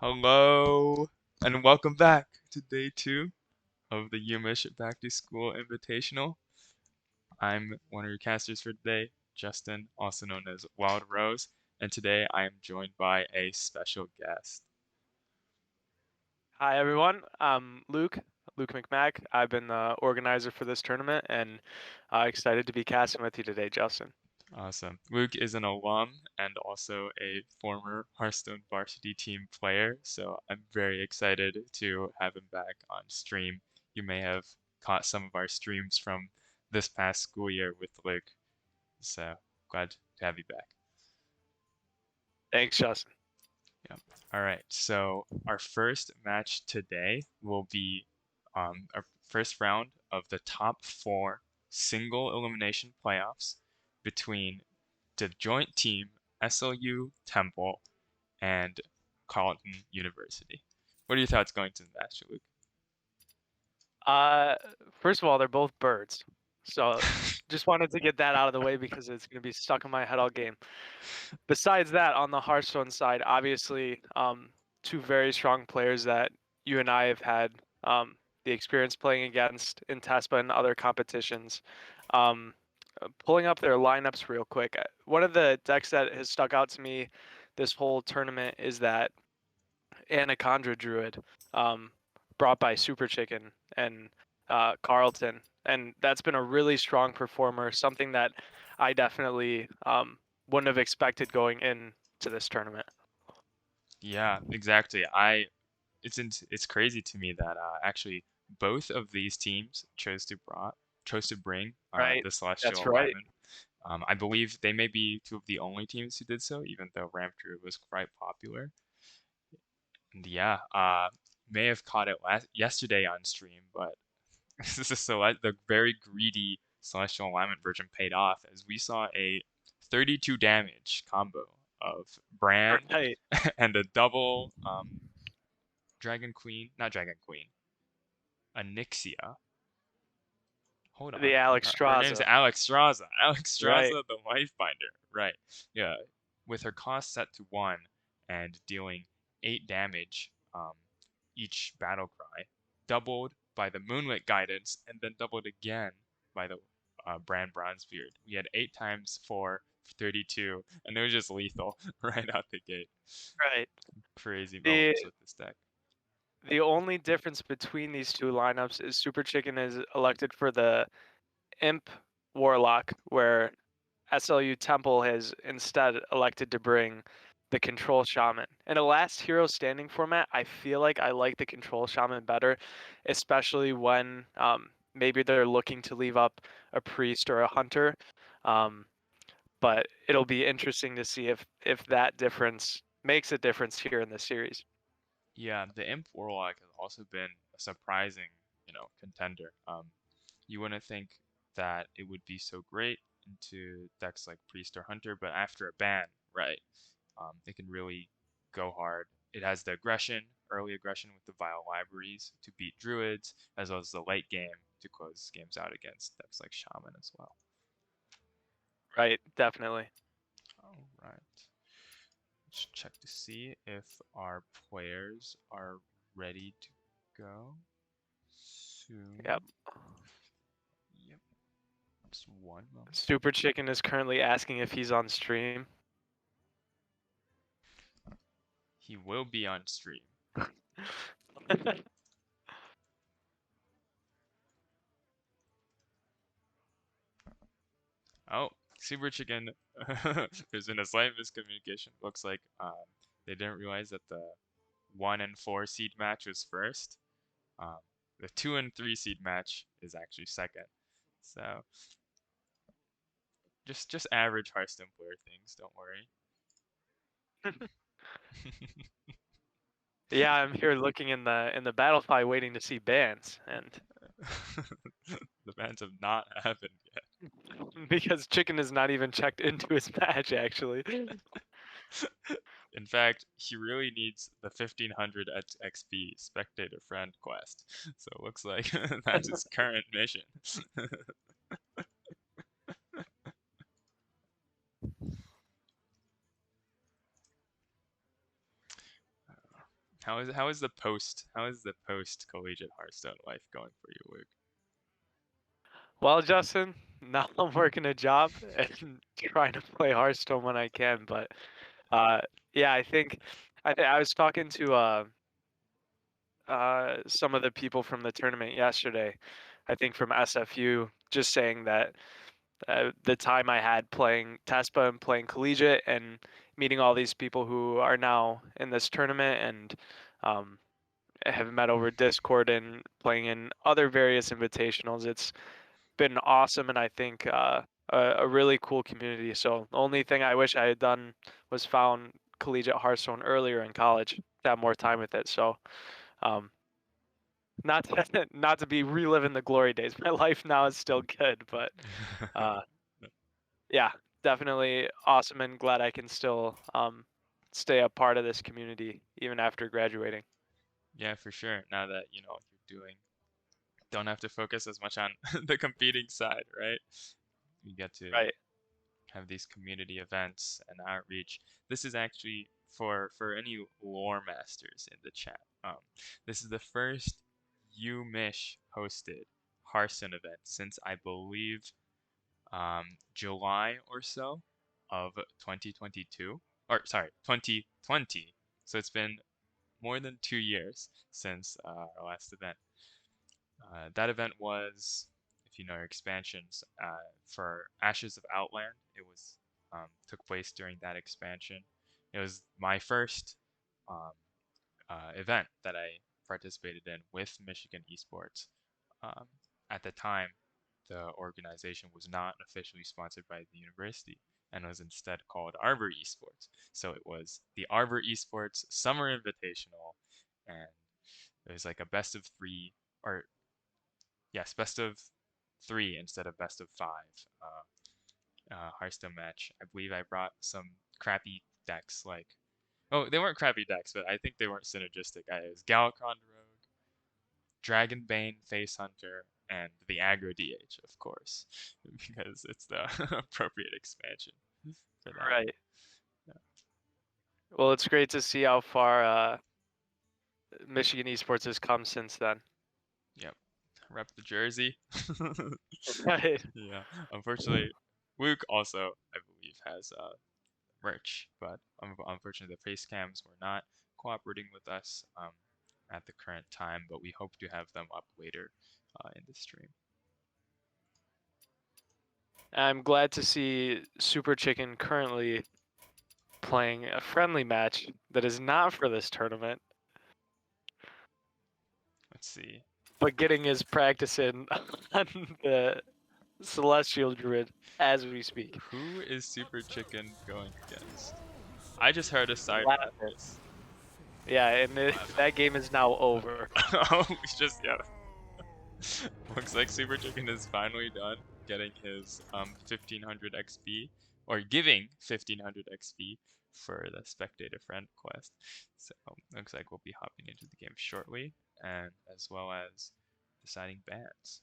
Hello, and welcome back to day two of the UMich Back to School Invitational. I'm one of your casters for today, Justin, also known as Wild Rose, and today I am joined by a special guest. Hi everyone, I'm Luke McMack. I've been the organizer for this tournament and excited to be casting with you today, Justin. Awesome. Luke is an alum and also a former Hearthstone varsity team player, so I'm very excited to have him back on stream. You may have caught some of our streams from this past school year with Luke, so glad to have you back. Thanks, Justin. Yep. All right, so our first match today will be our first round of the top four single elimination playoffs between the joint team SLU Temple and Carleton University. What are your thoughts going to the match, Luke? Uh, First of all, they're both birds, so just wanted to get that out of the way because it's going to be stuck in my head all game. Besides that, on the Hearthstone side, obviously, two very strong players that you and I have had the experience playing against in TESPA and other competitions. Pulling up their lineups real quick, one of the decks that has stuck out to me this whole tournament is that Anaconda Druid, um, brought by Super Chicken and Carlton, and that's been a really strong performer. Something that I definitely wouldn't have expected going into this tournament. Yeah, exactly. It's crazy to me that actually both of these teams chose to bring Right, the Celestial that's right. Alignment. I believe they may be two of the only teams who did so, even though Ramp Druid was quite popular. And yeah, may have caught it yesterday on stream, but this is the very greedy Celestial Alignment version paid off as we saw a 32 damage combo of Brand Right. and a double Dragon Queen, not Dragon Queen, Anixia. Hold The on. Alex Her name's Straza. Alex Straza. Alex Right. Straza, the Lifebinder. Right. Yeah. With her cost set to 1 and dealing 8 damage each battle cry, doubled by the Moonlit Guidance, and then doubled again by the Brand Bronzebeard. We had 8 times 4, 32, and it was just lethal right out the gate. Right. Crazy The moments with this deck. the only difference between these two lineups is Super Chicken is elected for the Imp Warlock, where SLU Temple has instead elected to bring the Control Shaman. In a last hero standing format, I feel like I like the Control Shaman better, especially when maybe they're looking to leave up a priest or a hunter. Um, but it'll be interesting to see if that difference makes a difference here in the series. Yeah, the Imp Warlock has also been a surprising, contender. You wouldn't think that it would be so great into decks like Priest or Hunter, but after a ban, right, it can really go hard. It has the aggression, early aggression with the Vile Libraries to beat Druids, as well as the late game to close games out against decks like Shaman as well. Right, definitely. All right. Let's check to see if our players are ready to go Yep. soon. Yep, just one moment. Super Chicken is currently asking if he's on stream. He will be on stream. Oh, Super Chicken. There's been a slight miscommunication. Looks like they didn't realize that the 1 and 4 seed match was first. Um, the 2 and 3 seed match is actually second. So just average Hearthstone player things. Don't worry. Yeah, I'm here looking in the Battlefy waiting to see bans, and The bans have not happened yet. because Chicken is not even checked into his match actually. In fact, he really needs the 1500 XP spectator friend quest. So it looks like that's his current mission. How is the post collegiate Hearthstone life going for you, Luke? Well, Justin, now I'm working a job and trying to play Hearthstone when I can. But uh, yeah, I was talking to some of the people from the tournament yesterday. I think from SFU, just saying that the time I had playing TESPA and playing collegiate and meeting all these people who are now in this tournament and um, have met over Discord and playing in other various invitationals. It's been awesome, and I think a really cool community. So the only thing I wish I had done was found collegiate Hearthstone earlier in college to have more time with it. So um, not to, not to be reliving the glory days. My life now is still good, but uh, yeah, definitely awesome and glad I can still stay a part of this community even after graduating. Yeah, for sure. Now that you know what you're doing, don't have to focus as much on the competing side, right? You get to Right. have these community events and outreach. This is actually for any lore masters in the chat. This is the first UMish hosted Hearthstone event since I believe July or so of 2022, or sorry, 2020. So it's been more than 2 years since our last event. That event was, if you know your expansions, for Ashes of Outland. It was took place during that expansion. It was my first um, event that I participated in with Michigan Esports. Um, at the time, the organization was not officially sponsored by the university and was instead called Arbor Esports. So it was the Arbor Esports Summer Invitational, and it was like a best of three, or yes, best of three instead of best of five Hearthstone match. I believe I brought some crappy decks like, oh, they weren't crappy decks, but I think they weren't synergistic. It was Galakron Rogue, Dragonbane Face Hunter, and the aggro DH, of course, because it's the appropriate expansion for that. Right. Well, it's great to see how far Michigan esports has come since then. Yep. Rep the jersey. Right. Yeah. Unfortunately, Luke also, I believe, has merch, but unfortunately the face cams were not cooperating with us at the current time, but we hope to have them up later in the stream. I'm glad to see Super Chicken currently playing a friendly match that is not for this tournament, Let's see. but getting his practice in on the Celestial Druid as we speak. Who is Super Chicken going against? I just heard a sidebar Laughter. voice. Yeah, and that game is now over. Oh, we just yeah. Looks like Super Chicken is finally done getting his 1500 XP, or giving 1500 XP for the spectator friend quest. So looks like we'll be hopping into the game shortly, and as well as deciding bans.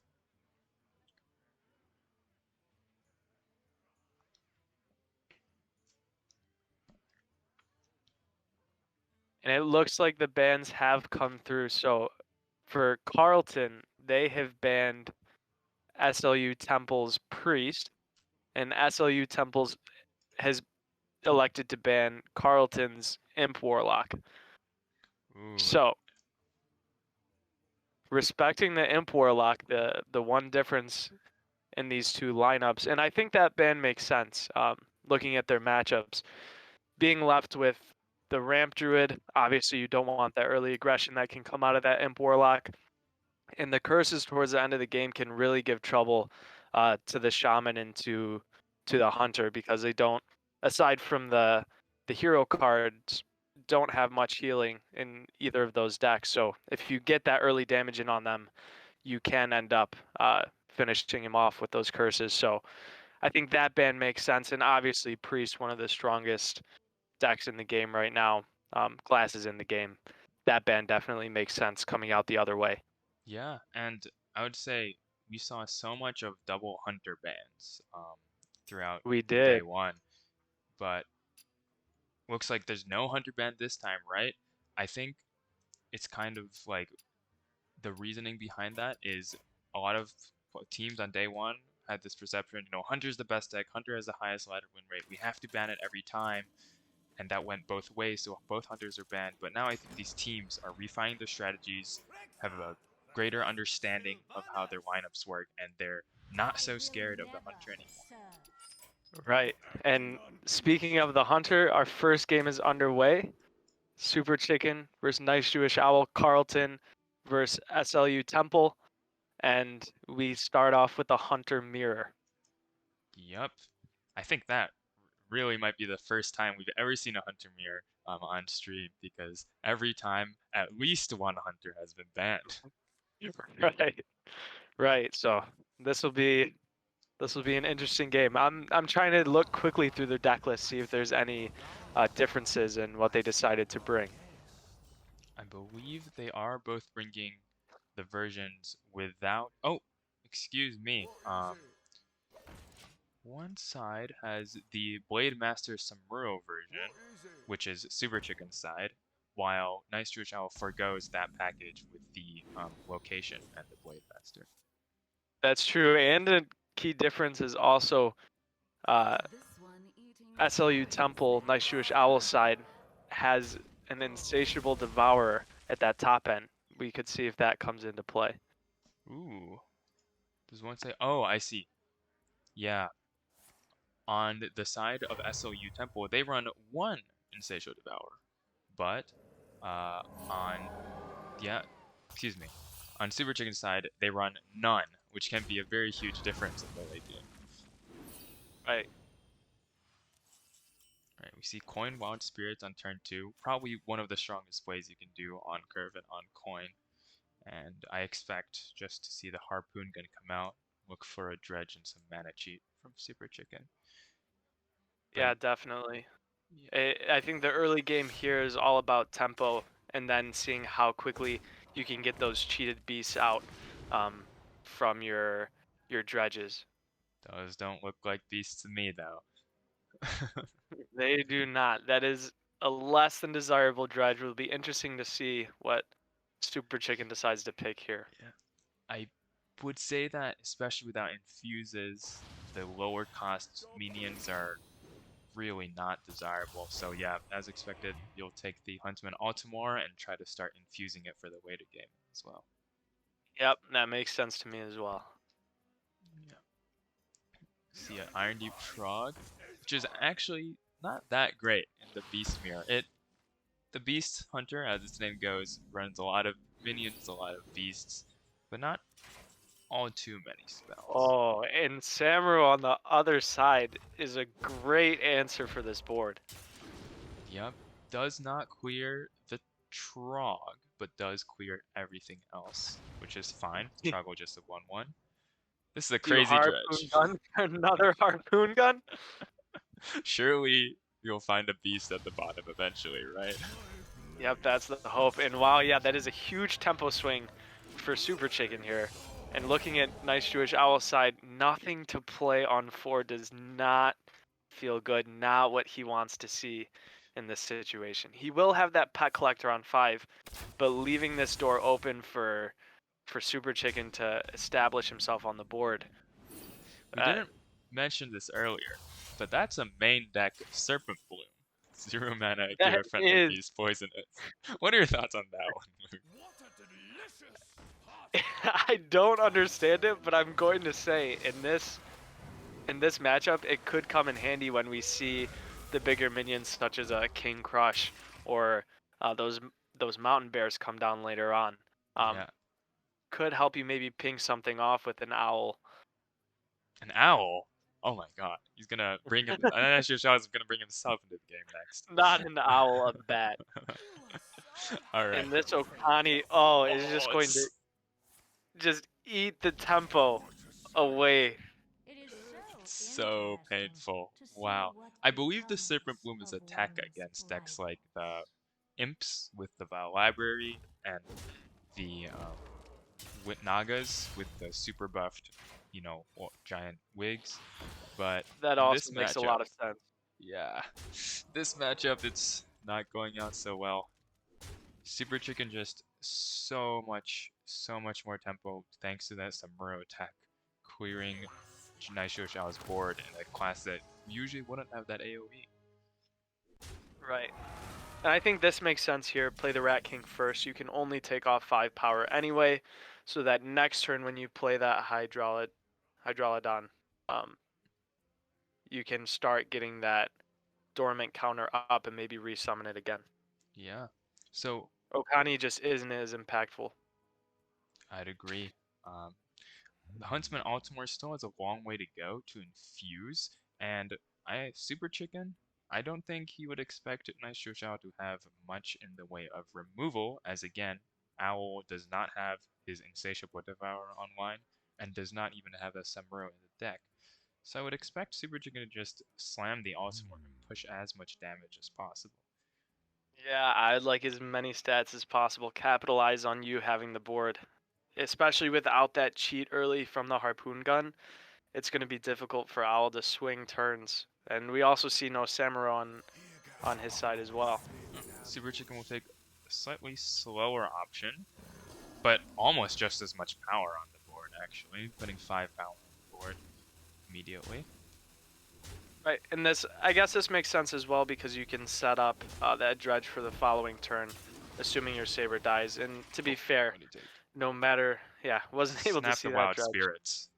And it looks like the bans have come through. So for Carlton, they have banned SLU Temple's Priest, and SLU Temple's has elected to ban Carlton's Imp Warlock. Ooh, So respecting the Imp Warlock, the one difference in these two lineups, and I think that ban makes sense. Looking at their matchups, being left with the Ramp Druid, obviously you don't want that early aggression that can come out of that Imp Warlock, and the curses towards the end of the game can really give trouble to the Shaman and to the Hunter because they don't, aside from the hero cards, don't have much healing in either of those decks. So if you get that early damage in on them, you can end up finishing him off with those curses. So I think that ban makes sense. And obviously, Priest, one of the strongest decks in the game right now, classes in the game. That ban definitely makes sense coming out the other way. yeah, and I would say we saw so much of double hunter bans throughout We day did. one, but looks like there's no hunter ban this time, right? I think it's kind of like the reasoning behind that is a lot of teams on day one had this perception, Hunter's the best deck, Hunter has the highest ladder win rate, we have to ban it every time, and that went both ways, so both Hunters are banned. But now I think these teams are refining their strategies, have a greater understanding of how their lineups work, and they're not so scared of the Hunter anymore. Right. And speaking of the Hunter, our first game is underway. Super Chicken versus Nice Jewish Owl, Carlton versus SLU Temple. And we start off with the Hunter Mirror. Yep. I think that really might be the first time we've ever seen a Hunter mirror on stream because every time at least one Hunter has been banned. Right. Right. So this will be an interesting game. I'm trying to look quickly through their deck list, see if there's any differences in what they decided to bring. I believe they are both bringing the versions without. Oh, excuse me. One side has the Blade Master Samuro version, which is Super Chicken's side, while Nice Jewish Owl forgoes that package with the location and the Blade Master. That's true. And a key difference is also uh, SLU Temple, Nice Jewish Owl side, has an insatiable devourer at that top end. We could see if that comes into play. Ooh, does one say? Oh, I see. Yeah, on the side of SLU Temple, they run one Insatiable Devourer, but on yeah, excuse me, on Super Chicken's side, they run none, which can be a very huge difference in the late game. Right. Right, we see Coin Wild Spirits on turn 2, probably one of the strongest plays you can do on curve and on coin. And I expect just to see the Harpoon Gun come out, look for a Dredge and some mana cheat from Super Chicken. But Yeah, definitely. yeah, I think the early game here is all about tempo and then seeing how quickly you can get those cheated beasts out um, from your dredges. those don't look like beasts to me though. They do not. That is a less than desirable dredge. It will be interesting to see what Super Chicken decides to pick here. Yeah, I would say that especially without infuses, the lower cost minions are really not desirable. So yeah, as expected, you'll take the Huntsman Altimore and try to start infusing it for the later game as well. Yep, that makes sense to me as well. Yeah. See an Iron Deep Frog, which is actually not that great in the Beast Mirror. The Beast Hunter, as its name goes, runs a lot of minions, a lot of beasts, but not all too many spells. Oh, and Samuro on the other side is a great answer for this board. Yep, does not clear the Trog, but does clear everything else, which is fine. Trog will just a 1/1. This is a You crazy harpoon dredge. gun? Another harpoon gun? Surely you'll find a beast at the bottom eventually, right? Yep, that's the hope. And wow, yeah, that is a huge tempo swing for Super Chicken here. And looking at Nice Jewish Owl side, nothing to play on 4 does not feel good. Not what he wants to see in this situation. He will have that pet collector on 5, but leaving this door open for Super Chicken to establish himself on the board. We didn't mention this earlier, but that's a main deck Serpent Bloom. 0 mana, give That a friendly is beast poisonous. What are your thoughts on that one, Luke? I don't understand it, but I'm going to say in this matchup, it could come in handy when we see the bigger minions such as a King Crush or those mountain bears come down later on. Yeah, Could help you maybe ping something off with an owl. an owl. Oh my god, he's gonna bring him. Your shot is gonna bring himself into the game next. Not an owl, a bat. All right. And this Okani, oh, is just Oh, going to it's just eat the tempo away. so painful. Wow. I believe the Serpent Bloom is attack against decks like the Imps with the Val Library and the Nagas with the super buffed, giant wigs. But That in this also makes a matchup, lot of sense. yeah, this matchup it's not going out so well. Super Chicken just so much more tempo thanks to that Samuro attack, clearing Naisho Shao's board in a class that usually wouldn't have that AoE. Right. And I think this makes sense here. Play the Rat King first. You can only take off 5 power anyway, so that next turn when you play that Hydralodon, um, you can start getting that dormant counter up and maybe resummon it again. Yeah. So Okani just isn't as impactful. I'd agree. Um, the Huntsman Altimore still has a long way to go to infuse, and Super Chicken, I don't think he would expect Nice Shoshu to have much in the way of removal, as again, Owl does not have his Insatiable Devourer online, and does not even have a Samuro in the deck. So I would expect Super Chicken to just slam the Altimore and push as much damage as possible. Yeah, I'd like as many stats as possible. Capitalize on you having the board. Especially without that cheat early from the harpoon gun, it's going to be difficult for Owl to swing turns. And we also see no Samurai on his side as well. Super Chicken will take a slightly slower option, but almost just as much power on the board, actually, putting 5 power on the board immediately. Right, and this, I guess this makes sense as well because you can set up that dredge for the following turn, assuming your Saber dies. And to be Oh, fair, what did he take? no matter, yeah, wasn't able to Snap see the that Wild dredge. Spirits.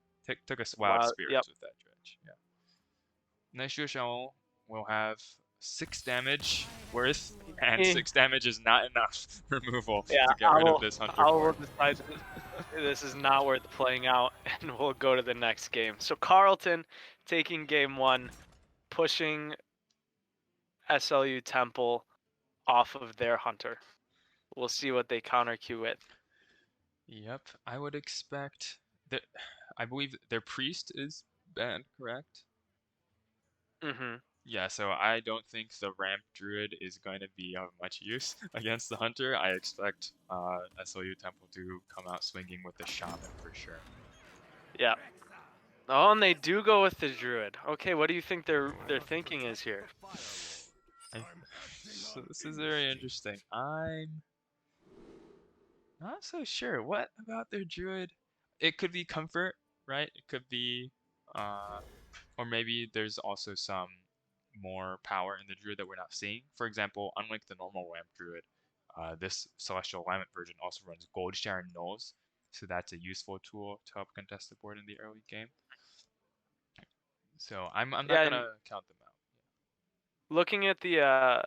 Took us Wild Wow, yep. Spirits with that dredge. Yeah. Naishu will have 6 damage worth, and Eh, 6 damage is not enough removal yeah, to get rid of this Hunter Owl will board. decide this is not worth playing out, and we'll go to the next game. So Carlton taking game 1, pushing SLU Temple off of their Hunter. We'll see what they counter Q with. Yep, I would expect that. I believe their priest is banned, correct? Mm-hmm. Yeah, so I don't think the ramp druid is going to be of much use against the hunter. I expect SLU Temple to come out swinging with the shaman for sure. Yeah. Oh, and they do go with the druid. Okay, what do you think their thinking is here? I, so this is very interesting. I'm not so sure. What about their druid? It could be comfort, right? It could be, uh, or maybe there's also some more power in the druid that we're not seeing. For example, unlike the normal ramp druid, this celestial alignment version also runs gold Sharon nulls, so that's a useful tool to help contest the board in the early game. So I'm not Yeah, and gonna count them out. looking at the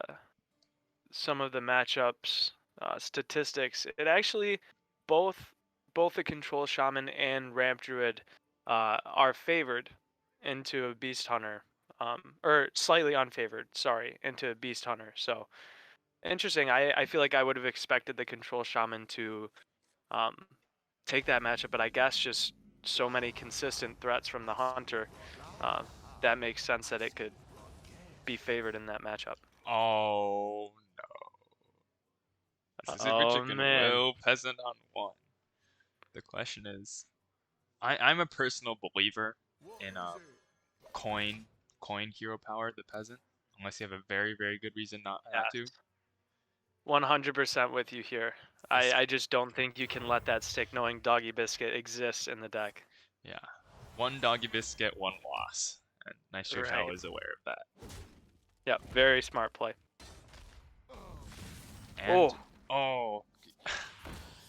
some of the matchups statistics, it actually both both the control shaman and ramp druid are favored into a beast hunter, or slightly unfavored. Sorry, into a beast hunter. So interesting. I feel like I would have expected the control shaman to um, take that matchup, but I guess just so many consistent threats from the hunter, uh, that makes sense that it could be favored in that matchup. Oh no. That's a super Oh chicken man. will peasant on one. The question is, I'm a personal believer in coin coin hero power, the peasant, unless you have a very good reason not to. Yes. 100% with you here. This I just don't think you can let that stick knowing Doggy Biscuit exists in the deck. Yeah, one doggy biscuit, one loss, and Nice Right. Show is aware of that. Yep, very smart play. And Oh, oh,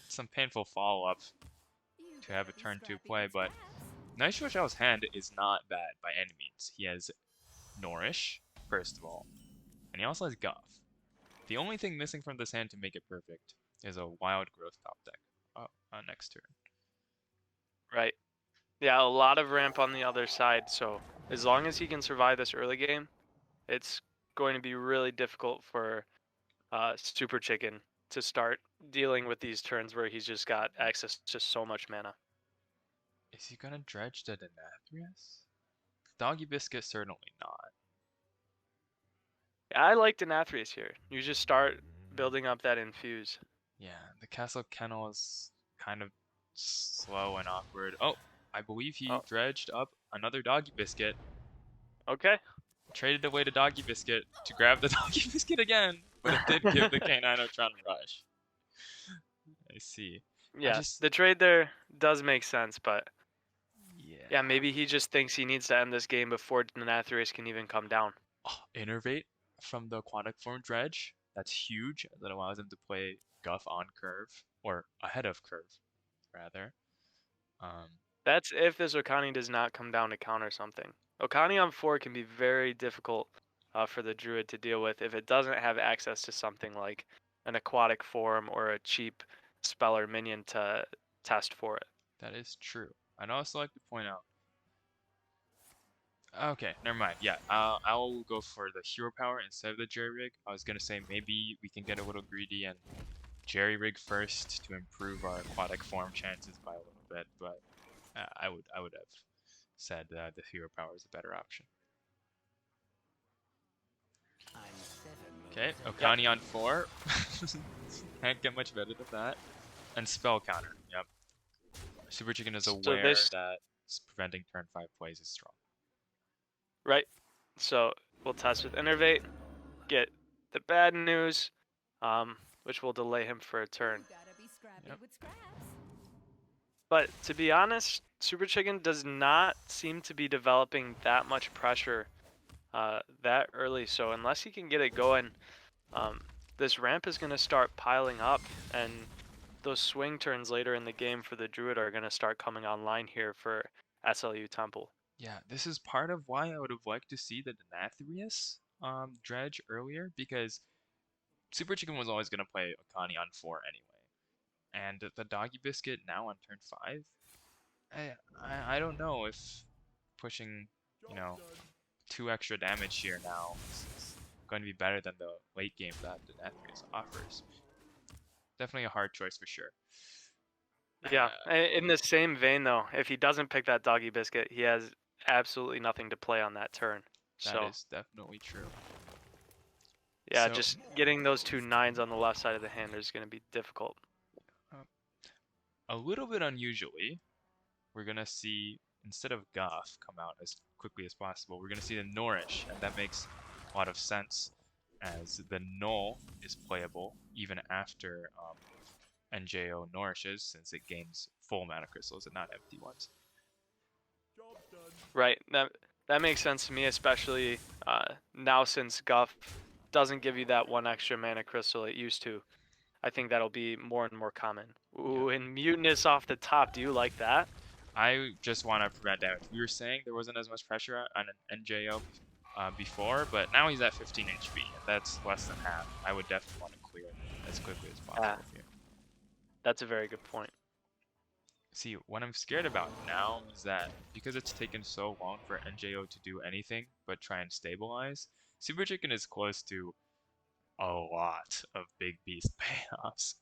some painful follow up to have a turn 2 play, but Nice Show's hand is not bad by any means. He has Nourish, first of all, and he also has Guff. The only thing missing from this hand to make it perfect is a Wild Growth top deck. Oh, next turn. right. Yeah, a lot of ramp on the other side, so as long as he can survive this early game, it's going to be really difficult for Super Chicken to start dealing with these turns where he's just got access to so much mana. Is he gonna dredge the Denathrius? Doggy Biscuit certainly not. I like Denathrius here. You just start building up that infuse. Yeah, the Castle Kennel is kind of slow and awkward. Oh, I believe he Oh, dredged up another Doggy Biscuit, okay. traded away to Doggy Biscuit to grab the Doggy Biscuit again, but it did give the K9 Tron Rush. I see. I Yeah, just the trade there does make sense, but yeah, yeah. maybe he just thinks he needs to end this game before Denathrius can even come down. Oh, innervate from the aquatic form dredge. That's huge. That allows him to play Guff on curve or ahead of curve, rather. Um, That's if this Okani does not come down to counter something. Okani on 4 can be very difficult for the Druid to deal with if it doesn't have access to something like an aquatic form or a cheap spell or minion to test for it. that is true. I'd also like to point out. Okay, never mind. Yeah, I'll go for the hero power instead of the jerry rig. I was gonna say maybe we can get a little greedy and jerry rig first to improve our aquatic form chances by a little bit, but I would have said the hero power is a better option. Okay, Yep. Okani on 4. Can't get much better than that. And spell counter. Yep. Super Chicken is So aware this that preventing turn 5 plays is strong. right. So we'll test with Innervate, get the bad news, which will delay him for a turn. Yep, But to be honest, Super Chicken does not seem to be developing that much pressure that early. So unless he can get it going, um, this ramp is going to start piling up, and those swing turns later in the game for the Druid are going to start coming online here for SLU Temple. yeah, this is part of why I would have liked to see the Denathrius dredge earlier, because Super Chicken was always going to play Okani on 4 anyway. And the Doggy Biscuit now on turn 5, I don't know if pushing, you know, 2 extra damage here now is going to be better than the late game that Denathrius offers. Definitely a hard choice for sure. Yeah, in the same vein though, if he doesn't pick that Doggy Biscuit, he has absolutely nothing to play on that turn. That So is definitely true. yeah, So, just getting those 2 9s on the left side of the hand is going to be difficult. uh, a little bit unusually, we're gonna see instead of Goff come out as quickly as possible, we're gonna see the Nourish, and that makes a lot of sense as the Null is playable even after NJO nourishes, since it gains full mana crystals and not empty ones. Right. That makes sense to me, especially now since Guff doesn't give you that 1 extra mana crystal it used to. I think that'll be more and more common. Yeah. Ooh, and Mutinous off the top. Do you like that? I just want to prevent damage. We were saying there wasn't as much pressure on an NJO before, but now he's at 15 HP, and that's less than half. I would definitely want to clear it as quickly as Ah, possible here. that's a very good point. See, what I'm scared about now is that because it's taken so long for NJO to do anything but try and stabilize, Super Chicken is close to a lot of big beast payoffs.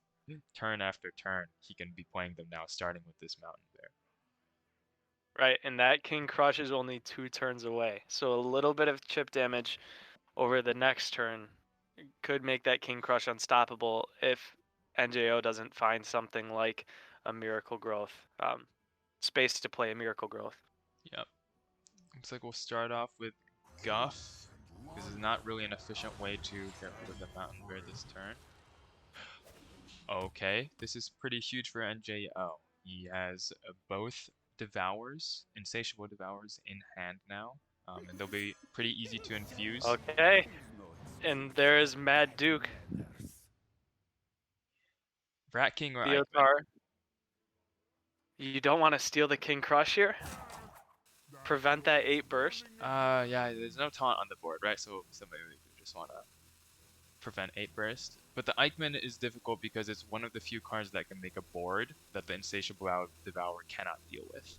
Turn after turn, he can be playing them now, starting with this Mountain Bear. Right, and that King Crush is only 2 turns away. So a little bit of chip damage over the next turn could make that King Crush unstoppable if NJO doesn't find something like a Miracle Growth, space to play a Miracle Growth. Yep. Looks like we'll start off with Guff. This is not really an efficient way to get rid of the Mountain Bear this turn. Okay, this is pretty huge for NJO. He has both Devours, Insatiable Devours in hand now, and they'll be pretty easy to infuse. Okay, and there is Mad Duke, Rat King or Eichmann? Theotar. You don't want to steal the King Crush here? Prevent that 8 burst? Yeah, there's no taunt on the board, right? So maybe we just want to prevent 8 burst. But the Eichmann is difficult because it's one of the few cards that can make a board that the Insatiable Devourer cannot deal with.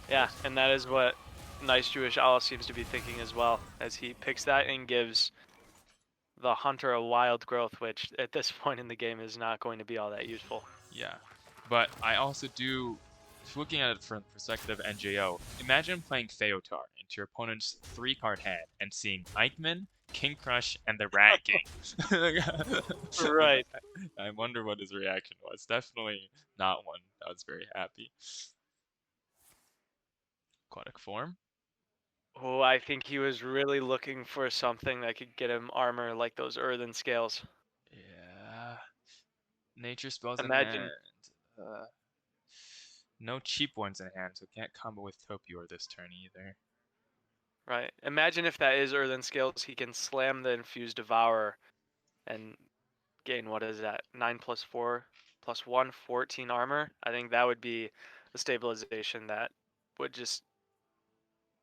Yeah, and that is what Nice Jewish Owl seems to be thinking as well, as he picks that and gives the Hunter a Wild Growth, which at this point in the game is not going to be all that useful. Yeah, but I also do, looking at it from the perspective of NJO, imagine playing Theotar into your opponent's 3-card hand and seeing Eichmann, King Crush, and the Rat King. Right. I wonder what his reaction was. Definitely not one that was very happy. Aquatic form. Oh, I think he was really looking for something that could get him armor like those earthen scales. Yeah. nature spells in hand. Imagine, Uh, no cheap ones in hand, so can't combo with Topior this turn either. right? Imagine if that is Earthen Scales, he can slam the Infused Devourer and gain, what is that? 9 plus 4 plus 1, 14 armor. I think that would be a stabilization that would just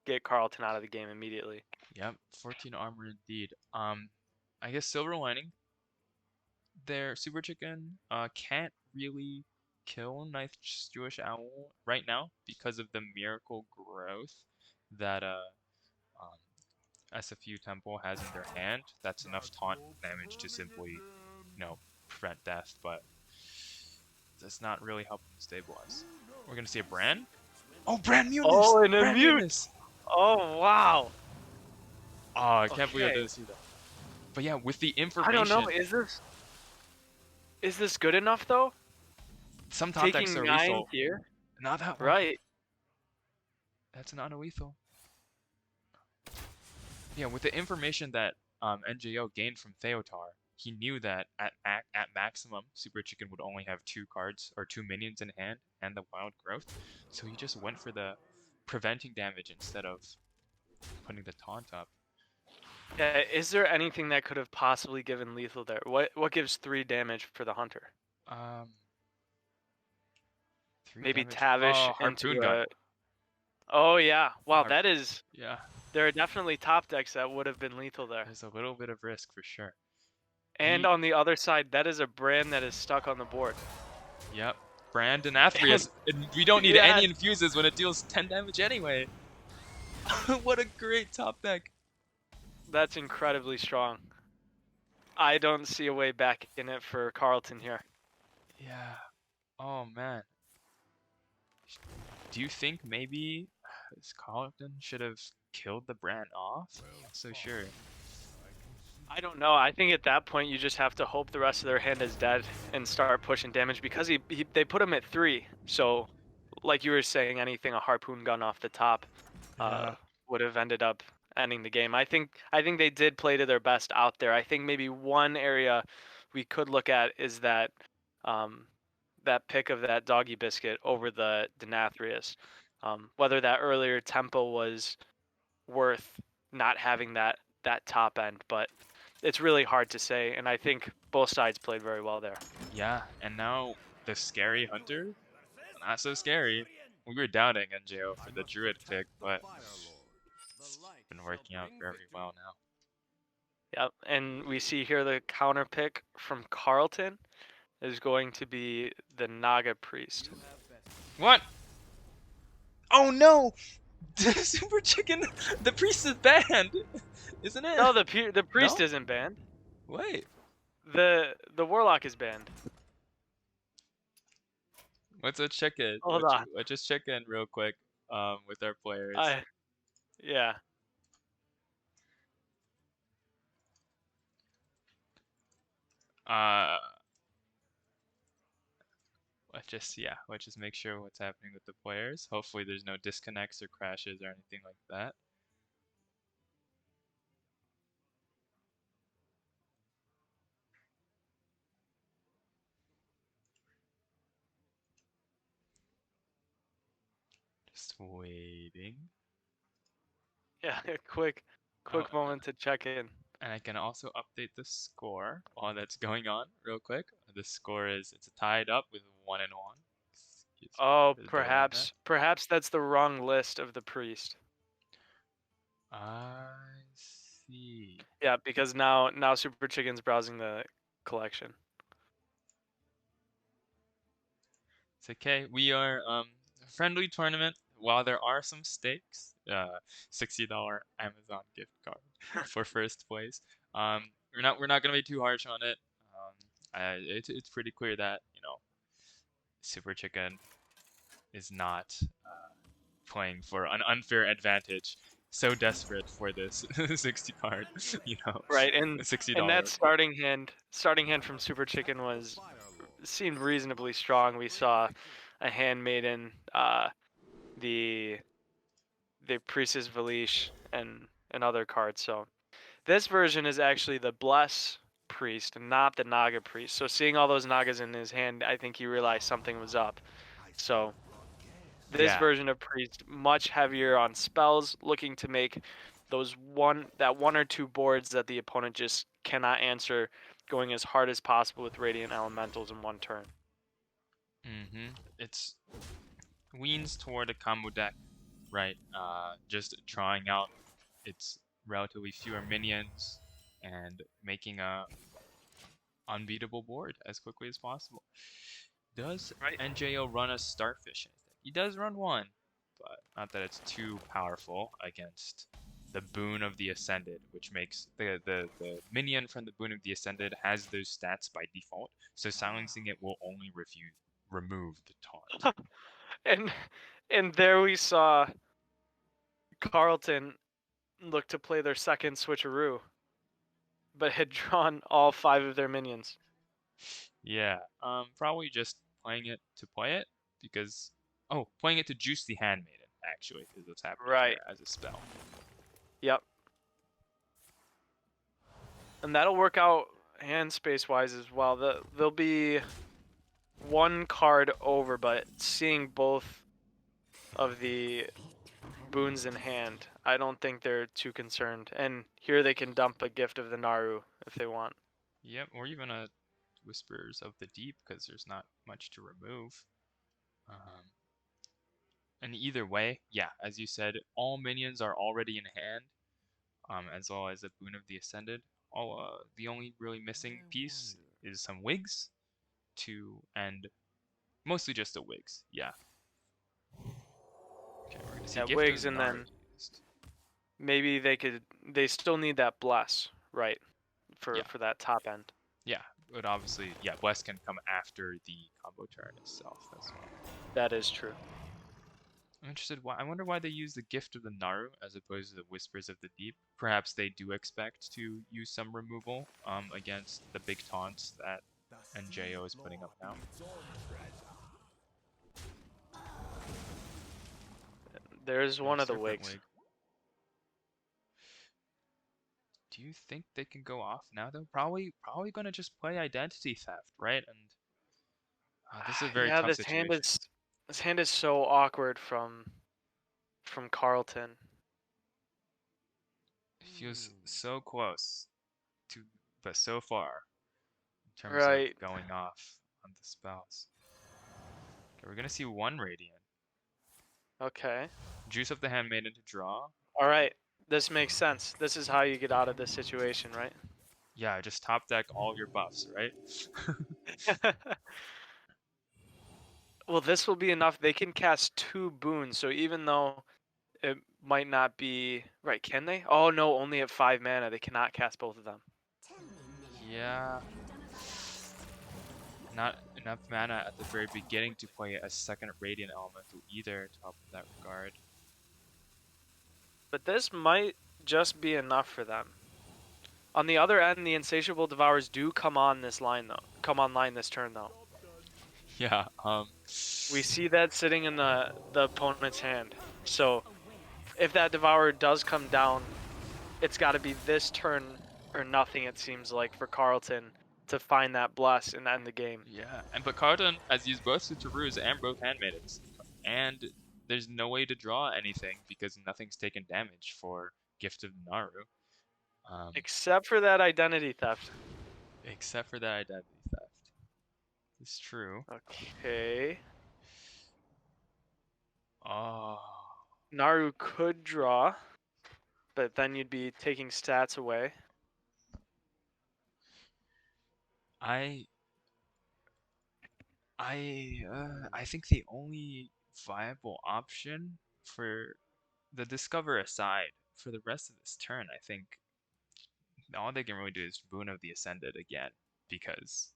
get Carlton out of the game immediately. Yep, 14 armor indeed. I guess Silver Lining, their Super Chicken can't really kill Ninth Jewish Owl right now because of the miracle growth that um, SFU Temple has in their hand. That's enough taunt damage to simply, prevent death, but that's not really helping stabilize. We're gonna see a Bran. Oh, Bran Mutinous! Oh, and a Bran mute! Mutinous! Oh, wow! Oh, I can't believe I Okay. didn't see that. But yeah, with the I don't know, information, is this good enough though? some top decks Taking are 9 lethal. here? Not that one. Right. That's not a lethal. Yeah, with the information that NJO gained from Theotar, he knew that at maximum, Super Chicken would only have 2 cards or 2 minions in hand and the Wild Growth, so he just went for the preventing damage instead of putting the taunt up. Yeah, is there anything that could have possibly given lethal there? What gives 3 damage for the hunter? Um, 3 Maybe damage. Tavish Oh, Harpoon into Gun. a. Oh yeah. Wow, Har that is. yeah, There are definitely top decks that would have been lethal there. there's a little bit of risk for sure. And He, on the other side, that is a brand that is stuck on the board. yep, Brand And Athreus. We don't need yeah, any infuses when it deals 10 damage anyway. What a great top deck. that's incredibly strong. I don't see a way back in it for Carlton here. Yeah. Oh man. Do you think maybe Carlton should have killed the brand off? Not so sure. I don't know. I think at that point you just have to hope the rest of their hand is dead and start pushing damage because they put him at 3. So, like you were saying, anything a harpoon gun off the top Yeah. would have ended up ending the game. I think they did play to their best out there. I think maybe one area we could look at is um, that pick of that doggy biscuit over the Denathrius. Whether that earlier tempo was worth not having that top end, but it's really hard to say, and I think both sides played very well there. Yeah. And now the scary hunter? Not so scary. We were doubting NJO for the druid pick, but it's been working out very well now. Yep, and we see here the counter pick from Carlton is going to be the Naga Priest. What? Oh no! Super Chicken! The priest is banned! Isn't it? No, the priest No? isn't banned. Wait. The warlock is banned. Let's check in. Hold on. Let's just check in real quick with our players. I yeah. Uh let's just make sure what's happening with the players. Hopefully there's no disconnects or crashes or anything like that. Just waiting. Yeah, Oh, quick moment to check in. and I can also update the score while that's going on real quick. The score is it's tied up with 1-1. Excuse me Oh, for the delay in that. perhaps that's the wrong list of the priest. I see. Yeah, because now Super Chicken's browsing the collection. It's okay. We are a friendly tournament. While there are some stakes, $60 Amazon gift card for first place. We're not gonna be too harsh on it. It's pretty clear that Super Chicken is not playing for an unfair advantage. So desperate for this 60 card, Right, and that $60. starting hand from Super Chicken seemed reasonably strong. We saw a handmaiden, the Priestess Valish, and other cards. So this version is actually the Bless Priest, not the Naga Priest. So seeing all those Nagas in his hand, I think he realized something was up. So this Yeah. version of Priest, much heavier on spells, looking to make that one or two boards that the opponent just cannot answer, going as hard as possible with Radiant Elementals in one turn. It's leans toward a combo deck, right? Just trying out its relatively fewer minions and making a unbeatable board as quickly as possible. Does Right. NJO run a Starfish? He does run one, but not that it's too powerful against the Boon of the Ascended, which makes the minion from the Boon of the Ascended has those stats by default, so silencing it will only remove the taunt. and and there we saw Carlton look to play their second switcheroo, but had drawn all 5 of their minions. Yeah, probably just playing it to play it because playing it to juice the Handmaiden actually is what's happening Right. here as a spell. Yep. And that'll work out hand space wise as well. There'll be one card over, but seeing both of the boons in hand, I don't think they're too concerned. And here they can dump a gift of the Naru if they want. Yep, or even a Whispers of the Deep because there's not much to remove. And either way, yeah, as you said, all minions are already in hand, as well as a Boon of the Ascended. The only really missing piece is some wigs to end, mostly just the wigs. Yeah. Okay, we're gonna see Yeah, Gift of wigs, the and Naru then used. maybe they still need that bless, right? Yeah, For that top end. yeah, but obviously, yeah, Bless can come after the combo turn itself as well. That is true. I'm interested. I wonder why they use the Gift of the Naru as opposed to the Whispers of the Deep. Perhaps they do expect to use some removal against the big taunts that NJO is putting up now. There's There's one of the Serpent wigs. Wig. Do you think they can go off now though? Probably gonna just play Identity Theft, right? And this is a very Yeah, tough situation. this hand is so awkward from Carlton. It feels so close to, but so far in terms of Right. going off on the spells. Okay, we're gonna see one Radiant. Okay. Juice of the Handmaiden to draw. All right. This makes sense. This is how you get out of this situation, right? Yeah, just top deck all your buffs, right? Well, this will be enough. They can cast 2 boons, so even though it might not be right, can they? Oh no, only at 5 mana. They cannot cast both of them. Yeah, not enough mana at the very beginning to play a second Radiant Elemental either to help in that regard. But this might just be enough for them. On the other end, the Insatiable Devourers do come online this turn though. Yeah, We see that sitting in the opponent's hand. So if that Devourer does come down, it's got to be this turn or nothing, it seems like, for Carlton to find that bless and end the game. yeah, but Carlton has used both Sutarus and both Handmaidens, and there's no way to draw anything because nothing's taken damage for Gift of Naru. Except for that identity theft. Except for that Identity Theft. It's true. Okay. Oh, Naru could draw, but then you'd be taking stats away. I I think the only viable option for the Discover aside, for the rest of this turn, I think all they can really do is Boon of the Ascended again, because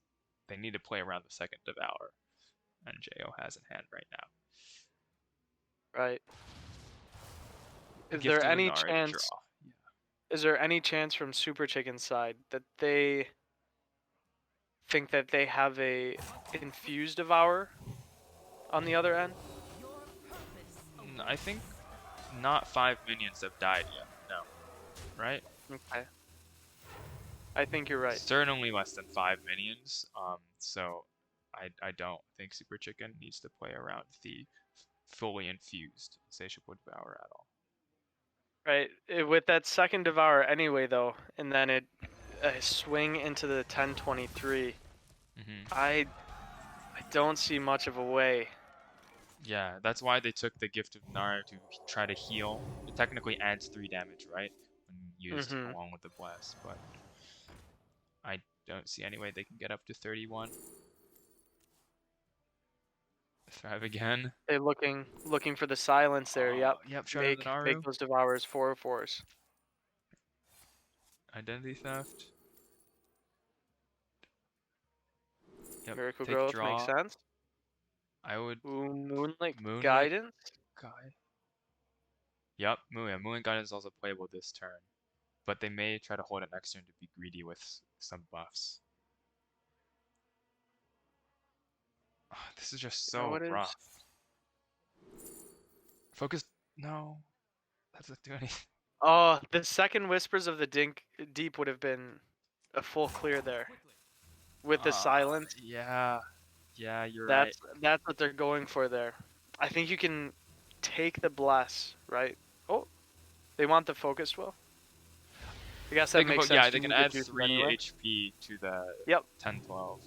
they need to play around the second Devour, and JO has in hand right now. Right. Is Gift there of the any Nari to draw. chance? Is there any chance from Super Chicken's side that they think that they have a infused Devourer on the other end? I think not 5 minions have died yet. No, right? Okay. I think you're right. Certainly less than 5 minions. So I don't think Super Chicken needs to play around the fully infused Insatiable Devour at all. Right. With that second Devour anyway, though, and then it swing into the 1023. Hmm. I I don't see much of a way. Yeah, that's why they took the Gift of Nara to try to heal. It technically adds 3 damage, right? When used Mm-hmm. along with the Bless, but I don't see any way they can get up to 31. Thrive again. They're looking for the silence there. Yep. Yep, Shard of the Make Naru. those Devours 4/4s. Identity Theft. Yep, Miracle take Growth makes draw. sense. I would Ooh, Moonlight Moonlit Guidance. Guy. Yep, Moonlit Guidance is also playable this turn, but they may try to hold it next turn to be greedy with some buffs. This is just You know so what is? rough. Focus. No, that doesn't do anything. Oh, the second Whispers of the Deep would have been a full clear there with the silence. Yeah, yeah, you're right. That's what they're going for there. I think you can take the Bless, right? Oh, they want the Focus Will. I guess They that can makes put, yeah, sense. they You can need the add juices 3 anyway. HP to the Yep. 10-12,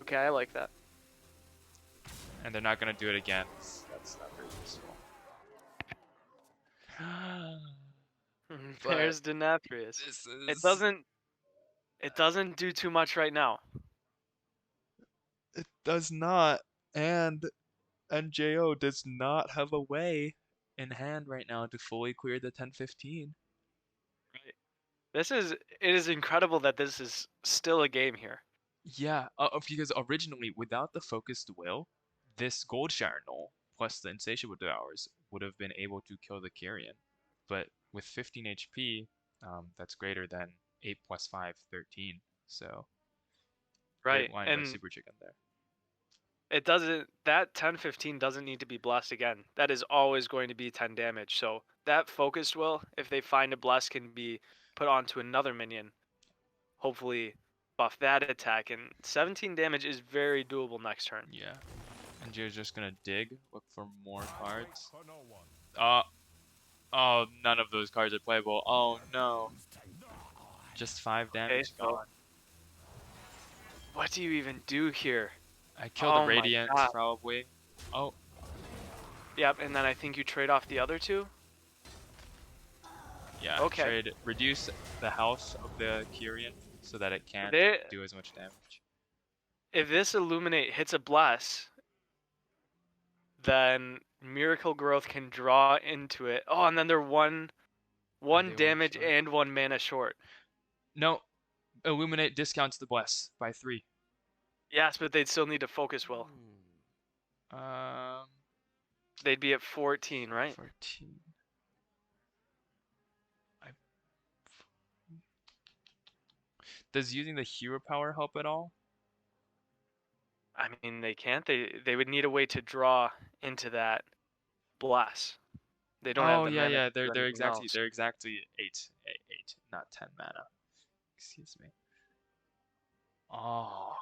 Okay, I like that. and they're not gonna do it again. That's not very useful. But There's Denathrius. this It is doesn't it doesn't do too much right now. it does not, and NJO does not have a way in hand right now to fully clear the 10-15. Right. It is incredible that this is still a game here. Yeah, because originally, without the focused will, this Gold Shatter Null plus the Insatiable Devours would have been able to kill the Kyrian. But with 15 HP, that's greater than 8 plus 5, 13. So, great Right. line by And Super Chicken there. it doesn't that 10-15 doesn't need to be blessed again. That is always going to be 10 damage. So that focused will, if they find a bless, can be put onto another minion. Hopefully buff that attack, and 17 damage is very doable next turn. Yeah. NJO's just gonna dig, look for more cards. Uh, oh, none of those cards are playable. Oh no. Just 5 Okay, damage so gone. what do you even do here? I kill the Oh my Radiant, god. probably. Oh, Yep, and then I think you trade off the other two. yeah, Okay. trade, reduce the health of the Kyrian so that it can't They do as much damage. if this Illuminate hits a bless, then Miracle Growth can draw into it. Oh, and then they're Are one they one damage short? and 1 mana short. No, Illuminate discounts the Bless by 3. Yes, but they'd still need to focus will. Um, They'd be at 14, right? 14. I, does using the hero power help at all? I mean, they can't. They would need a way to draw into that bless. They don't have Oh the yeah, mana yeah. to do anything else. They're exactly 8, not 10 mana. Excuse me. Oh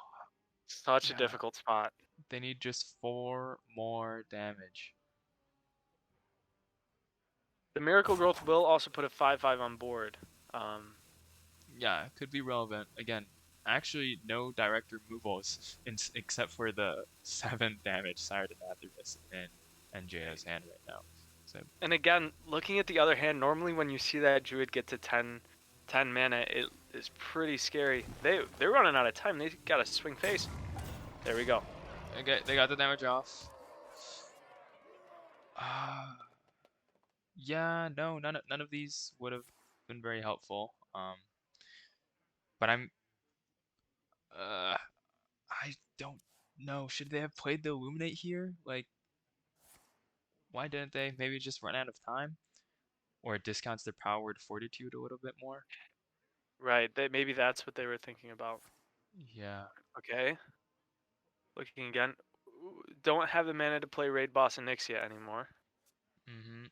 Such a yeah. difficult spot. They need just 4 more damage. The Miracle Growth will also put a 5/5 on board. Um, Yeah, it could be relevant. Again, actually no direct removals except for the 7 damage Sire Denathrius in NJO's hand right now. So and again, looking at the other hand, normally when you see that Druid get to 10 mana, it is pretty scary. They're running out of time. They got to swing face. There we go. okay, they got the damage off. Uh, yeah, no, none of these would have been very helpful. But uh I don't know. Should they have played the Illuminate here? Like, why didn't they? Maybe just run out of time? Or it discounts their powered fortitude a little bit more? Right. Maybe that's what they were thinking about. Yeah. Okay. Looking again. Don't have the mana to play Raid Boss and Nyxia anymore. Mm-hmm.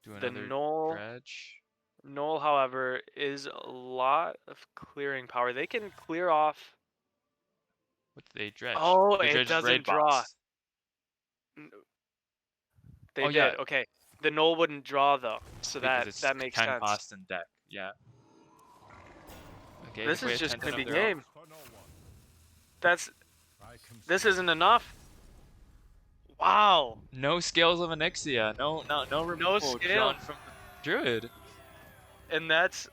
Do The another Null. dredge. Null, however, is a lot of clearing power. They can clear off. What did they dredge? Oh, They it dredged doesn't raid draw. boss. They Oh yeah, did. Okay. The null wouldn't draw though, so because that it's that makes 10 sense. cost in deck. Yeah. Okay, This is Gateway just Attendant gonna of be their own. game. That's this isn't enough. Wow. No Scales of Onyxia. No No removal scale. drawn from the Druid. And that's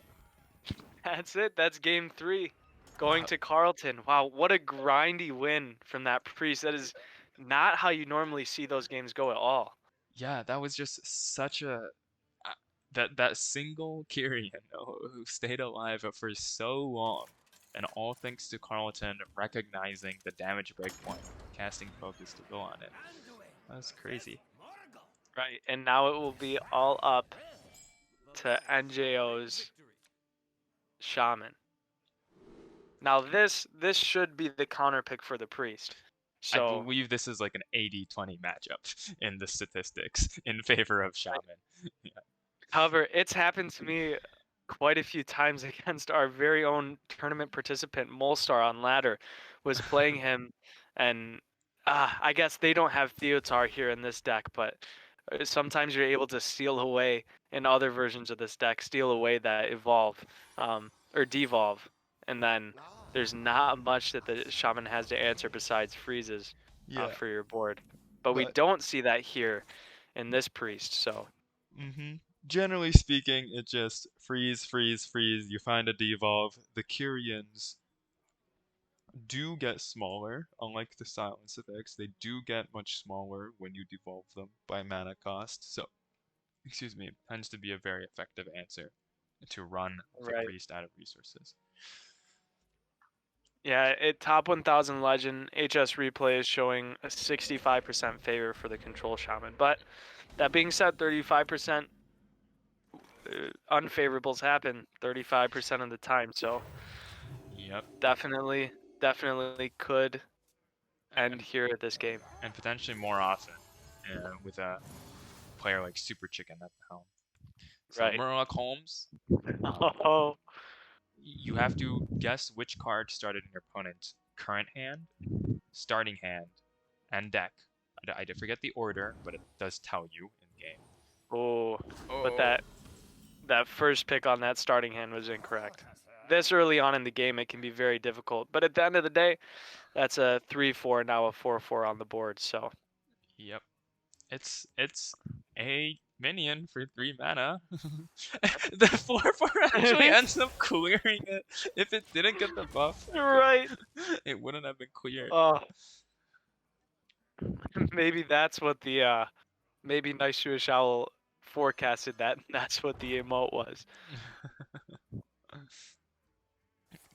it. That's game 3. Going Wow. to Carlton. Wow, what a grindy win from that priest. That is not how you normally see those games go at all. Yeah, that was just such a uh, that single Kyrian who stayed alive for so long, and all thanks to Carlton recognizing the damage breakpoint, casting focus to go on it. That's crazy. Right. And now it will be all up to NJO's Shaman. Now this should be the counter pick for the priest. I So believe this is like an 80-20 matchup in the statistics in favor of right. Shaman. Yeah. However, it's happened to me quite a few times against our very own tournament participant, Molstar on ladder, was playing him, and I guess they don't have Theotar here in this deck, but sometimes you're able to steal away in other versions of this deck, steal away that evolve, or devolve, and then there's not much that the shaman has to answer besides freezes Yeah, for your board. But we but don't see that here in this priest, so. hmm generally speaking, it just freeze, freeze, freeze. You find a devolve. The Kyrians do get smaller, unlike the silence effects. They do get much smaller when you devolve them by mana cost. So, excuse me, it tends to be a very effective answer to run the Right. priest out of resources. Yeah, it top 1000 legend HS replay is showing a 65% favor for the control shaman. But that being said, 35% unfavorables happen 35% of the time. So Yep, definitely could end and here at this game. and potentially more often with a player like Super Chicken at the helm. So Right. Murloc Holmes, Oh, you have to guess which card started in your opponent's current hand, starting hand, and deck. I did forget the order, but it does tell you in game. oh, but Oh, that first pick on that starting hand was incorrect. This early on in the game, it can be very difficult. But at the end of the day, that's a 3-4, now a 4-4 on the board. So yep. It's a minion for 3 mana. The 4/4 actually ends up clearing it. If it didn't get the buff, right. it wouldn't have been cleared. Oh, maybe that's what the maybe Nice Jewish Owl forecasted that. And that's what the emote was.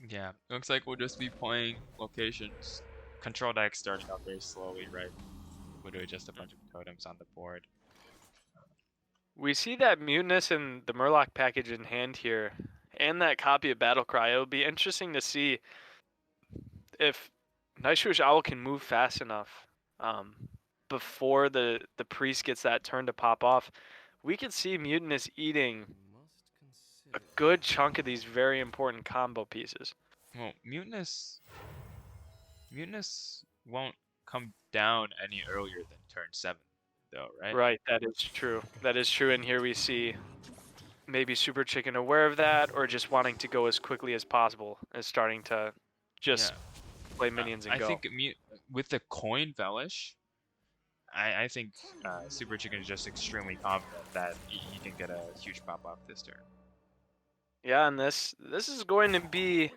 Yeah, looks like we'll just be playing locations. Control deck starting out very slowly, right? Literally just a bunch of totems on the board. We see that Mutinous and the Murloc package in hand here, and that copy of Battle Cry. It'll be interesting to see if Nice Jewish Owl can move fast enough um, before the priest gets that turn to pop off. We could see Mutinous eating a good chunk of these very important combo pieces. Well, Mutinous won't come down any earlier than turn 7, though, right? Right, that is true. That is true, and here we see maybe Super Chicken aware of that, or just wanting to go as quickly as possible, is starting to Yeah. just play minions and I go. think with the coin Velish, I think Super Chicken is just extremely confident that he can get a huge pop off this turn. Yeah, and this is going to be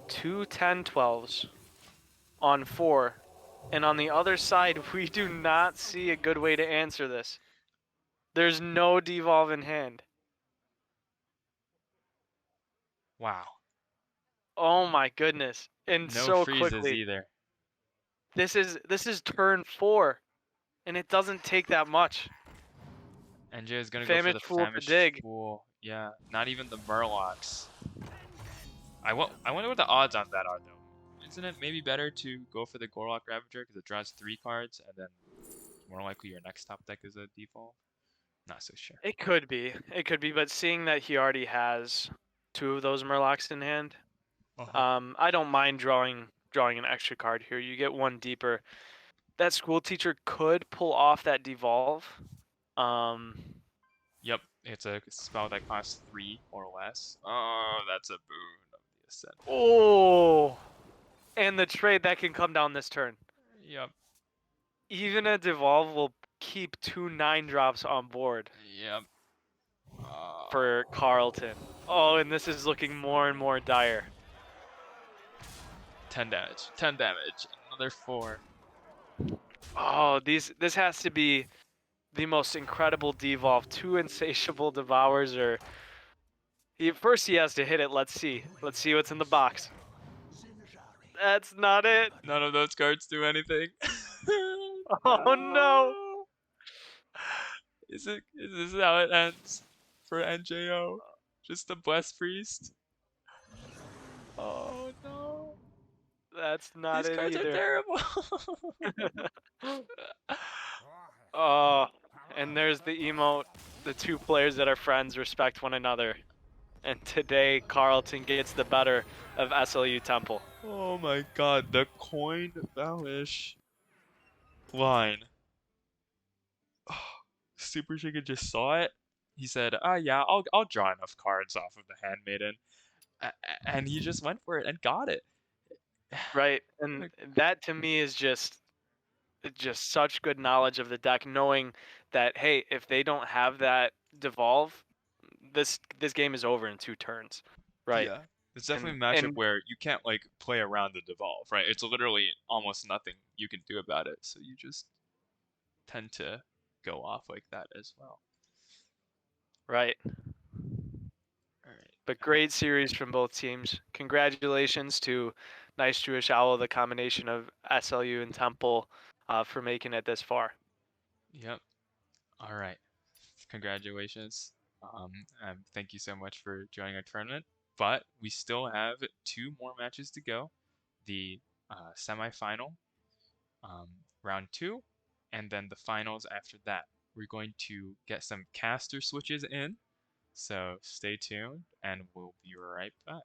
2 10-12s on 4. And on the other side, we do not see a good way to answer this. There's no devolve in hand. Wow. Oh my goodness. And No so freezes quickly. either. This is turn 4, and it doesn't take that much. NJ is gonna go for the Famished Fool to Famished dig. Fool. Yeah, not even the Murlocs. I wonder what the odds on that are though. Isn't it maybe better to go for the Gorlock Ravager because it draws 3 cards and then more likely your next top deck is a default? Not so sure. It could be, but seeing that he already has two of those Murlocs in hand, Uh-huh. I don't mind drawing an extra card here. You get one deeper. That school teacher could pull off that devolve. Um, Yep, it's a spell that costs 3 or less. Oh, that's a boon of the Ascendant. oh, and the trade that can come down this turn. Yep, Even a devolve will keep two 9-drops on board yep. for Carlton. Oh, and this is looking more and more dire. 10 damage. 10 damage. Another 4. Oh, this has to be the most incredible devolve. Two insatiable devours, or first he has to hit it. Let's see. Let's see what's in the box. That's not it. None of those cards do anything. Oh no. No. Is this how it ends for NJO? Just a Blessed Priest? Oh no. That's not These it cards are either. terrible. Oh, and there's the emote. The two players that are friends respect one another. And today, Carlton gets the better of SLU Temple. Oh my god, the coin Valish line. Super Chicken just saw it. He said, "Ah, yeah, I'll draw enough cards off of the Handmaiden," and he just went for it and got it. Right, and Like, that to me is just such good knowledge of the deck, knowing that hey, if they don't have that devolve, this game is over in 2 turns, right? yeah, it's definitely a matchup And where you can't like play around the devolve, right? It's literally almost nothing you can do about it, so you just tend to go off like that as well. right, All right. but great series from both teams. Congratulations to Nice Jewish Owl, the combination of SLU and Temple, for making it this far. Yep. All right. Congratulations. Thank you so much for joining our tournament. But we still have 2 more matches to go. The semifinal, um, round 2, and then the finals after that. We're going to get some caster switches in, so stay tuned, and we'll be right back.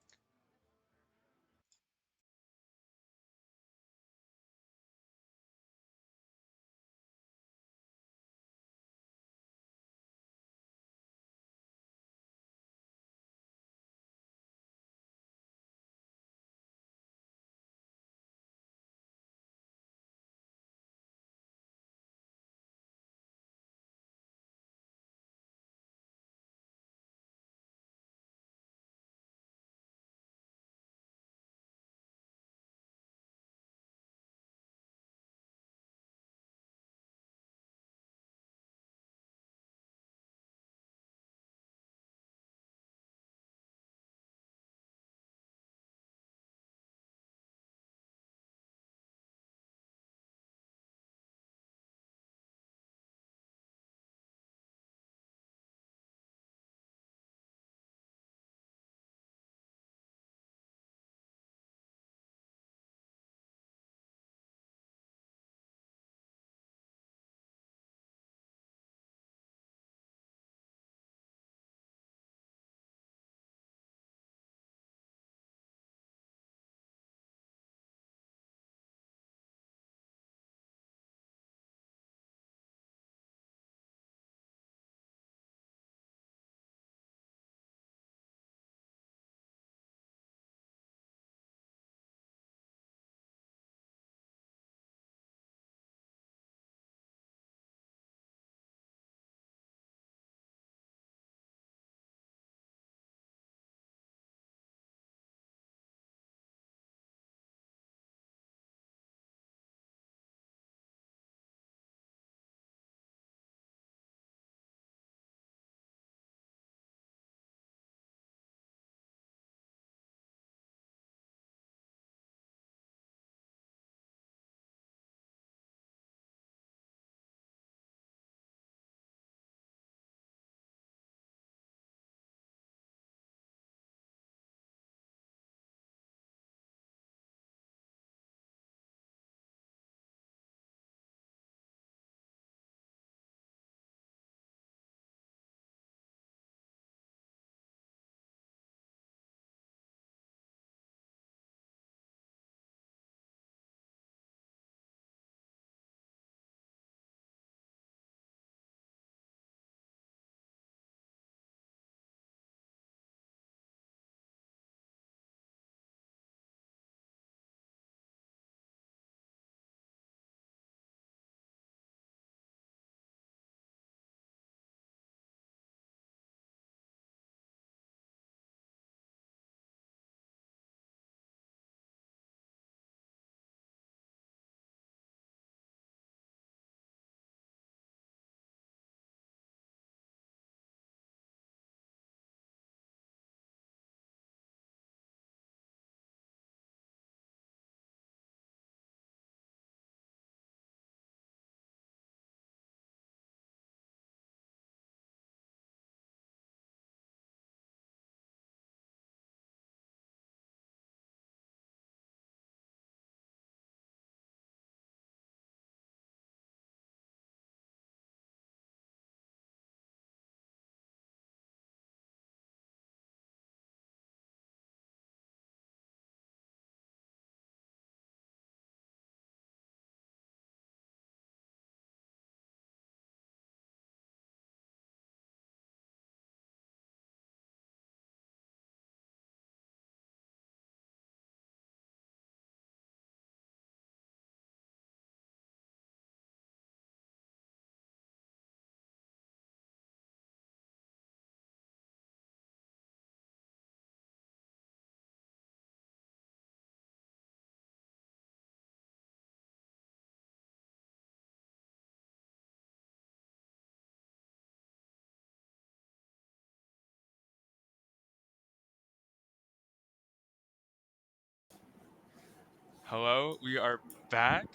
Hello, we are back.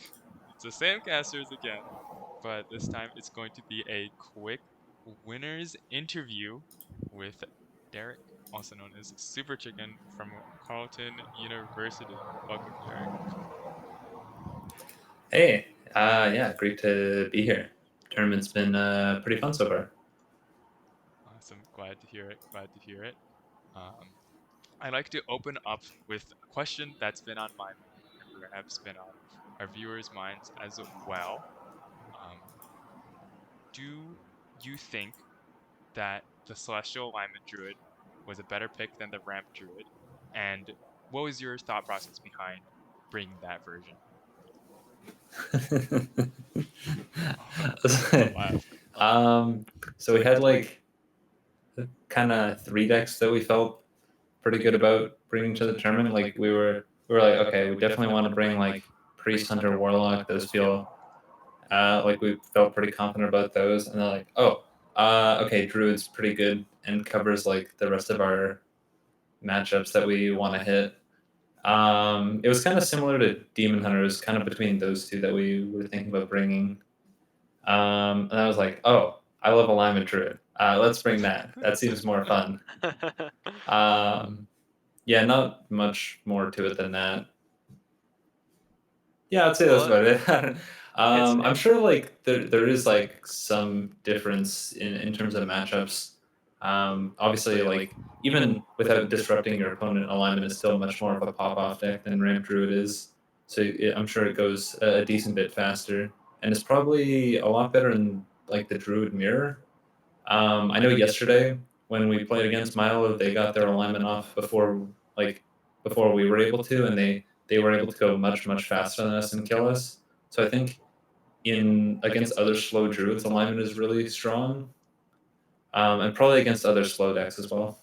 It's the same casters again, but this time it's going to be a quick winners interview with Derek, also known as Super Chicken from Carleton University. Welcome, Derek. Hey, yeah, great to be here. Tournament's been pretty fun so far. Awesome. Glad to hear it. Glad to hear it. Um, I like to open up with a question that's been on my mind and perhaps been on our viewers' minds as well. Um, do you think that the Celestial Alignment Druid was a better pick than the Ramp Druid? And what was your thought process behind bringing that version? Don't laugh. um, so we had like kind of three decks that we felt pretty good about bringing to the tournament. Like we were like, okay, we definitely want to bring like Priest, Hunter, Warlock. Those feel like we felt pretty confident about those. And they're like, oh, okay, Druid's pretty good and covers like the rest of our matchups that we want to hit. It was kind of similar to Demon Hunter. It was kind of between those two that we were thinking about bringing. And I was like, oh, I love Alignment Druid. Let's bring that. That seems more fun. Um, yeah, not much more to it than that. Yeah, I'd say that's Well, about it. it's I'm sure like there is like some difference in terms of matchups. Obviously, like even without disrupting your opponent, alignment is still much more of a pop off deck than Ramp Druid is. So I'm sure it goes a decent bit faster, and it's probably a lot better in like the Druid mirror. I know yesterday when we played against Milo, they got their alignment off like before we were able to, and they were able to go much faster than us and kill us. So I think in against other slow druids, alignment is really strong, and probably against other slow decks as well.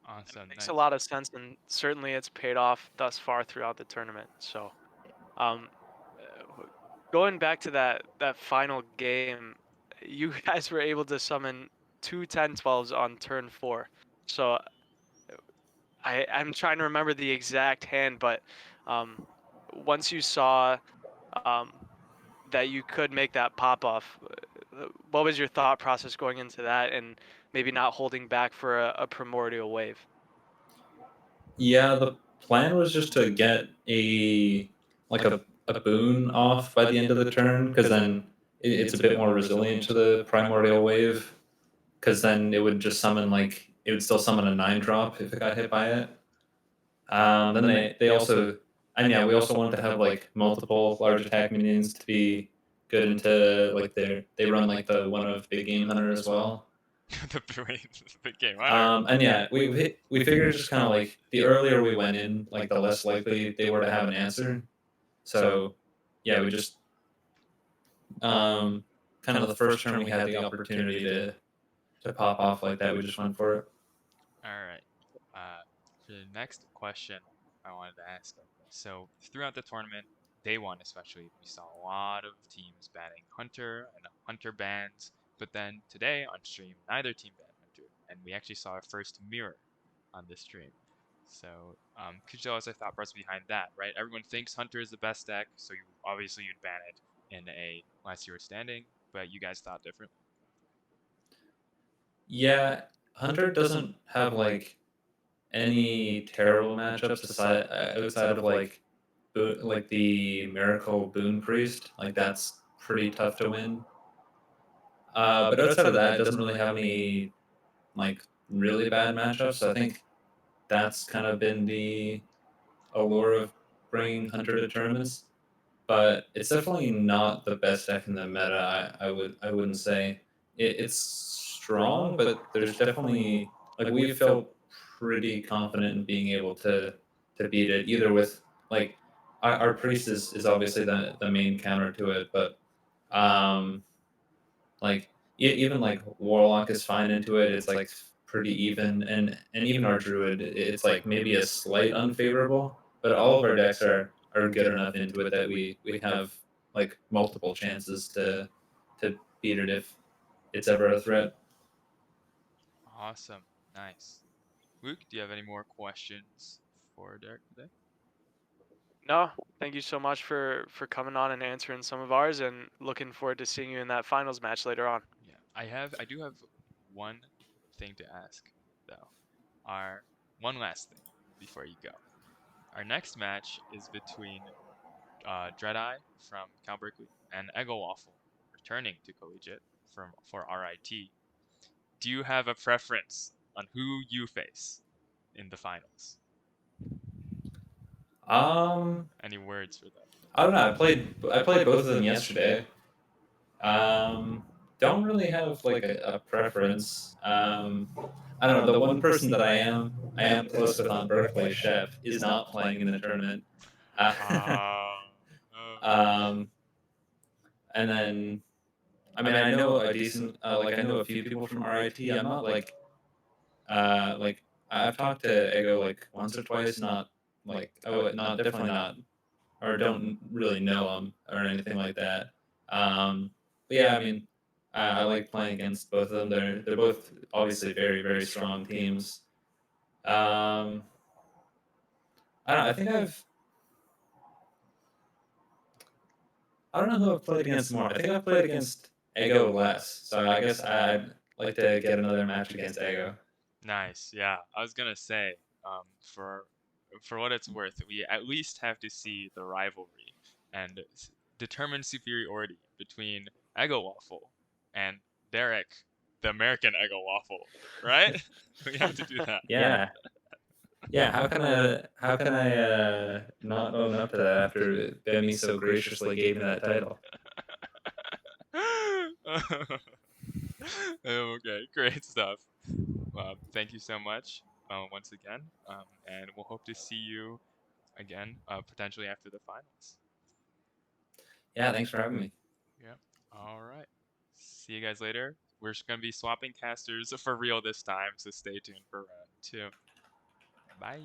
Awesome. makes a Nice. lot of sense, and certainly it's paid off thus far throughout the tournament. So, um, going back to that final game, you guys were able to summon two 10-12s on turn 4. So I'm trying to remember the exact hand, but um, once you saw um, that you could make that pop off, what was your thought process going into that, and maybe not holding back for a primordial wave? Yeah, the plan was just to get a boon off by the end of the turn, because then it's a bit more resilient to the primordial wave. Because then it would just summon like it would still summon a 9 drop if it got hit by it. Then they also and yeah, we also wanted to have like multiple large attack minions to be good into like they run like the one of big game hunter as well. The game hunter. And yeah, we figured just kind of like the earlier we went in, like the less likely they were to have an answer. So yeah, we just kind of the first turn we had the opportunity to pop off like that, we just went for it. All right. For the next question I wanted to ask. So throughout the tournament, day one especially, we saw a lot of teams banning Hunter and Hunter bans. But then today on stream, neither team banned Hunter, and we actually saw our first mirror on this stream. So could you tell us a thought process behind that? Right, everyone thinks Hunter is the best deck, so you obviously you'd ban it in a last year standing, but you guys thought differently. Yeah, Hunter doesn't have like any terrible matchups aside outside of like like the Miracle Boon Priest. Like that's pretty tough to win. But outside of that, it doesn't really have any like really bad matchups. So I think that's kind of been the allure of bringing Hunter to tournaments. But it's definitely not the best deck in the meta. I wouldn't say it's strong, but there's definitely like we felt pretty confident in being able to beat it either with like our priest is obviously the main counter to it, but um like even like warlock is fine into it. It's like pretty even, and even our druid, it's like maybe a slight unfavorable, but all of our decks are good enough into it that we have like multiple chances to beat it if it's ever a threat. Awesome, nice. Luke, do you have any more questions for Derek today? No, thank you so much for coming on and answering some of ours, and looking forward to seeing you in that finals match later on. Yeah, I do have one thing to ask though. Our one last thing before you go. Our next match is between Dreadeye from Cal Berkeley and Eggo Waffle returning to Collegiate for RIT. Do you have a preference on who you face in the finals? Um, Any words for them? I don't know. I played both of them yesterday. Um, don't really have like a preference. I don't know. The one person that I am close with on Berkeley, Chef, is not playing in the tournament. Ah, oh, um, and then I mean I know a decent like I know a few people from RIT. I'm not like I've talked to Ego like once or twice. Not like not definitely not or don't really know him or anything like that. But yeah, I mean, I like playing against both of them. They're both obviously very very strong teams. Um, I don't know. I don't know who I've played against more. I think I've played against Ego less. So I guess I'd like to get another match against Ego. nice. Yeah, I was gonna say, for what it's worth, we at least have to see the rivalry and determine superiority between Eggo Waffle and Derek, the American Eggo Waffle, right? We have to do that. Yeah, yeah. How can I not own up to that after Bemi so graciously gave me that title? Okay, great stuff. Thank you so much once again, and we'll hope to see you again potentially after the finals. Yeah, thanks for having me. Yeah. All right. See you guys later. We're just gonna be swapping casters for real this time, so stay tuned for round two. Bye.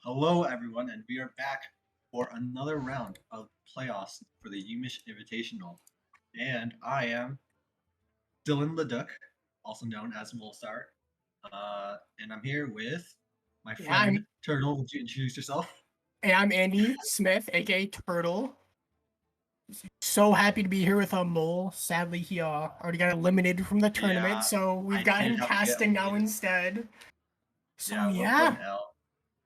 Hello, everyone, and we are back for another round of playoffs for the Umish Invitational. And I am Dylan Leduc, also known as Molstar. And I'm here with my Yeah, friend Turtle. Would you introduce yourself? Hey, I'm Andy Smith, aka Turtle. So happy to be here with Mole. Sadly, he already got eliminated from the tournament, Yeah, so we've I got did him have to get casting now eliminated. instead. So Yeah, what yeah, an L.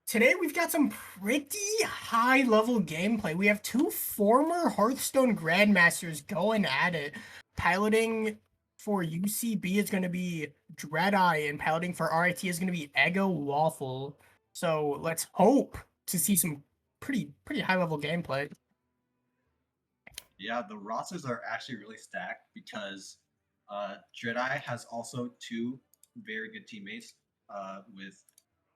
today we've got some pretty high level gameplay. We have two former Hearthstone Grandmasters going at it. Piloting for UCB is going to be Dreadeye, and piloting for RIT is going to be Ego Waffle. So let's hope to see some pretty high level gameplay. Yeah, the rosters are actually really stacked because Jedi has also two very good teammates with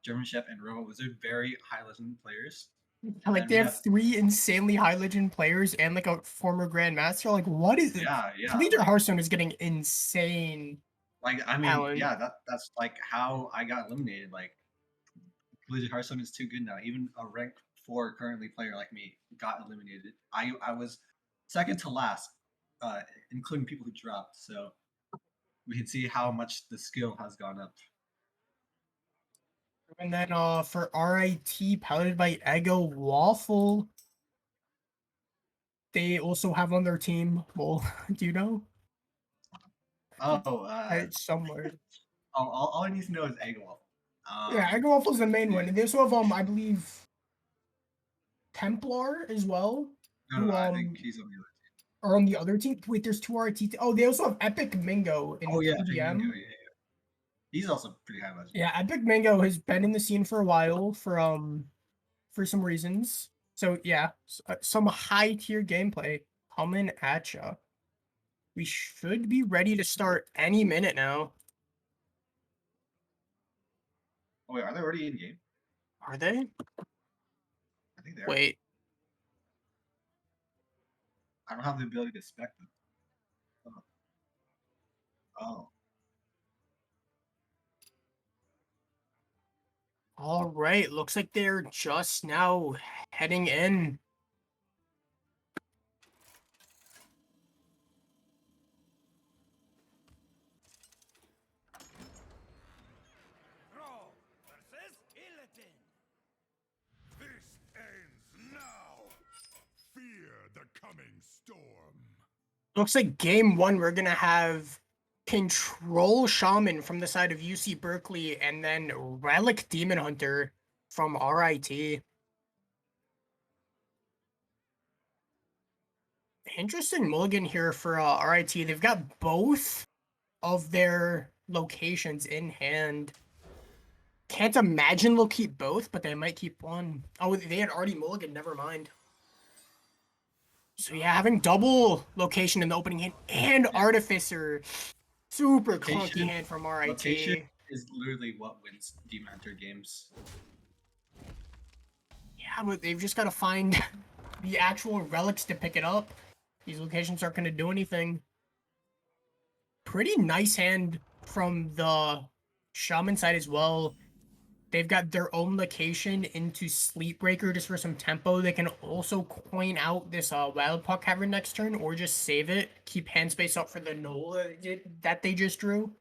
German Chef and Robot Wizard, very high legend players. And Like then they we have have three insanely high legend players and like a former grandmaster. Like what is it? yeah, Collegiate Hearthstone is getting insane I mean, talent. yeah, that's like how I got eliminated. Like Collegiate Hearthstone is too good now. Even a rank 4 currently player like me got eliminated. I was second to last, uh, including people who dropped. So we can see how much the skill has gone up. And then for RIT piloted by Ego Waffle, they also have on their team. Well, do you know? Oh, It's somewhere. all I need to know is Egg Waffle. Yeah, Ego Waffle's the main one. Yeah. And they also have I believe Templar as well. Who I think he's on the other. are on the other team. Wait, there's two RIT. Oh, they also have Epic Mingo in Oh yeah, Big Mingo. TDM. Yeah. He's also pretty high legend. Yeah, Epic Mango has been in the scene for a while for some reasons. So yeah, some high tier gameplay coming at ya. We should be ready to start any minute now. Oh wait, are they already in game? Are they? I think they are. Wait. I don't have the ability to spec them. Oh. All right. Looks like they're just now heading in. This ends now. Fear the coming storm. Looks like game one, we're gonna have Control Shaman from the side of UC Berkeley and then Relic Demon Hunter from RIT. Interesting mulligan here for RIT. They've got both of their locations in hand. Can't imagine they'll keep both, but they might keep one. Oh, they had already mulligan, never mind. So yeah, having double location in the opening hand and Artificer. Super clunky hand from RIT. Location is literally what wins Demon Hunter games. Yeah, but they've just got to find the actual relics to pick it up. These locations aren't going to do anything. Pretty nice hand from the Shaman side as well. They've got their own location into Sleepbreaker just for some tempo. They can also coin out this Wild Paw Cavern next turn or just save it. Keep hand space up for the Null that they just drew.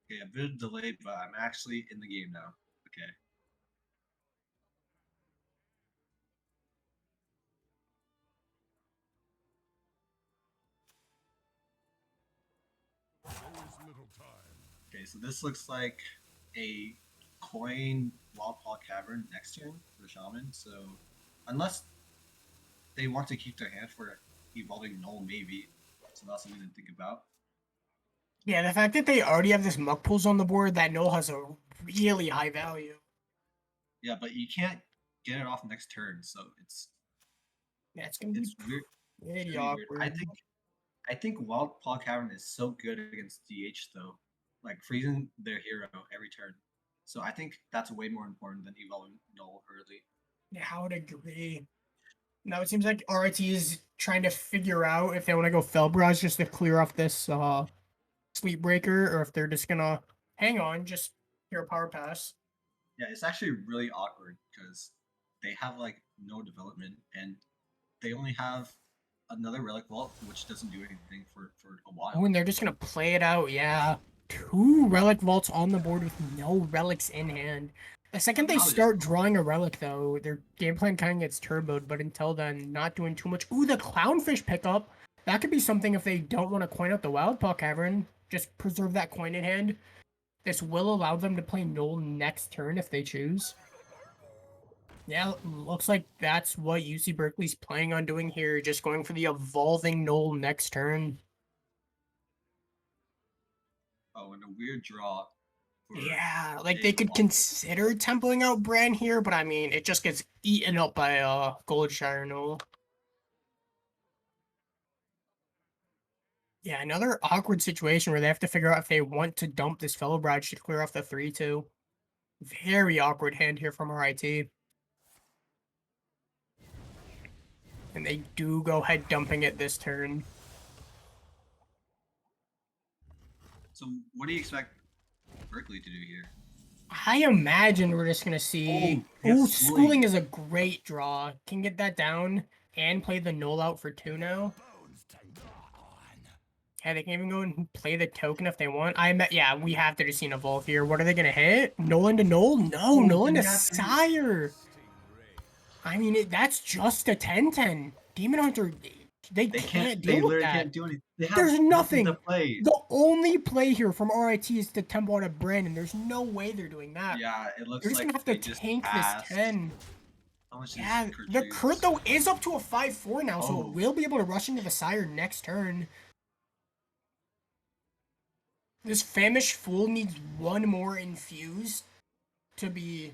Okay, a bit of delay, but I'm actually in the game now. Okay. Little time. Okay, so this looks like a coin Wild Paw Cavern next turn for the Shaman. So unless they want to keep their hand for evolving Null, maybe. So that's something to think about. Yeah, the fact that they already have this Muck Pools on the board, that Null has a really high value. Yeah, but you can't get it off next turn, so it's Gonna be weird. pretty It's weird. awkward. I think Wild Paw Cavern is so good against DH though, like freezing their hero every turn. So I think that's way more important than evolving Null early. Yeah, I would agree. Now it seems like RIT is trying to figure out if they want to go Felbraz just to clear off this Sleep Breaker, or if they're just gonna hang on, just hear a power pass. Yeah, it's actually really awkward because they have like no development and they only have another relic vault which doesn't do anything for a while. Oh, and they're just gonna play it out, yeah. 2 relic vaults on the board with no relics in hand. The second they Now they just start go. drawing a relic, though, their game plan kind of gets turboed, but until then, not doing too much. Ooh, the Clownfish pickup. That could be something if they don't want to coin out the Wild Paw Cavern. Just preserve that coin in hand. This will allow them to play Null next turn if they choose. Yeah, looks like that's what UC Berkeley's planning on doing here, just going for the evolving Null next turn. Oh, and a weird draw. Yeah, like a they could vault. consider templing out Bran here, but I mean, it just gets eaten up by Goldshire Null. Yeah, another awkward situation where they have to figure out if they want to dump this Fellow Bride to clear off the 3-2. Very awkward hand here from RIT. And they do go ahead dumping it this turn. So what do you expect Berkeley to do here? I imagine we're just gonna see. Oh, yes, Ooh, Schooling. Schooling is a great draw. Can get that down and play the Null out for 2 now. Yeah, they can even go and play the token if they want. Yeah, we have to just see an evolve here. What are they gonna hit? Nolan to Null? No, Oh, Nolan then to you have to- Sire. I mean, that's just a 10-10. Demon Hunter, they can't They deal with literally that. can't do anything. They have There's nothing. to play. The only play here from RIT is to tempo out of Brandon. There's no way they're doing that. Yeah, it looks They're just like gonna have they to just tank passed. this 10. How much Yeah, is Kurt the choose? Kurt though is up to a 5-4 now, so Oh. it will be able to rush into the Sire next turn. This Famished Fool needs 1 more infused to be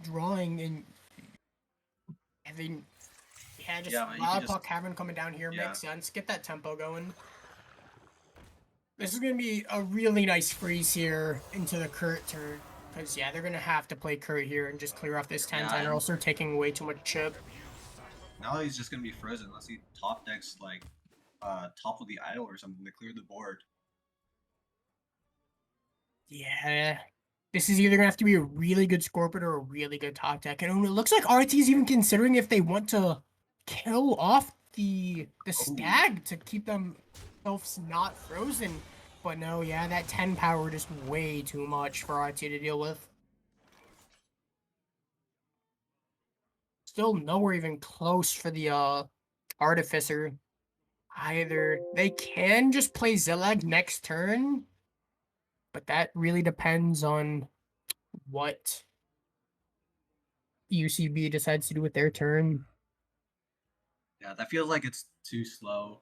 drawing, and then yeah, just Yeah, but you Wild can Paw just- Cavern coming down here yeah. makes sense. Get that tempo going. This is gonna be a really nice freeze here into the Kurt turn. Because, yeah, they're going to have to play Kurt here and just clear off this 10-10, or else they're taking way too much chip. Now he's just gonna be frozen unless he top decks like top of the idol or something to clear the board. Yeah. This is either going to have to be a really good Scorpion or a really good top deck. And it looks like RT is even considering if they want to kill off the Stag to keep themselves not frozen. But no, yeah, that 10 power just way too much for RT to deal with. Still nowhere even close for the Artificer either. They can just play Zillag next turn, but that really depends on what UCB decides to do with their turn. Yeah, that feels like it's too slow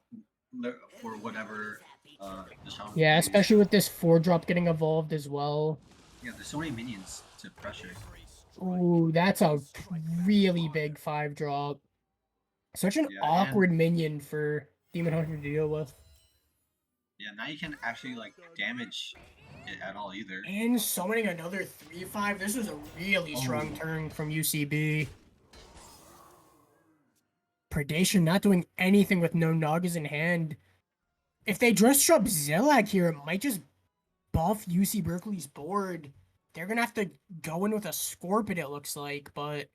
for whatever the shaman Yeah, plays. especially with this 4-drop getting evolved as well. Yeah, there's so many minions to pressure. Ooh, that's a really big 5-drop. Such an Yeah, awkward minion for Demon Hunter to deal with. Yeah, now you can actually like damage it at all either. And summoning another 3-5. This was a really strong turn from UCB. Predation not doing anything with no Nagas in hand. If they just drop Zillag here, it might just buff UC Berkeley's board. They're gonna have to go in with a Scorpion, it looks like, but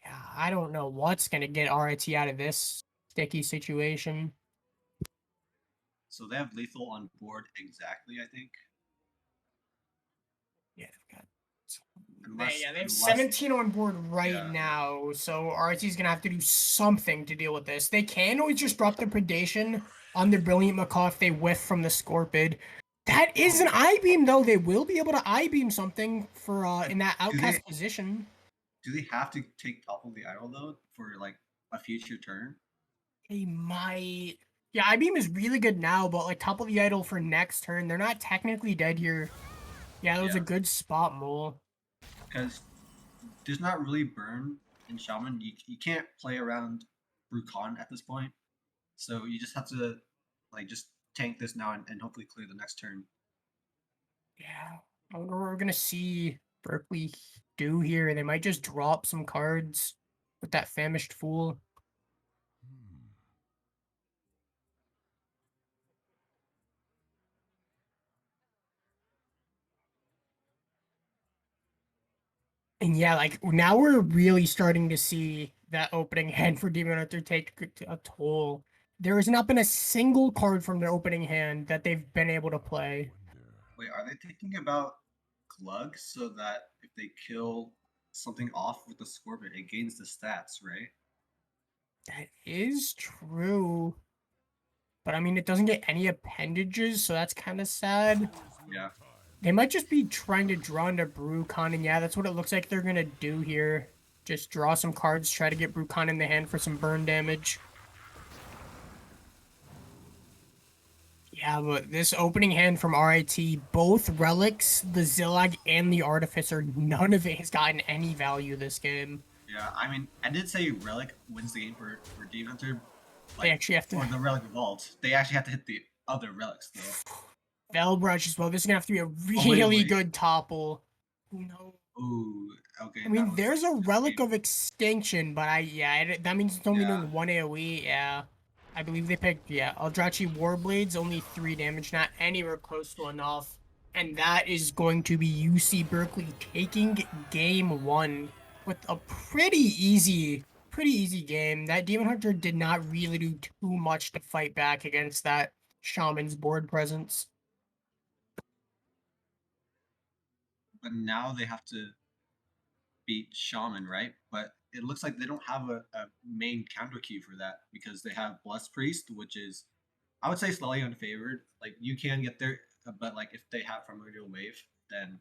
yeah, I don't know what's gonna get RIT out of this sticky situation. So they have lethal on board exactly, I think. Yeah, they've got Unless, they have unless- 17 on board right Yeah. now, so RIT's gonna have to do something to deal with this. They can always just drop the Predation on their Brilliant Macaw if they whiff from the Scorpid. That is an I-beam, though. They will be able to I-beam something for in that outcast position. Do they have to take top of the idol though for like a future turn? They might. Yeah, I-beam is really good now, but like top of the idol for next turn, they're not technically dead here. Yeah, that was a good spot, Mole. Because there's not really burn in Shaman. You can't play around Brucon at this point. So you just have to like just tank this now and hopefully clear the next turn. Yeah, I wonder what we're gonna see Berkeley do here. They might just drop some cards with that Famished Fool. And yeah, like now we're really starting to see that opening hand for Demon Hunter take a toll. There has not been a single card from their opening hand that they've been able to play. Wait, are they thinking about Glug so that if they kill something off with the Scorpion, it gains the stats, right? That is true. But I mean, it doesn't get any appendages, so that's kind of sad. Yeah. They might just be trying to draw into Brucon, and yeah, that's what it looks like they're gonna do here. Just draw some cards, try to get Brucon in the hand for some burn damage. Yeah, but this opening hand from RIT, both Relics, the Zillag, and the Artificer, none of it has gotten any value this game. Yeah, I mean, I did say Relic wins the game for Demon Hunter. They actually have to... Or the Relic Vault. They actually have to hit the other relics, though. Velbrush as well. This is gonna have to be a wait, really wait. good topple. No. Ooh, okay. I mean, that was there's a like Relic game. of Extinction, but that means it's only Yeah. doing 1 AoE, yeah. I believe they picked, Eldrachi Warblades, only 3 damage, not anywhere close to enough. And that is going to be UC Berkeley taking game 1 with a pretty easy game. That Demon Hunter did not really do too much to fight back against that Shaman's board presence. But now they have to beat Shaman, right? But it looks like they don't have a main counter key for that because they have Blessed Priest, which is, I would say, slightly unfavored. Like, you can get there, but like if they have Primordial Wave, then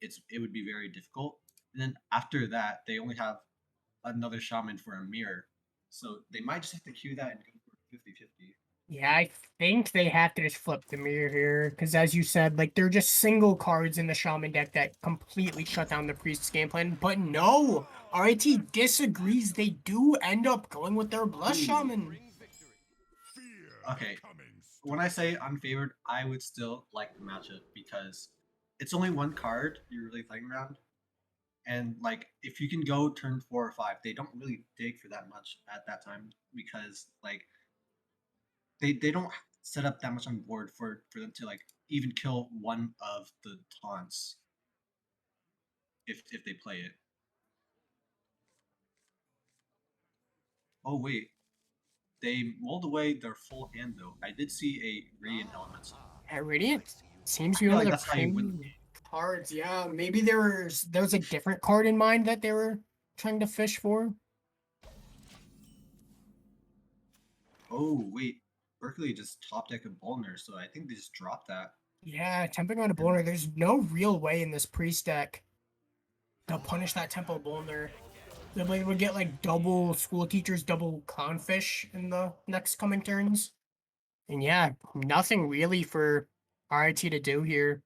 it would be very difficult. And then after that, they only have another Shaman for a mirror. So they might just have to queue that and go for 50-50. Yeah, I think they have to just flip the mirror here, because as you said, like, they're just single cards in the Shaman deck that completely shut down the Priest's game plan. But no! RIT disagrees. They do end up going with their Bless Shaman. Okay, when I say unfavored, I would still like the matchup because it's only one card you're really playing around. And like if you can go turn 4 or 5, they don't really dig for that much at that time because like they don't set up that much on board for them to like even kill one of the taunts if they play it. Oh wait, they rolled away their full hand though. I did see a Radiant Element. Radiant seems to I be feel one like of that's the how you win the premium game. cards. Yeah, maybe there was a different card in mind that they were trying to fish for. Oh wait, Berkeley just top deck a Bolner, so I think they just dropped that. Yeah, Tempting on a Bolner. There's no real way in this Priest deck to punish that Temple Bolner. They would get like double School Teachers, double Clownfish in the next coming turns. And yeah, nothing really for RIT to do here.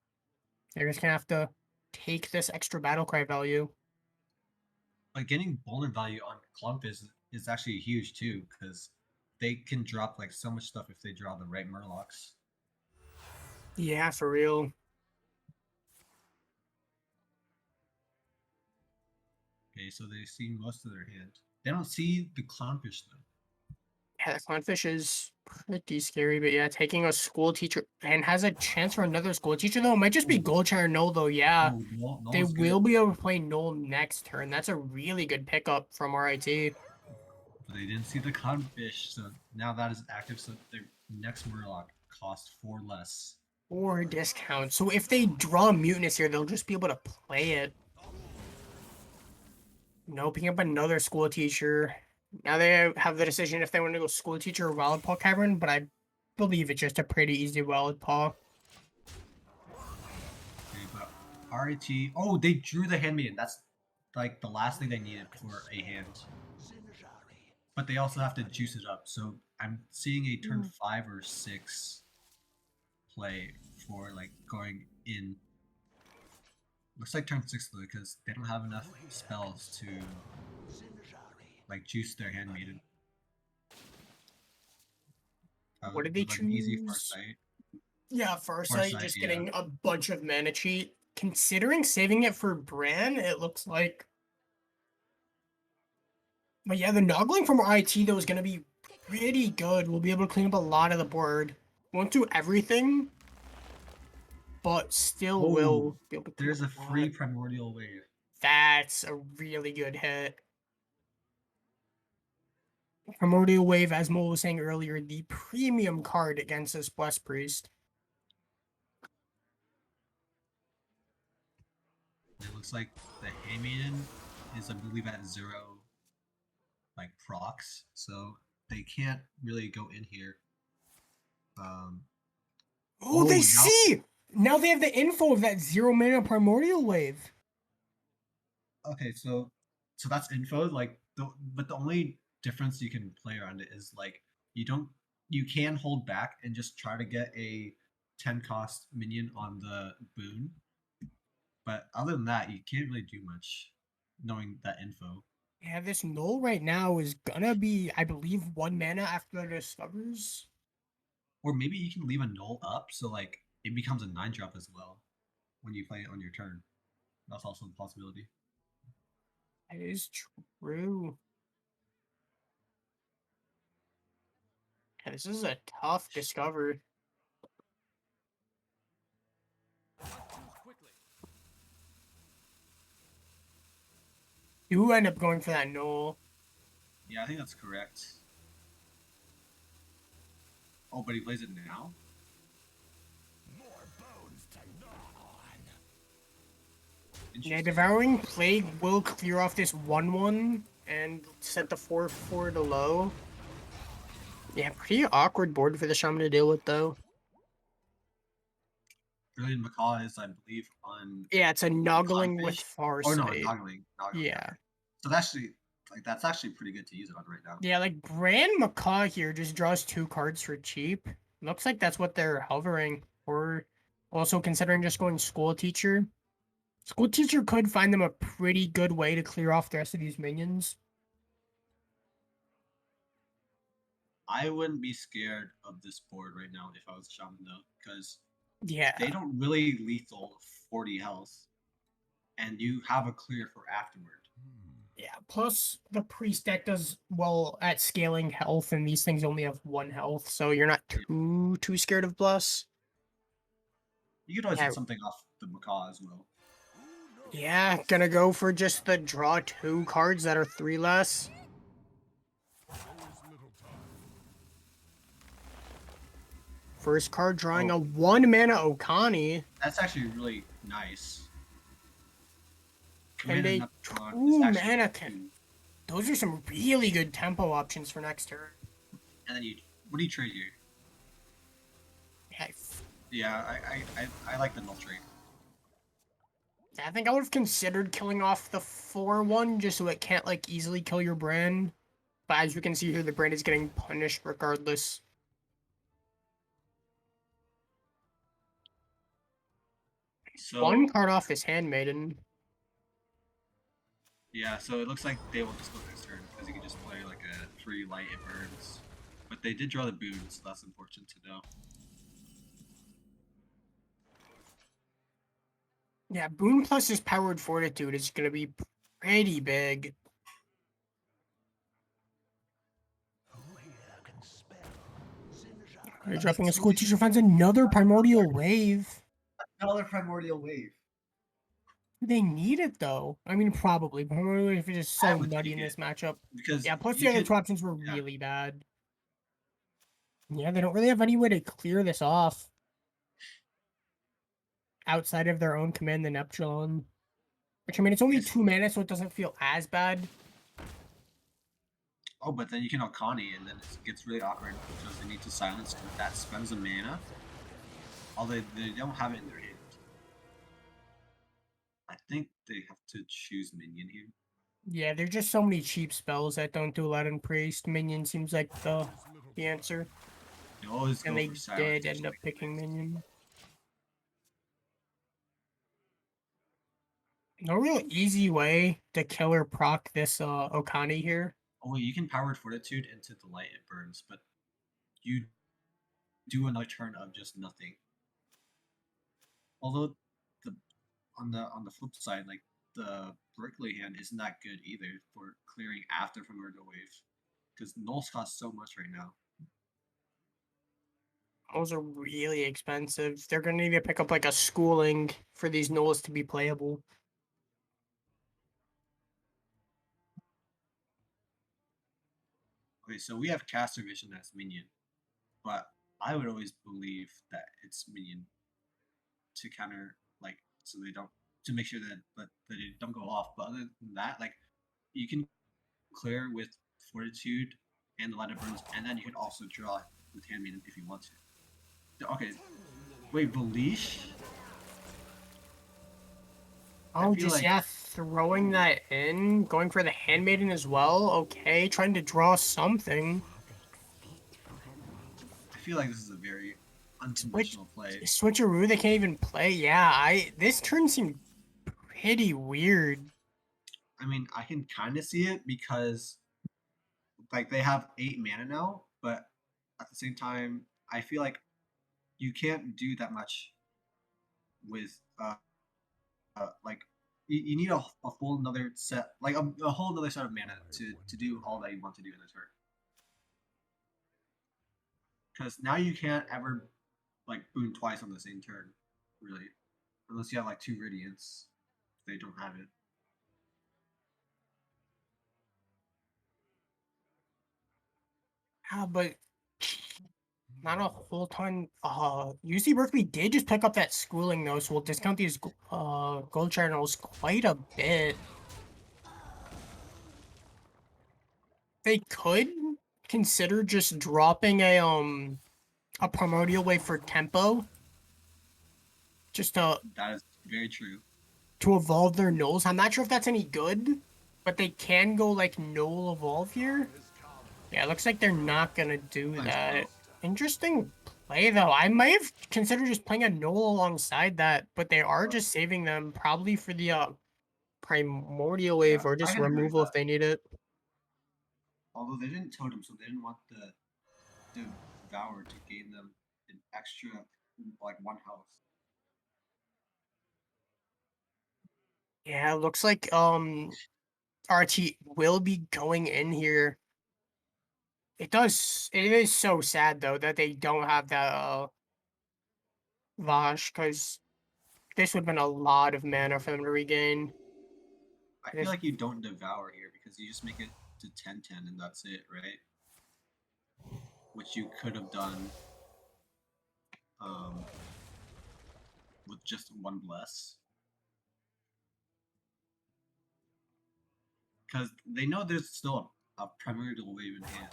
They're just gonna have to take this extra battle cry value. But getting Bolner value on Clump is actually huge too, because they can drop like so much stuff if they draw the right Murlocs. Yeah, for real. Okay, so they see most of their hand. They don't see the Clownfish though. Yeah, the Clownfish is pretty scary, but yeah, taking a School Teacher and has a chance for another School Teacher though. It might just be Ooh. Goldshire Null though, yeah. Oh, Null They is good. will be able to play Null next turn. That's a really good pickup from RIT. But they didn't see the Clownfish, so now that is active, so their next Murloc costs 4 less. Or discount. So if they draw Mutinous here, they'll just be able to play it. No, picking up another School Teacher. Now they have the decision if they want to go School Teacher or Wild Paw Cavern, but I believe it's just a pretty easy Wild Paw. Okay, but RIT. Oh, they drew the Handmaiden. That's like the last thing they needed for a hand. But they also have to juice it up. So I'm seeing a turn 5 or 6 play for like going in. Looks like turn 6 though, because they don't have enough spells to like juice their Handmaiden. What did they like choose? an easy Farsight. Yeah, Farsight, Farsight, just yeah. getting a bunch of mana cheat. Considering saving it for Bran, it looks like. But yeah, the Noggling from IT though is going to be pretty good. We'll be able to clean up a lot of the board. Won't do everything, but still will be able to clean There's a up free lot. Primordial Wave. That's a really good hit. Primordial Wave, as Mo was saying earlier, the premium card against this Blessed Priest. It looks like the Handmaiden is, I believe, at 0 like procs, so they can't really go in here. Oh, they now see! Now they have the info of that 0 mana Primordial Wave. okay, so that's info. Like, but the only difference you can play around it is like you can hold back and just try to get a 10 cost minion on the boon. But other than that, you can't really do much knowing that info. Yeah, this null right now is gonna be, I believe, 1 mana after it discovers. Or maybe you can leave a null up so like it becomes a 9-drop as well when you play it on your turn. That's also a possibility. That is true. Yeah, this is a tough discover. You end up going for that null. Yeah, I think that's correct. Oh, but he plays it now? More bones to gnaw on. Yeah, Interesting. Devouring Plague will clear off this 1/1 and set the 4/4 to low. Yeah, pretty awkward board for the Shaman to deal with, though. Brilliant Macaw is, I believe, on Yeah, it's a Noggling with Codfish. Oh no, Farsight. Noggling. Yeah. Okay. So that's actually pretty good to use it on right now. Yeah, like Brand Macaw here just draws 2 cards for cheap. Looks like that's what they're hovering. Or also considering just going School Teacher. School Teacher could find them a pretty good way to clear off the rest of these minions. I wouldn't be scared of this board right now if I was Shaman though, because Yeah. they don't really lethal 40 health, and you have a clear for afterward. Yeah, plus the priest deck does well at scaling health, and these things only have 1 health, so you're not too scared of Bless. You could always Yeah. hit something off the Macaw as well. Yeah, gonna go for just the draw 2 cards that are 3 less. There is little time. First card drawing Oh. a 1 mana Okani That's actually really nice. and Command a up drawn 2 is actually mana. two. Those are some really good tempo options for next turn. And then what do you trade here? Yeah, Yeah, I like the null trade. I think I would have considered killing off the 4/1 just so it can't like easily kill your brand. But as you can see here, the brand is getting punished regardless. So 1 card off this Handmaiden. yeah, so it looks like they will just go next turn because you can just play like a 3 light it burns. But they did draw the boon, so that's important to know. Yeah, Boon plus his Powered Fortitude is gonna be pretty big. You're dropping a School Teacher finds another Primordial Wave. Another primordial wave. They need it though. I mean, probably. Primordial Wave is just I so would nutty take in it, this matchup. because Yeah, plus you the other could- 2 options were yeah. really bad. Yeah, they don't really have any way to clear this off outside of their own command, the Neptune. Which, I mean, it's only Yes. 2 mana, so it doesn't feel as bad. Oh, but then you can Alkani, and then it gets really awkward because they need to silence it. That spends a mana. Although they don't have it in their hand. I think they have to choose minion here. Yeah, there's just so many cheap spells that don't do a lot in Priest. Minion seems like the answer. They always go And they for silence. did end up picking Minion. No real easy way to kill or proc this Okani here. Oh, you can powered fortitude into the light it burns, but you do another turn of just nothing. Although the on the flip side, like the Berkeley hand isn't that good either for clearing after Primordial Wave, because nulls cost so much right now. Those are really expensive. They're gonna need to pick up like a schooling for these nulls to be playable. Okay, so we have caster vision as minion, but I would always believe that it's minion to counter, like, so they don't, to make sure that they don't go off. But other than that, like, you can clear with fortitude and the light of burns, and then you can also draw with handmaiden if you want to. Okay, wait, Belish. Oh, feel just like- yeah, throwing that in, going for the handmaiden as well. Okay, trying to draw something. I feel like this is a very unconventional play. Switcheroo, they can't even play. Yeah, this turn seemed pretty weird. I mean, I can kind of see it because, like, they have 8 mana now, but at the same time, I feel like you can't do that much with, like, you need a full another set, like a whole another set of mana to do all that you want to do in a turn. Because now you can't ever, like, boon twice on the same turn, really, unless you have like 2 radiants. They don't have it. Yeah, but not a whole ton. UC Berkeley did just pick up that schooling though, so we'll discount these gold channels quite a bit. They could consider just dropping a primordial wave for tempo, just That is very true. to evolve their nulls. I'm not sure if that's any good, but they can go like null evolve here. Yeah, it looks like they're not gonna do Nice that. blow. Interesting play though. I might have considered just playing a null alongside that, but they are just saving them probably for the primordial wave Yeah, or I just can agree with removal if that. they need it. Although they didn't totem, so they didn't want the devour to gain them an extra, like, 1 health. Yeah, it looks like RT will be going in here. It is so sad though that they don't have that Vash, because this would have been a lot of mana for them to regain. I It is- feel like you don't devour here because you just make it to 10-10 and that's it, right? Which you could have done um, with just 1 bless. Because they know there's still a primordial wave in hand.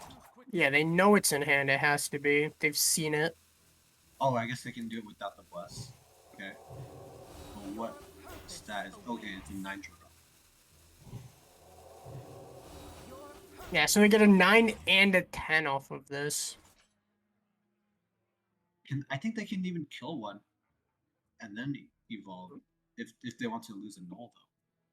Yeah, they know it's in hand. It has to be. They've seen it. Oh, I guess they can do it without the bless. Okay. Well, what stat is... Okay, it's a 9 drop. Yeah, so we get a 9 and a 10 off of this. I think they can even kill one and then evolve if they want to lose a null,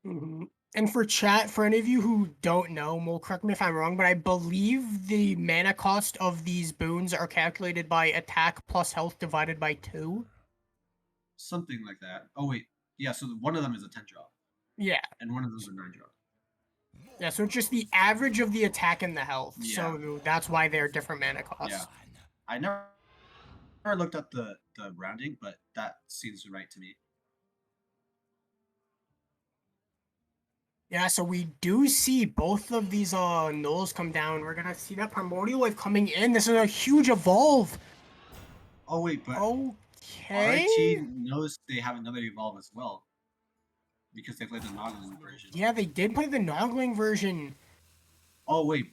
though. Mhm. And for chat, for any of you who don't know, Mole, correct me if I'm wrong, but I believe the mana cost of these boons are calculated by attack plus health divided by 2. Something like that. Oh, wait. Yeah, so one of them is a 10 drop, Yeah. and one of them is a 9 drop. Yeah, so it's just the average of the attack and the health. Yeah. So that's why they're different mana costs. Yeah. I never looked at the rounding, but that seems right to me. Yeah, so we do see both of these nulls come down. We're gonna see that primordial wave coming in. This is a huge evolve. Oh, wait, but Okay. RT knows they have another evolve as well. Because they played the Noggin version. Yeah, they did play the Noggling version. Oh, wait.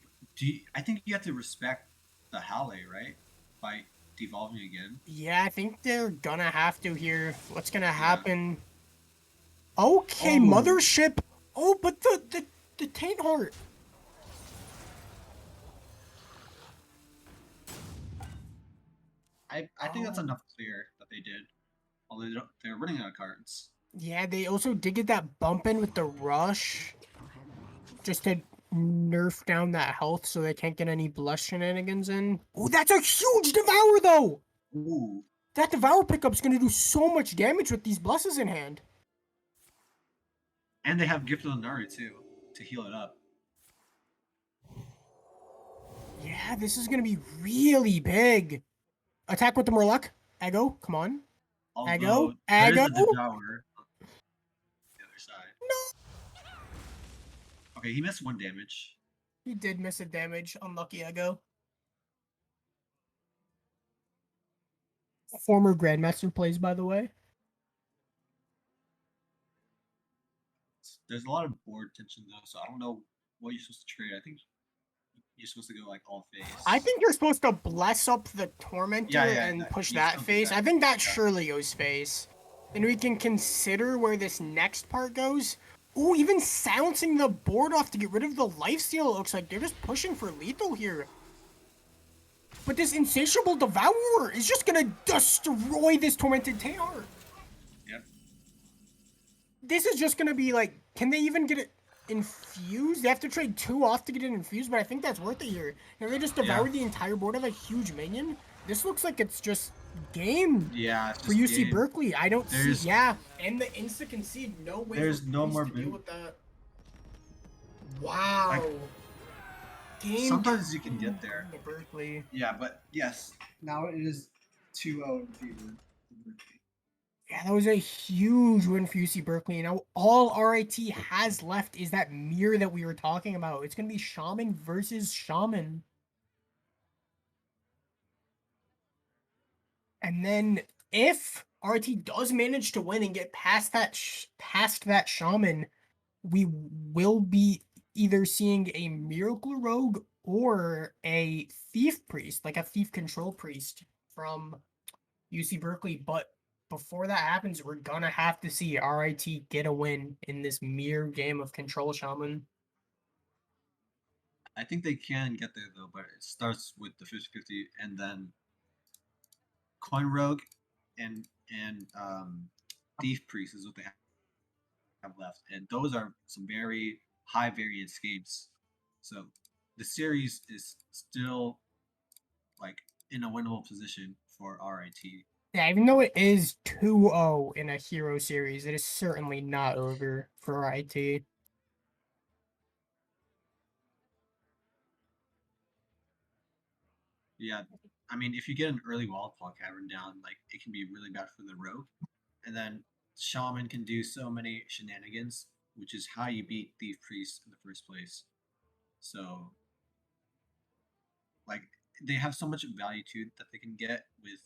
I think you have to respect the Halle, right? By devolving again. Yeah, I think they're gonna have to here. What's gonna happen? Okay, Oh. Mothership. Oh, but the Taint Heart. I think that's Oh. enough clear that they did. Although they're running out of cards. Yeah, they also did get that bump in with the rush. Just to nerf down that health so they can't get any blush shenanigans in. Oh, that's a huge devour though! Ooh. That devour pickup's gonna do so much damage with these blesses in hand. And they have Gift of the Nari too to heal it up. Yeah, this is gonna be really big. Attack with the Murloc. Ego, come on. Although Aggo? there is a Aggo? Devour on the other side. No. Okay, he missed 1 damage. He did miss a damage. Unlucky Ego. Former Grandmaster plays, by the way. There's a lot of board tension though, so I don't know what you're supposed to trade. I think you're supposed to go like all face. I think you're supposed to bless up the Tormentor and push you that still do face. that. I think that Yeah. surely goes face. Then we can consider where this next part goes. Ooh, even silencing the board off to get rid of the lifesteal. It looks like they're just pushing for lethal here. But this Insatiable Devourer is just gonna destroy this Tormented Tear. Yep. This is just gonna be like, can they even get it infused? They have to trade 2 off to get it infused, but I think that's worth it here. If they just devour the entire board of a huge minion, this looks like it's just game Yeah, it's for just UC game. Berkeley. I don't There's- see, and the insta concede, no way There's for no Priest more to deal boot. with that. Wow. Game Sometimes you can get there. to Berkeley. Yeah, but yes, now it is 2-0 in favor of Berkeley. Yeah, that was a huge win for UC Berkeley. Now all RIT has left is that mirror that we were talking about. It's gonna be Shaman versus Shaman. And then if RT does manage to win and get past that Shaman, we will be either seeing a Miracle Rogue or a Thief Priest, like a Thief Control Priest from UC Berkeley. But before that happens, we're gonna have to see RIT get a win in this mirror game of Control Shaman. I think they can get there though, but it starts with the 50-50 and then Coin Rogue and Thief Priest is what they have left, and those are some very high variance games. So the series is still like in a winnable position for RIT. Yeah, even though it is 2-0 in a hero series, it is certainly not over for RIT. Yeah, I mean, if you get an early Wildfall Cavern down, like it can be really bad for the Rogue, and then Shaman can do so many shenanigans, which is how you beat Thief Priest in the first place. So, like, they have so much value too that they can get with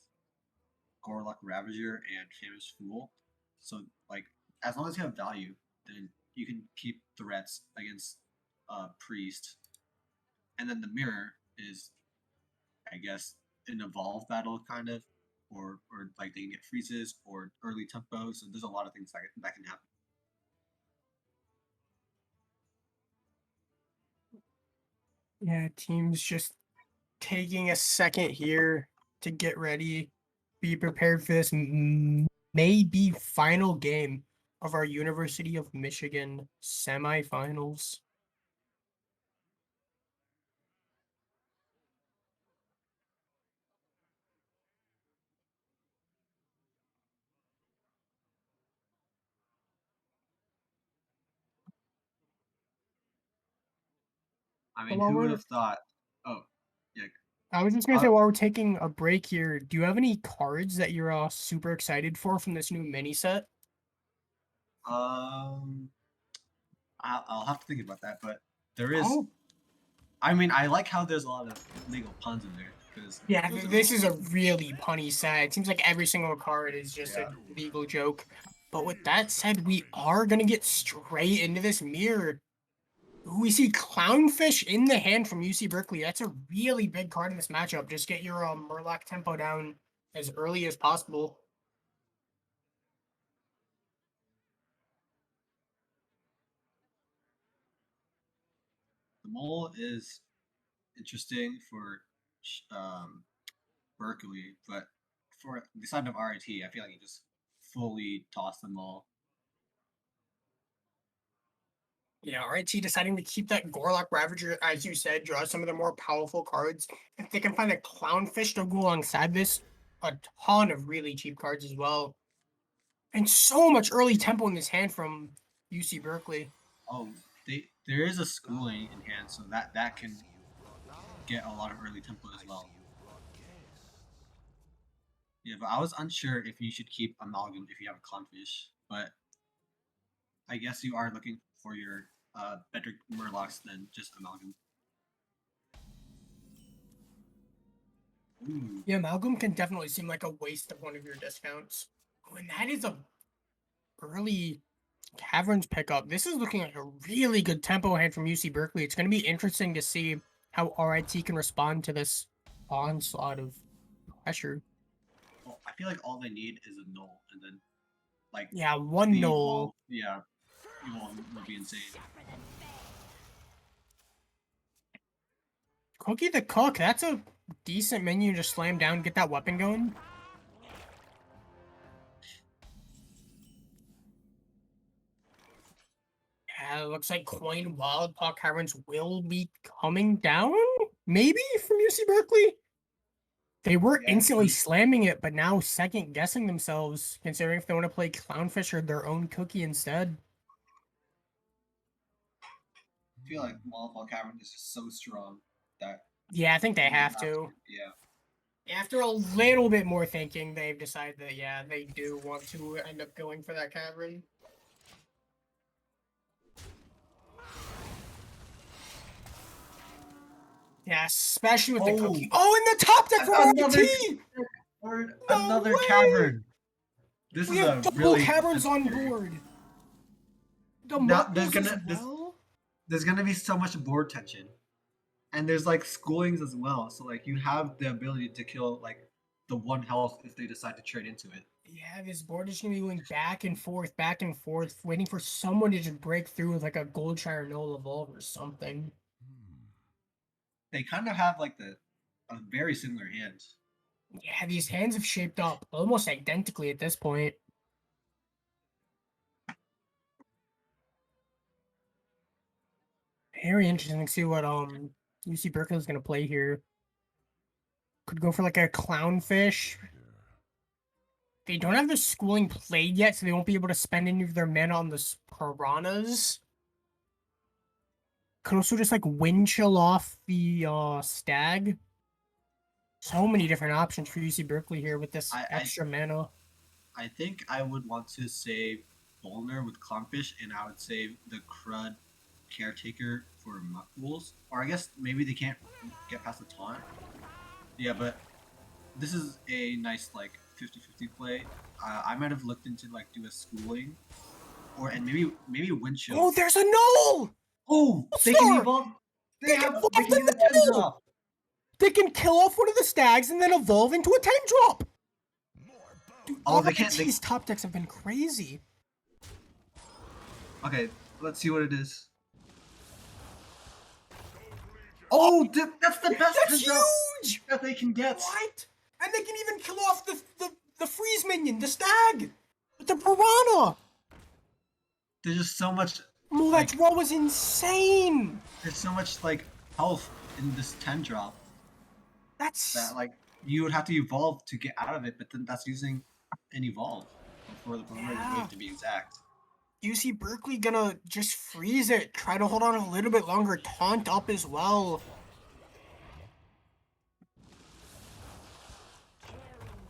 Gorlock Ravager and Famished Fool. So, like, as long as you have value, then you can keep threats against Priest. And then the Mirror is, I guess, an evolve battle kind of, or like they can get freezes or early tempo. So there's a lot of things that can happen. Yeah, teams just taking a second here to get ready, be prepared for this maybe final game of our University of Michigan semifinals. I mean, While who would we're, have thought? Oh, yeah. I was just gonna say while we're taking a break here, do you have any cards that you're super excited for from this new mini set? Um, I'll have to think about that, but there is. Oh, I mean, I like how there's a lot of legal puns in there because yeah, this is a really punny set. It seems like every single card is just Yeah. a legal joke. But with that said, we are gonna get straight into this mirror. We see Clownfish in the hand from UC Berkeley. That's a really big card in this matchup. Just get your Murloc tempo down as early as possible. the mole is interesting for Berkeley, but for the side of RIT, I feel like you just fully toss them all. Yeah, RIT deciding to keep that Gorlock Ravager, as you said, draw some of the more powerful cards. If they can find a Clownfish to go alongside this, a ton of really cheap cards as well. And so much early tempo in this hand from UC Berkeley. Oh, there is a schooling in hand, so that can get a lot of early tempo as well. Yeah, but I was unsure if you should keep Amalgam if you have a Clownfish, but I guess you are looking for your better Murlocs than just Amalgam. Ooh. Yeah, Malcolm can definitely seem like a waste of one of your discounts. Oh, and that is a early Caverns pickup. This is looking like a really good tempo hand from UC Berkeley. It's going to be interesting to see how RIT can respond to this onslaught of pressure. Well, I feel like all they need is a null, and then like Yeah, one the null. evolve. Yeah, evolve will be insane. Cookie the Cook, that's a decent menu to slam down, get that weapon going. Yeah, it looks like Coin Wild Paw Caverns will be coming down, maybe, from UC Berkeley. They were Yeah, instantly so- slamming it, but now second guessing themselves, considering if they want to play Clownfish or their own cookie instead. I feel like Wildfall Cavern is just so strong that Yeah, I think they you have to. Yeah. After a little bit more thinking, they've decided that, yeah, they do want to end up going for that cavern. Yeah, especially with the cookie. Oh, and the top deck from Another RT! or No another way! cavern. This We is have a double really caverns on scary- board. The Now, Muckles as well. there's gonna be so much board tension, and there's like schoolings as well. So like you have the ability to kill like the one health if they decide to trade into it. Yeah, this board is gonna be going back and forth, waiting for someone to just break through with like a Goldshire Null Evolve or something. They kind of have like a very similar hand. Yeah, these hands have shaped up almost identically at this point. Very interesting to see what UC Berkeley is gonna play here. Could go for like a Clownfish. They don't have the schooling played yet, so they won't be able to spend any of their mana on the piranhas. Could also just like wind chill off the stag. So many different options for UC Berkeley here with this extra mana. I think I would want to save Bolner with Clownfish, and I would save the Crud Caretaker for Muckles. Or I guess maybe they can't get past the taunt. Yeah, but this is a nice like 50-50 play. I might have looked into like do a schooling, and maybe Windchill. Oh, there's a null! Oh, they can evolve. They can get a 10 drop. They can kill off one of the stags and then evolve into a 10 drop. Dude, Oh, they can't. These top decks have been crazy. Okay, let's see what it is. Oh, that's the best That's 10 drop huge! that they can get. What? And they can even kill off the freeze minion, the stag, with the piranha. There's just so much. Oh, that draw was insane. There's so much like health in this 10 drop. That's that like you would have to evolve to get out of it, but then that's using an evolve for the wave to be exact. UC Berkeley gonna just freeze it, try to hold on a little bit longer, taunt up as well.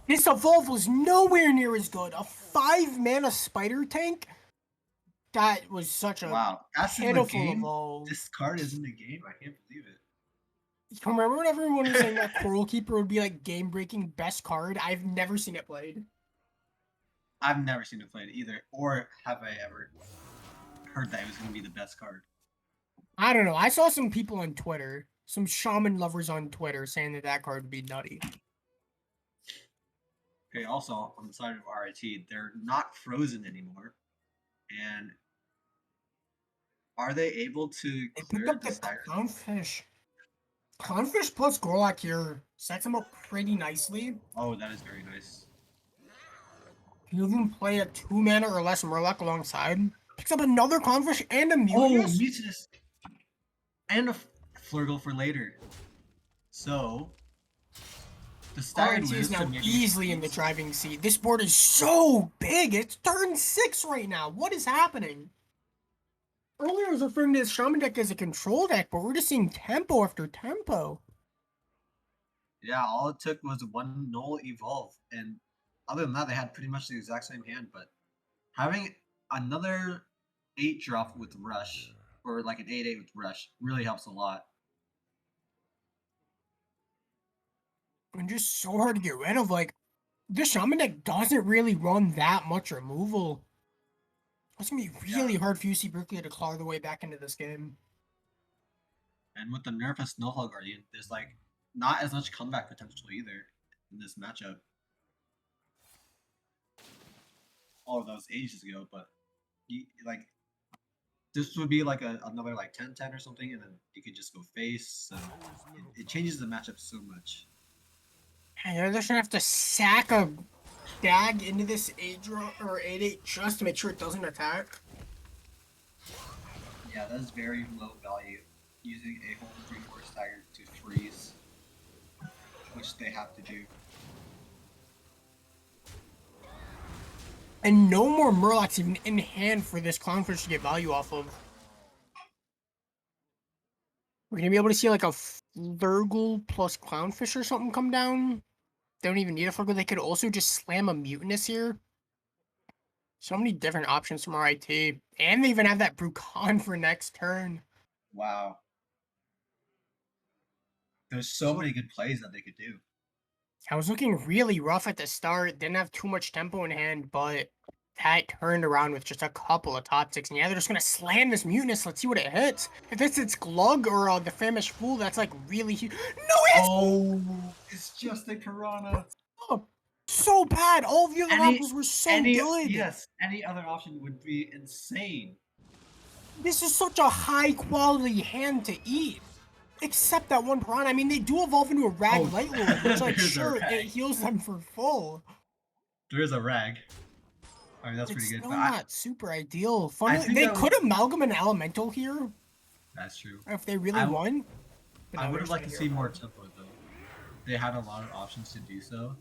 This evolve was nowhere near as good. A 5 mana spider tank? That was such a Wow, that's in the pitiful game. evolve. This card is in the game. I can't believe it. Remember when everyone was saying that Coral Keeper would be like game-breaking best card? I've never seen it played. I've never seen it played either, or have I ever heard that it was going to be the best card. I don't know. I saw some people on Twitter, some shaman lovers on Twitter, saying that that card would be nutty. Okay, also on the side of RIT, they're not frozen anymore, and are they able to They clear picked up the the Siren? Clownfish. Clownfish plus Gorlak here sets him up pretty nicely. Oh, that is very nice. You can play a 2 mana or less Murloc alongside. Picks up another Clownfish and a Oh, Mutinous. Mutinous! And a Flurgle for later. So, the Staggered RNC is lose now to maybe easily in the driving seat. This board is so big. It's turn 6 right now. What is happening? Earlier I was referring to this Shaman deck as a control deck, but we're just seeing tempo after tempo. Yeah, all it took was one null evolve, and other than that, they had pretty much the exact same hand. But having another 8 drop with Rush, or like an 8/8 with Rush, really helps a lot. And just so hard to get rid of. Like, the Shaman deck doesn't really run that much removal. It's gonna be really hard for UC Berkeley to claw their way back into this game. And with the nerf of Snowfall Guardian, there's like not as much comeback potential either in this matchup. All of those ages ago, but like this would be like another like 10-10 or something, and then you could just go face. So it changes the matchup so much. And they're just gonna have to sack a dag into this 8-drop or 8/8 just to make sure it doesn't attack. Yeah, that's very low value. Using a whole 3/4 stagger to freeze, which they have to do. And no more Murlocs even in hand for this Clownfish to get value off of. We're gonna be able to see like a Flurgle plus Clownfish or something come down. They don't even need a Flurgle. They could also just slam a Mutinous here. So many different options from RIT. And they even have that Brucon for next turn. Wow. There's so many good plays that they could do. I was looking really rough at the start. Didn't have too much tempo in hand, but that turned around with just a couple of top six. And yeah, they're just gonna slam this Mutinous. Let's see what it hits. If this hits Glug or the Famished Fool, that's like really huge. No, it's It's just a Piranha. so bad. All of the other Any- options were so good. Yes, any other option would be insane. This is such a high quality hand to eat. Except that one Piranha. I mean, they do evolve into a Rag Oh, Light Lord, which, like, there's a sure, it Rag. heals them for full. There is a rag. I mean, that's It's pretty good. still But not super ideal. Funnily, think they that could would- amalgam an Elemental here that's true. if they really I won. But I no, would we're have just liked to gonna see hear more about it. tempo though. They had a lot of options to do so.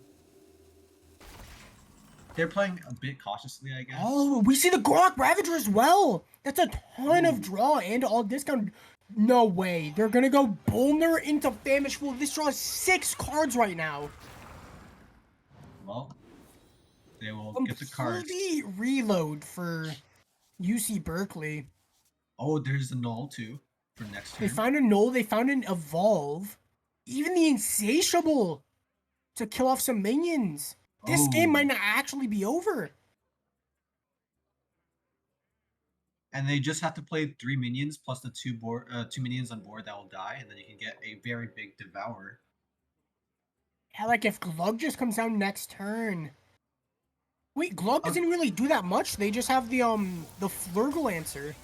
They're playing a bit cautiously, I guess. Oh, we see the Grok Ravager as well. That's a ton of Ooh. draw and all discount. No way. They're gonna go Bolner into Famished Fool. This draws 6 cards right now. Well, they will get the cards. Complete reload for UC Berkeley. Oh, there's a null too for next They turn. found a null, they found an evolve. Even the Insatiable to kill off some minions. This game Oh. might not actually be over. And they just have to play 3 minions plus the 2 minions on board that will die, and then you can get a very big Devourer. Yeah, like if Glug just comes down next turn. Wait, Glug doesn't really do that much. They just have the Flurgle answer.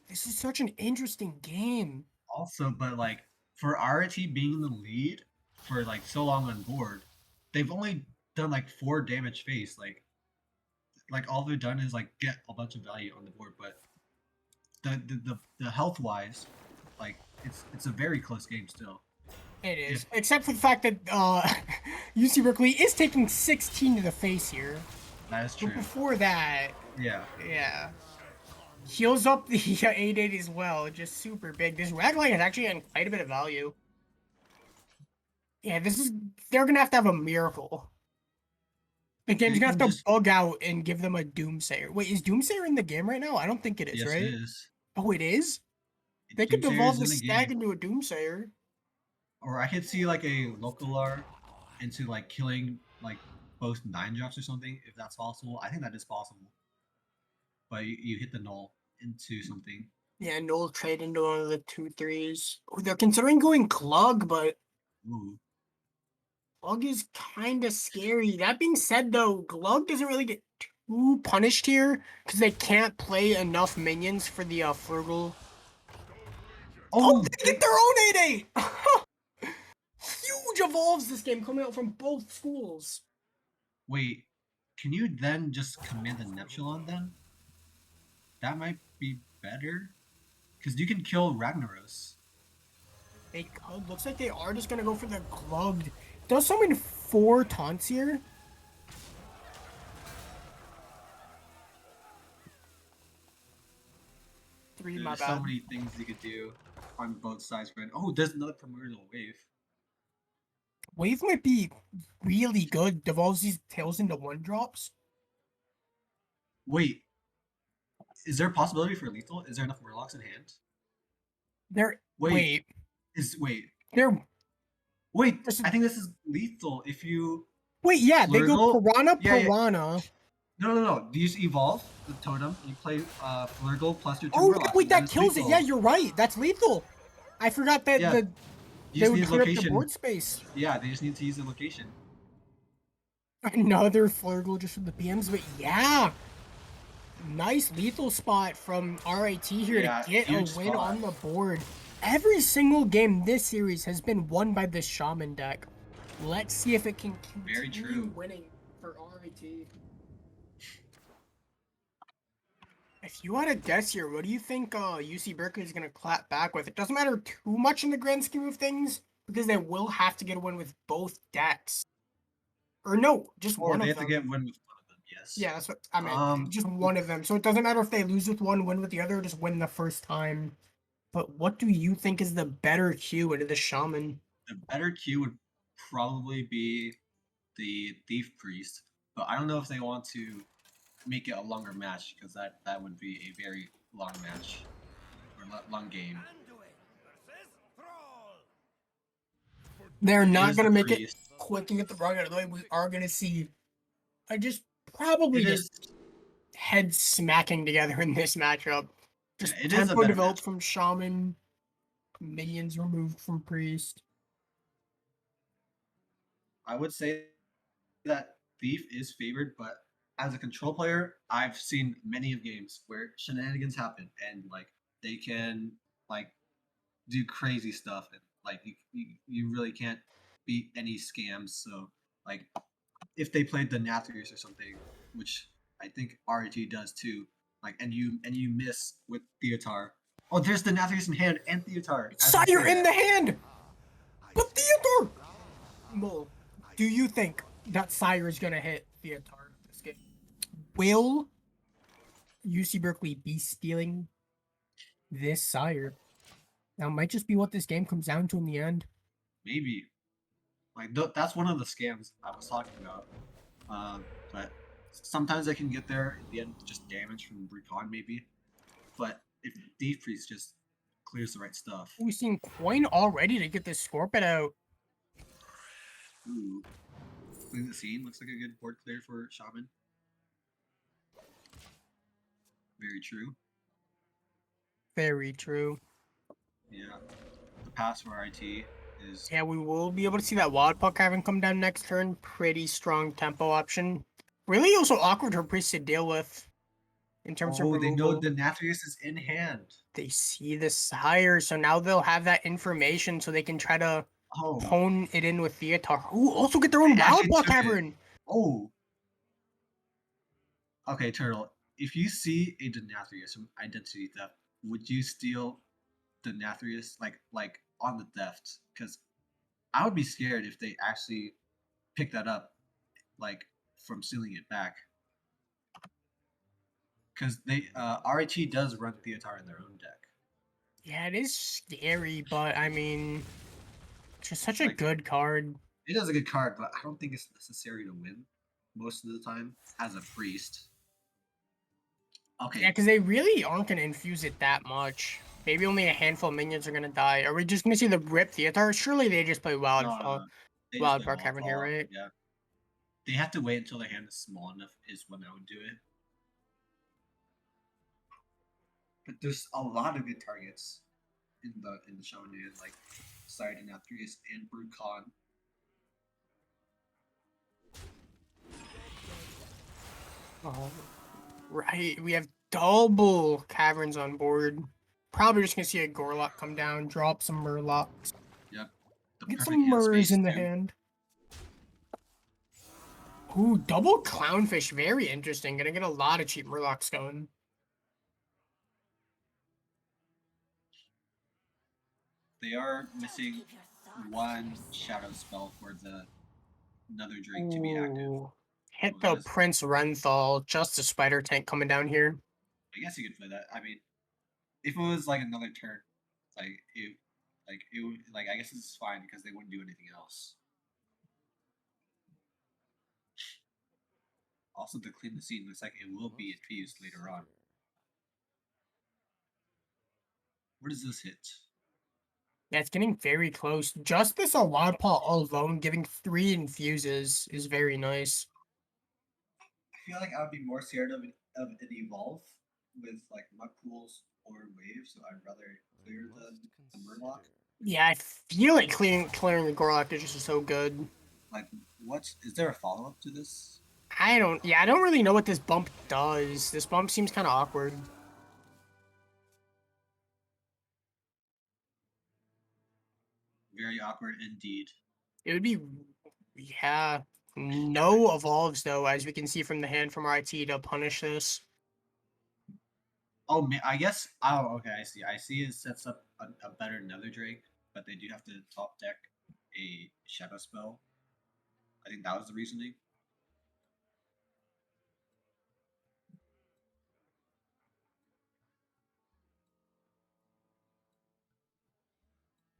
This is such an interesting game. Also, but like for RT being in the lead for like so long on board, they've only done like 4 damage face. Like all they've done is like get a bunch of value on the board, but the health wise, like it's a very close game still. It is, except for the fact that UC Berkeley is taking 16 to the face here. That is true. But before that, Yeah. yeah. Heals up the 8/8 as well, just super big. This Ragline is actually getting quite a bit of value. Yeah, they're gonna have to have a miracle. The game's gonna have to bug out and give them a Doomsayer. Wait, is Doomsayer in the game right now? I don't think it is, Yes, right? it is. Oh, it is? They could Doomsayer evolve is the in the stag game. into a Doomsayer. Or I could see like a Localar into like killing like both 9-drops or something, if that's possible. I think that is possible. But you hit the null into something. Yeah, Null trade into one of the 2/3s. Oh, they're considering going Glug, but Ooh. Glug is kind of scary. That being said, though, Glug doesn't really get too punished here because they can't play enough minions for the Flurgle. Oh, they get their own 8/8! Huge evolves this game coming out from both schools. Wait, can you then just command the Neptulon then? That might be better. Because you can kill Ragnaros. They could. Looks like they are just gonna go for the Glugged. Does summon 4 taunts here. Three, my There's bad. so many things you could do on both sides. Oh, there's another Primordial Wave. Wave might be really good. Devolves these tails into 1-drops. Wait, is there a possibility for lethal? Is there enough Murlocs in hand? They're Wait. wait. Wait. They're Wait, This is- I think this is lethal. If you Wait, yeah, they go Flurgle? Piranha, Yeah, yeah. Piranha. No. You just evolve the totem. You play Flurgle plus your two Oh, yeah, Murlocs. wait, and then that it's kills it. Yeah, lethal. you're right. That's lethal. I forgot that Yeah, they you just would need clear up the location. board space. Yeah, they just need to use the location. Another Flurgle just from the PMs, but yeah. Nice lethal spot from RIT here Yeah, to get a huge win spot. on the board. Every single game this series has been won by this Shaman deck. Let's see if it can Very continue true. winning for RIT. If you had to guess here, what do you think UC Berkeley is going to clap back with? It doesn't matter too much in the grand scheme of things, because they will have to get a win with both decks. Or no, just Or one they of have them. to get win with one of them. Yes. Yeah, that's what I meant. Just one of them. So it doesn't matter if they lose with one, win with the other, or just win the first time. But what do you think is the better queue into the Shaman? The better queue would probably be the Thief Priest, but I don't know if they want to make it a longer match because that would be a very long match or long game. They're It not is going to the make it priest. quick and get the rug out of the way. We are going to see probably It is. just heads smacking together in this matchup. Just It is a tempo better developed match. from Shaman, minions removed from Priest. I would say that Thief is favored, but as a control player, I've seen many of games where shenanigans happen and like they can like do crazy stuff and like you really can't beat any scams. So like if they played the Nathrius or something, which I think RET does too, like and you miss with Theotar. Oh, there's the Nathrius in hand and Theotar. Sire in the hand! But Theodore! Well, do you think that Sire is going to hit Theodore this game? Will UC Berkeley be stealing this Sire? That might just be what this game comes down to in the end. Maybe like that's one of the scams I was talking about. But sometimes I can get there at the end just damage from Recon maybe. But if Thief Priest just clears the right stuff. We've seen Coin already to get this Scorpion out. Ooh. Clean the scene looks like a good board clear for Shaman. Very true. Very true. Yeah. The pass for RIT is Yeah, we will be able to see that Wild Puck having come down next turn. Pretty strong tempo option. Really also awkward for Priest to deal with in terms of they know removal. the Nathrius is in hand. They see the Sire, so now they'll have that information so they can try to Oh. hone it in with Theotar. Ooh, also get their own They Wild actually Puck took it. Cavern. Oh. Okay, Turtle. If you see a Denathrius from Identity Theft, would you steal Denathrius like on the theft? Because I would be scared if they actually pick that up, like from stealing it back. Because they RIT does run Theotar in their own deck. Yeah, it is scary, but I mean, it's just such a Like- good card. It is a good card, but I don't think it's necessary to win most of the time as a priest. Okay. Yeah, because they really aren't going to infuse it that much. Maybe only a handful of minions are going to die. Are we just going to see the rip Theotar? Surely they just play Wild No. They just Wild play Park Cavern here, Wildfall, right? Yeah. They have to wait until their hand is small enough is when I would do it. But there's a lot of good targets in the Shaman, like Sire Denathrius and Brucon. Oh, right. We have double caverns on board. Probably just gonna see a Gorlock come down, drop some Murlocs, Yep. The get perfect some hand Murs space, in the too. hand. Ooh, double Clownfish. Very interesting. Gonna get a lot of cheap Murlocs going. They are missing one shadow spell for another drink to be active. Ooh. Hit What the was- Prince Renthal. Just a Spider Tank coming down here. I guess you could play that. I mean, if it was like another turn, like it would like I guess this is fine because they wouldn't do anything else. Also, to clean the scene, looks like it will be infused later on. Where does this hit? Yeah, it's getting very close. Just this alarm pot alone giving 3 infuses is very nice. I feel like I would be more scared of an evolve with like mud pools or waves, so I'd rather clear the Murloc. Yeah, I feel like clearing the Gorlak is just so good. Like, is there a follow up to this? I don't really know what this bump does. This bump seems kind of awkward. Very awkward indeed. It would be, yeah, no evolves though, as we can see from the hand from RIT to punish this. Oh, I guess. Oh, okay. I see. I see. It sets up a better Nether Drake, but they do have to top deck a Shadow spell. I think that was the reasoning.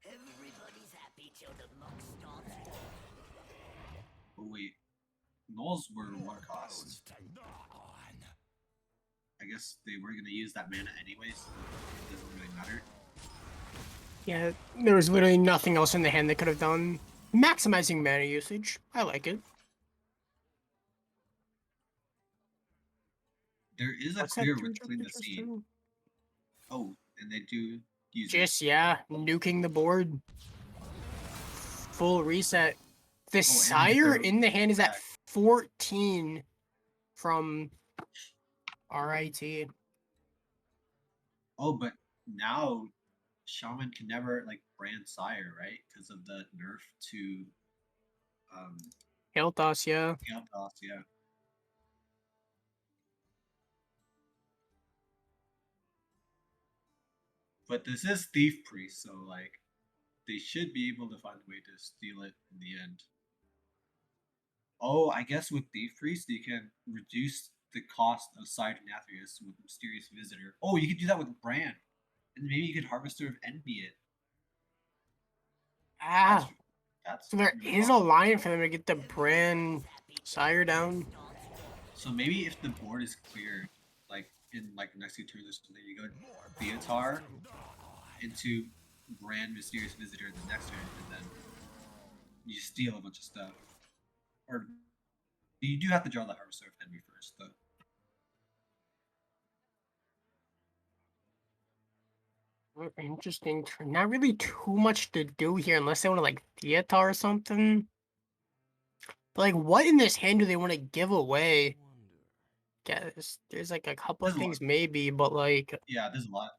Everybody's happy till the muck starts. Oh wait, Knolls were one cost. Bones to gnaw on. I guess they were gonna use that mana anyways. So it doesn't really matter. Yeah, there was literally nothing else in the hand they could have done. Maximizing mana usage. I like it. There is a What's that clear two with drop clean the that just scene. threw? Oh, and they do use Just, yeah, nuking the board. Full reset. The and Sire they're in the hand is at back. 14 from RIT. Oh, but now Shaman can never like brand Sire, right? Because of the nerf to Hiltos, yeah. Chaos, yeah. But this is Thief Priest, so like they should be able to find a way to steal it in the end. Oh, I guess with Thief Priest you can reduce the cost of Side Nathrius with Mysterious Visitor. Oh, you could do that with Brand. And maybe you could Harvester of Envy it. Ah, That's so there really is a awesome. line for them to get the brand Sire down. So maybe if the board is cleared, like in like the next 2 turns or something, you go Theotar into Brand Mysterious Visitor the next turn, and then you steal a bunch of stuff. Or you do have to draw the Harvester of Envy first, though. Interesting. Not really too much to do here unless they want to like Theatar or something. But like, what in this hand do they want to give away? Guess there's like a couple of There's a lot. things maybe, but like, Yeah, there's a lot.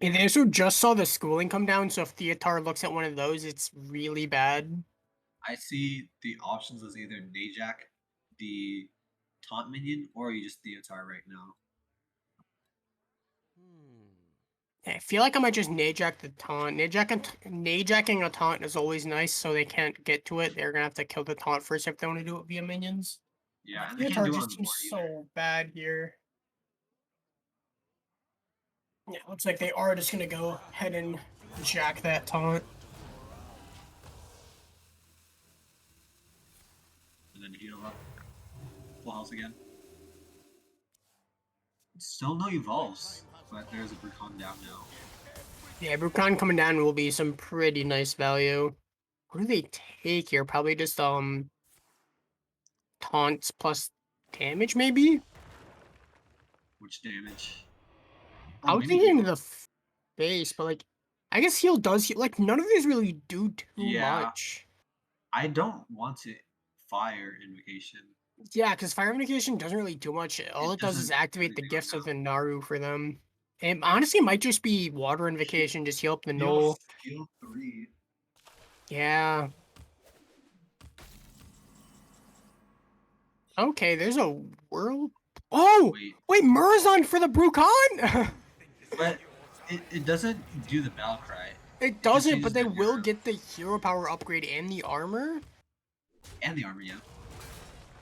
and they also just saw the schooling come down, so if Theatar looks at one of those, it's really bad. I see the options as either Najak, the taunt minion, or you just Theotar right now. I feel like I might just Najak the taunt. Najaking a taunt is always nice, so they can't get to it. They're gonna have to kill the taunt first if they want to do it via minions. Yeah, and they can't Theatar do it on just the board seems either. so bad here. Yeah, looks like they are just gonna go ahead and jack that taunt. And then heal up. Full house again. Still no evolves, but there's a Brucon down now. Yeah, Brucon coming down will be some pretty nice value. What do they take here? Probably just taunts plus damage, maybe? Which damage? I was maybe thinking heal. the face, but like, I guess heal does heal. Like, none of these really do too Yeah. much. I don't want to fire Invocation. Yeah, because Fire Invocation doesn't really do much. All it does is doesn't do activate the anything right gifts of now. the Naru for them. It honestly might just be Water Invocation, just heal up the null. Heal 3. Yeah. Okay, there's a world. Oh! Wait, Murazon for the Brucon? But it doesn't do the battle cry. It doesn't, changes but they the will hero. get the hero power upgrade and the armor. And the armor, yeah.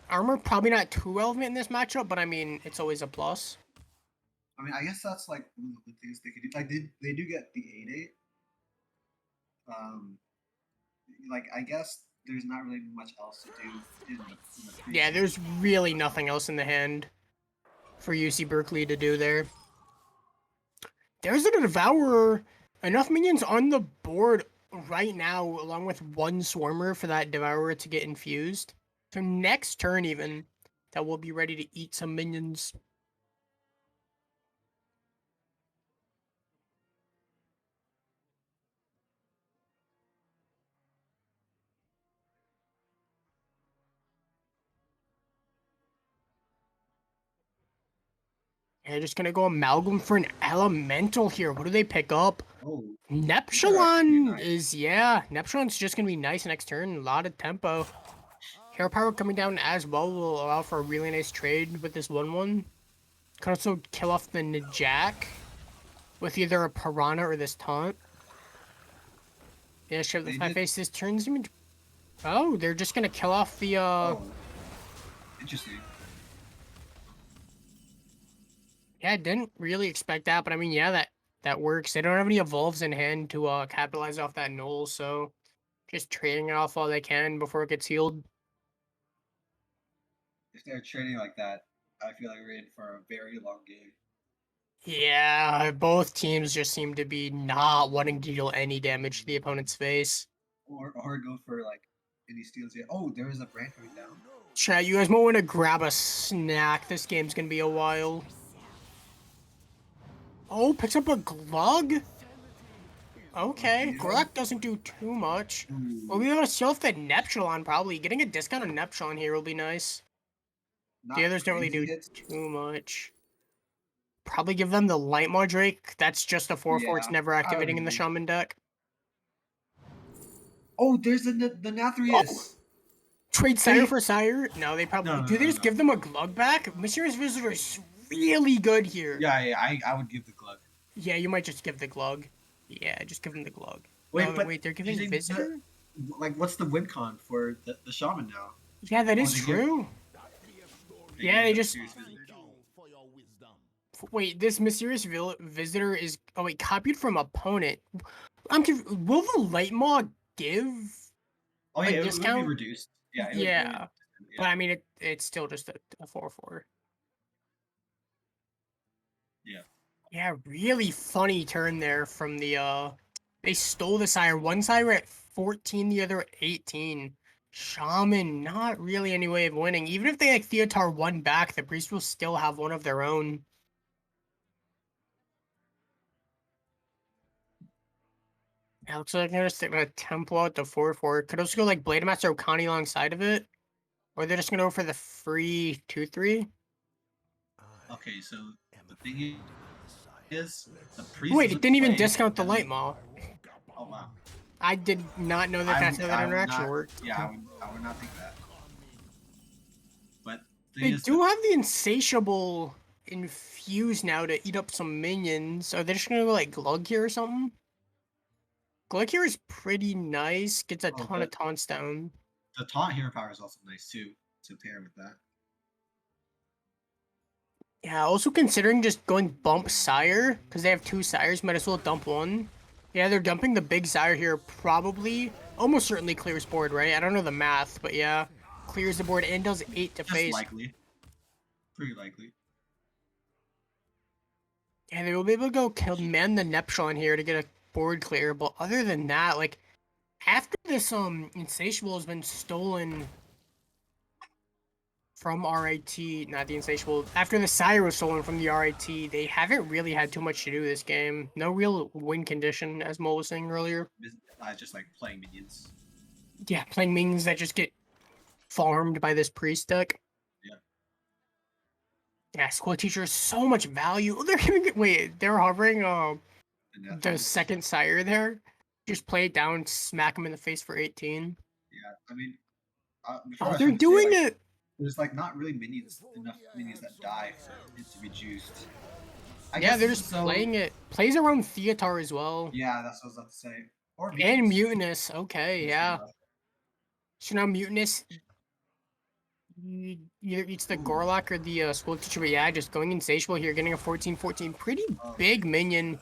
Armor probably not too relevant in this matchup, but I mean, it's always a plus. I mean, I guess that's like one of the things they could do. Like they do get the 8/8. Like I guess there's not really much else to do in the Yeah, there's really nothing else in the hand for UC Berkeley to do there. There's a Devourer. enough minions on the board right now, along with one Swarmer for that Devourer to get infused. So next turn even, that we'll be ready to eat some minions. They're just gonna go Amalgam for an Elemental here. What do they pick up? Oh, Neptulon nice. is, yeah, Neptulon's just gonna be nice next turn. A lot of tempo. Hero Power coming down as well will allow for a really nice trade with this 1/1. Can also kill off the Najak with either a Piranha or this Taunt. Yeah, sure, the They 5 did- face this turns him. Oh, they're just gonna kill off the, Oh, interesting. Yeah, I didn't really expect that, but I mean, yeah, that works. They don't have any evolves in hand to capitalize off that null, so just trading it off while they can before it gets healed. If they're trading like that, I feel like we're in for a very long game. Yeah, both teams just seem to be not wanting to deal any damage to the opponent's face. Or go for like any steals here. Oh, there is a brand coming down. Chat, you guys might want to grab a snack. This game's gonna be a while. Oh, picks up a Glug? Okay, Glug doesn't do too much. We'll be able to sell off the Neptulon, probably. Getting a discount on Neptulon here will be nice. Not The others don't really crazy do hits. too much. Probably give them the Light Maw Drake. That's just a 4/4. It's Yeah, never I would activating in the agree. Shaman deck. Oh, there's the Nathrius. Trade Sire for Sire? No, they probably... No, do they no, just no. give them a Glug back? Mysterious Visitor is really good here. Yeah, I would give the Glug. Yeah, you might just give the Glug. Yeah, just give them the Glug. Wait, Oh, but wait, they're you giving think Visitor? Like, what's the win con for the Shaman now? Yeah, that is they give- true. Yeah, give they a just... Serious Visitor. For your wisdom. Wait, this Mysterious Visitor is... Oh, wait, copied from opponent. I'm confused. Will the Light Maw give... Oh a yeah, it would be discount? reduced. Yeah, it Yeah. would, But I mean, it's still just a 4/4. Yeah. Yeah, really funny turn there from the they stole the Sire. One Sire at 14, the other at 18. Shaman, not really any way of winning. Even if they like Theotar one back, the Priest will still have one of their own. Yeah, looks like they're just gonna tempo out the 4/4. Could also go like Blade Master Okani alongside of it. Or they're just gonna go for the free 2/3. Okay, so the thing is, the priest. Wait, it doesn't didn't even play, discount the and- Light Maw. Oh wow. I did not know that that's how that I would interaction not- worked. Yeah, I would not think that. But the They thing is, do have the Insatiable infused now to eat up some minions. Are they just gonna go like Glug here or something? Glug here is pretty nice. Gets a Oh, ton of taunts down. the taunt hero power is also nice too. To pair with that. Yeah, also considering just going bump Sire, because they have two Sires, might as well dump one. Yeah, they're dumping the big Sire here, probably, almost certainly clears board, right? I don't know the math, but yeah. Clears the board and does 8 to Just face. likely. Pretty likely. Yeah, they will be able to go command the Neptulon here to get a board clear, but other than that, like, after this Insatiable has been stolen from RIT, not the Insatiable, after the Sire was stolen from the RIT, they haven't really had too much to do this game. No real win condition, as Mo was saying earlier. Just like playing minions. Yeah, playing minions that just get farmed by this priest deck. Yeah. Yeah, School Teacher is so much value. They're giving it, wait, they're hovering And the that's- second Sire there. Just play it down, smack him in the face for 18. Yeah, I mean, before I Oh, was they're trying to say, doing like, it! There's like not really enough minions that die for it to be juiced. I Yeah, guess they're this just is so- playing it. Plays around Theotar as well. Yeah, that's what I was about to say. Or And mutants. Mutinous, okay, yeah. So now Mutinous either eats the Gorlock or the School Teacher, but yeah, just going Insatiable here, getting a 14/14. Pretty big minion.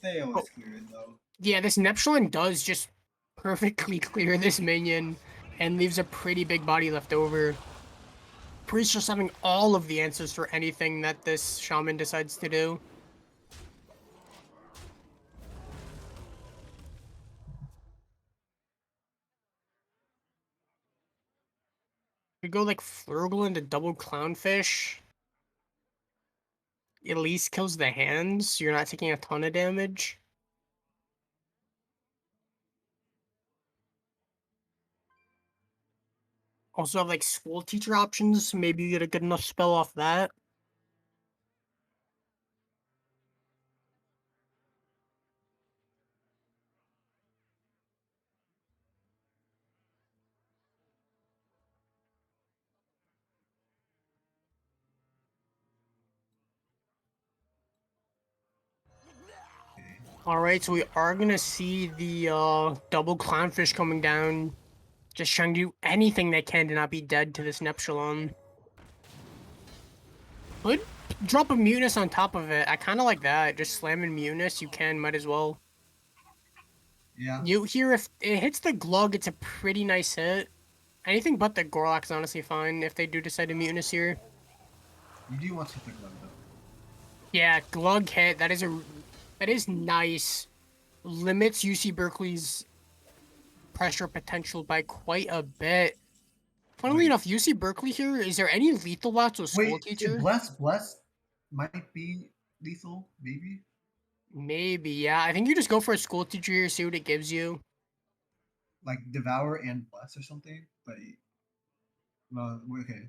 They always clear it though. Yeah, this Neptulon does just perfectly clear this minion and leaves a pretty big body left over. Priest just having all of the answers for anything that this Shaman decides to do. Could go like Flurgle into double Clownfish. At least kills the hands, so you're not taking a ton of damage. Also have like School Teacher options. Maybe you get a good enough spell off that. Alright, so we are gonna see the double Clownfish coming down. Just trying to do anything they can to not be dead to this Neptulon. Could drop a Mutinous on top of it. I kind of like that. Just slamming Mutinous, you can, might as well. Yeah. You here, if it hits the Glug, it's a pretty nice hit. Anything but the Gorlak is honestly fine if they do decide to Mutinous here. You do want to hit the glove though. Yeah, Glug hit. That is nice. Limits UC Berkeley's pressure potential by quite a bit. Funnily Wait. enough, UC Berkeley here, is there any lethal lots with School Wait, Teacher? Bless might be lethal, maybe? Maybe, yeah. I think you just go for a School Teacher here, see what it gives you. Like Devour and Bless or something? But well, okay.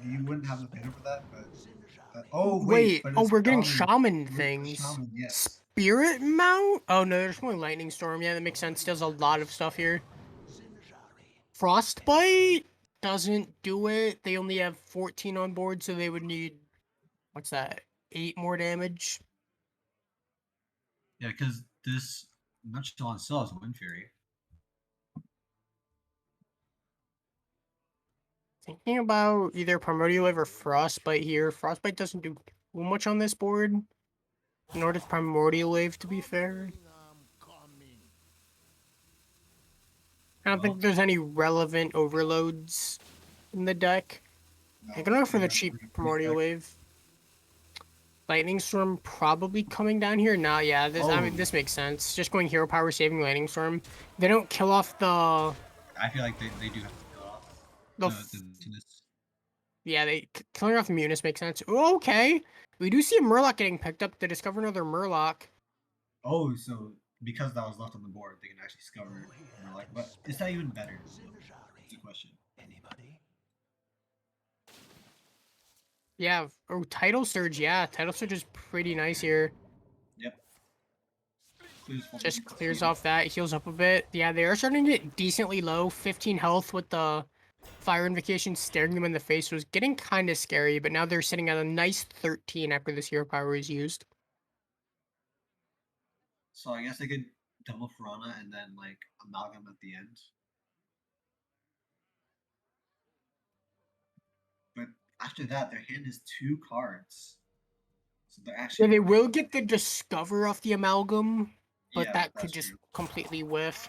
You wouldn't have the mana for that, but oh wait, but Oh, it's we're getting Shaman. Shaman With the things. Shaman, yes. Spirit Mount? Oh no, there's more Lightning Storm. Yeah, that makes sense. Does a lot of stuff here. Frostbite doesn't do it. They only have 14 on board, so they would need, what's that, 8 more damage? Yeah, because this Nutshell still has Wind Fury. Thinking about either Primordial Wave or Frostbite here. Frostbite doesn't do too much on this board. Nor does Primordial Wave, to be fair. I don't think there's any relevant overloads in the deck. I can go for the cheap Primordial Wave. Lightning Storm probably coming down here. Nah, yeah, I mean, this makes sense. Just going Hero Power, saving Lightning Storm. They don't kill off the... I feel like they do have to kill off the Yeah, killing off the Mutinous makes sense. Ooh, okay. We do see a Murloc getting picked up. They discover another Murloc. Oh, so because that was left on the board, they can actually discover Murloc. But is that even better? That's the question. Yeah. Oh, Tidal Surge. Yeah, Tidal Surge is pretty nice here. Yep. Just clears off that, heals up a bit. Yeah, they are starting to get decently low. 15 health with the Fire Invocation staring them in the face was getting kind of scary, but now they're sitting at a nice 13 after this Hero Power is used. So I guess they could double Piranha and then like Amalgam at the end. But after that, their hand is 2 cards. So they're Yeah, actually. they will get the Discover off the Amalgam, but Yeah, that that's could just true. completely whiff.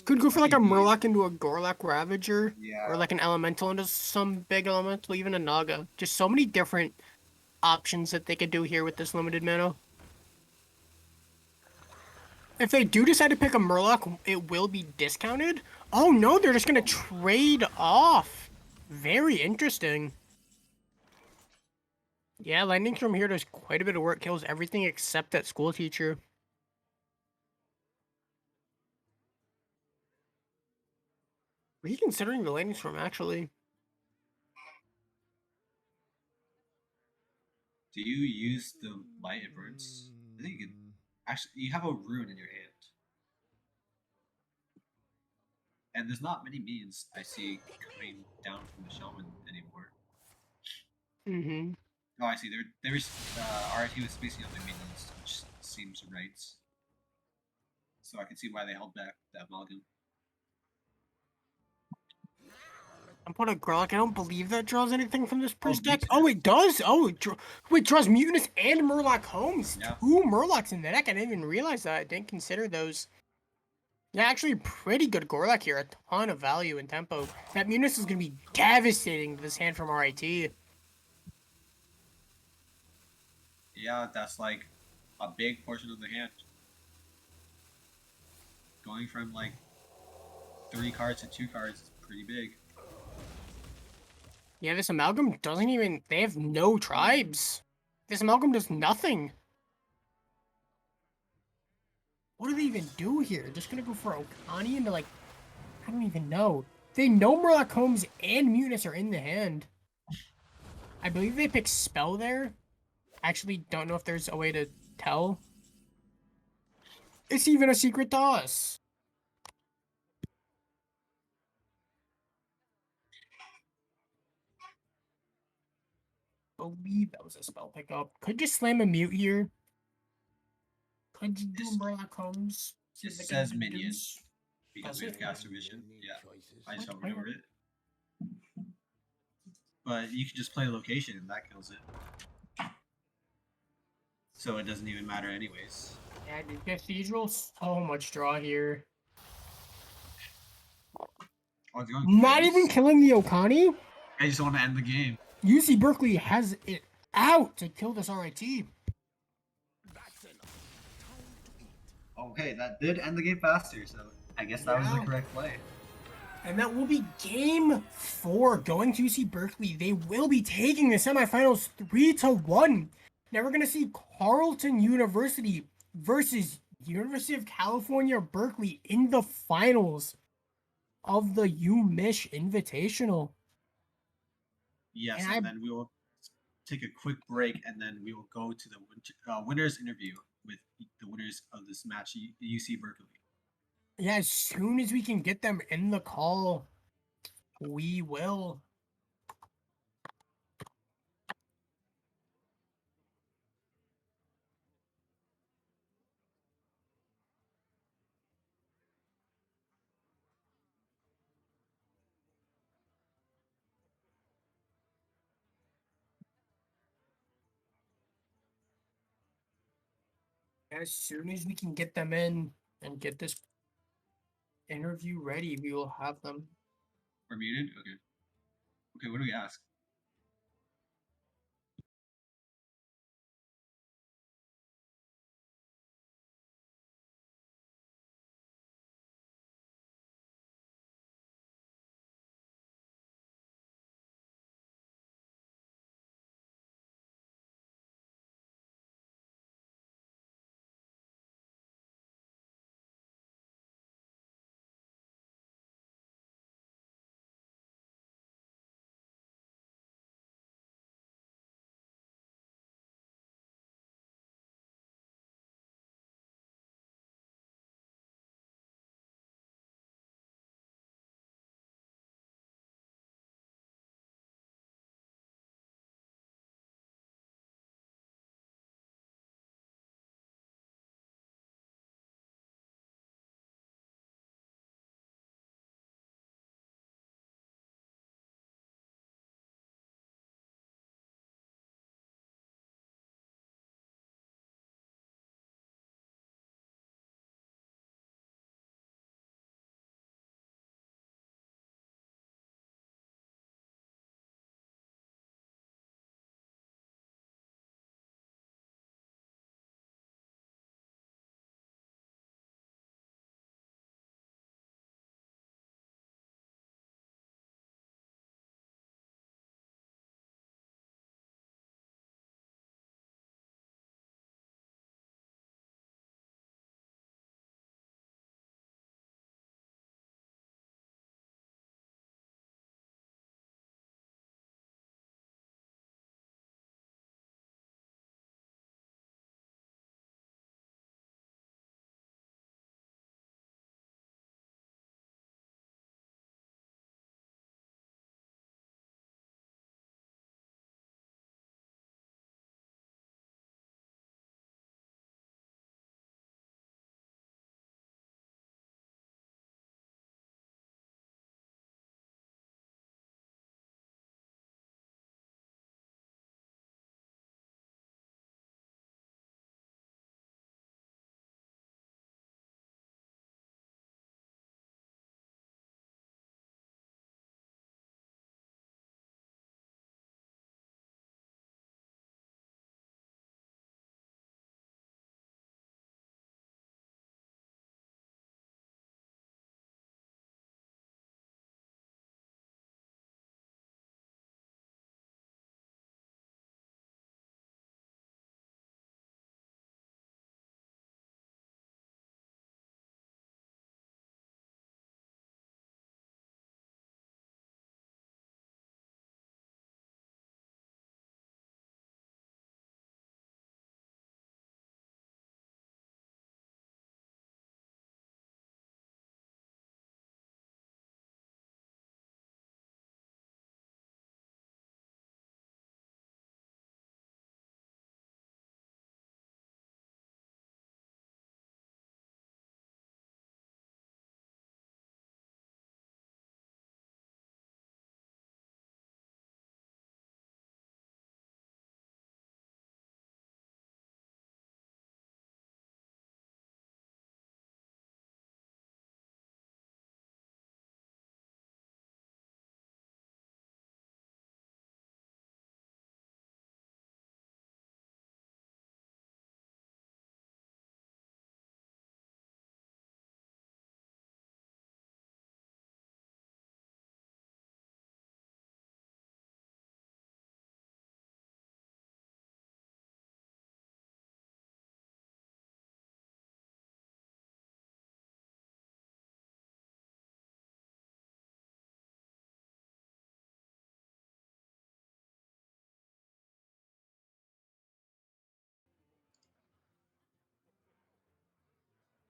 Could go for like a Murloc into a Gorlak Ravager, Yeah. or like an Elemental into some big Elemental, even a Naga. Just so many different options that they could do here with this limited mana. If they do decide to pick a Murloc, it will be discounted. Oh no, they're just gonna trade off. Very interesting. Yeah, Lightning Storm here does quite a bit of work, kills everything except that School Teacher. Reconsidering the Lightning Storm, actually. Do you use the Light Adverts? I think you can. Actually, you have a rune in your hand. And there's not many minions I see coming down from the Shaman anymore. Mm-hmm. Oh, I see. RIT was spacing out their minions, which seems right. So I can see why they held back the Amalgam. I'm putting a Grok. I don't believe that draws anything from this priest deck. Mutinous. Oh, it does. Oh, it draws Mutinous and Murloc Homes. Yeah. 2 Murlocs in the deck. I didn't even realize that. I didn't consider those. Yeah, actually, pretty good Gorlak here. A ton of value and tempo. That Mutinous is going to be devastating to this hand from RIT. Yeah, that's like a big portion of the hand. Going from like 3 cards to 2 cards is pretty big. Yeah, this amalgam doesn't even. They have no tribes. This amalgam does nothing. What do they even do here? Just gonna go for Okani into like. I don't even know. They know Murloc Holmes and Mutinous are in the hand. I believe they pick Spell there. Actually, don't know if there's a way to tell. It's even a secret to us. Believe that was a spell pickup. Could just slam a mute here. Could you do Murloc Holmes? See if Just they can says minion deduce. because Does we have it? caster vision. Yeah, I just What? hovered over it. But you can just play location and that kills it. So it doesn't even matter anyways. Yeah, dude, Cathedral, so much draw here. Oh, it's going Not even Grace? killing the Okani. I just want to end the game. UC Berkeley has it out to kill this RIT. Okay, that did end the game faster, so I guess that was the Yeah. correct play. And that will be game 4 going to UC Berkeley. They will be taking the semifinals 3-1. Now we're going to see Carleton University versus University of California, Berkeley in the finals of the UMich Invitational. Yes, And and then we will take a quick break, and then we will go to the winners interview with the winners of this match, UC Berkeley. Yeah, as soon as we can get them in the call, we will. As soon as we can get them in and get this interview ready, we will have them. We're muted? Okay. Okay, what do we ask?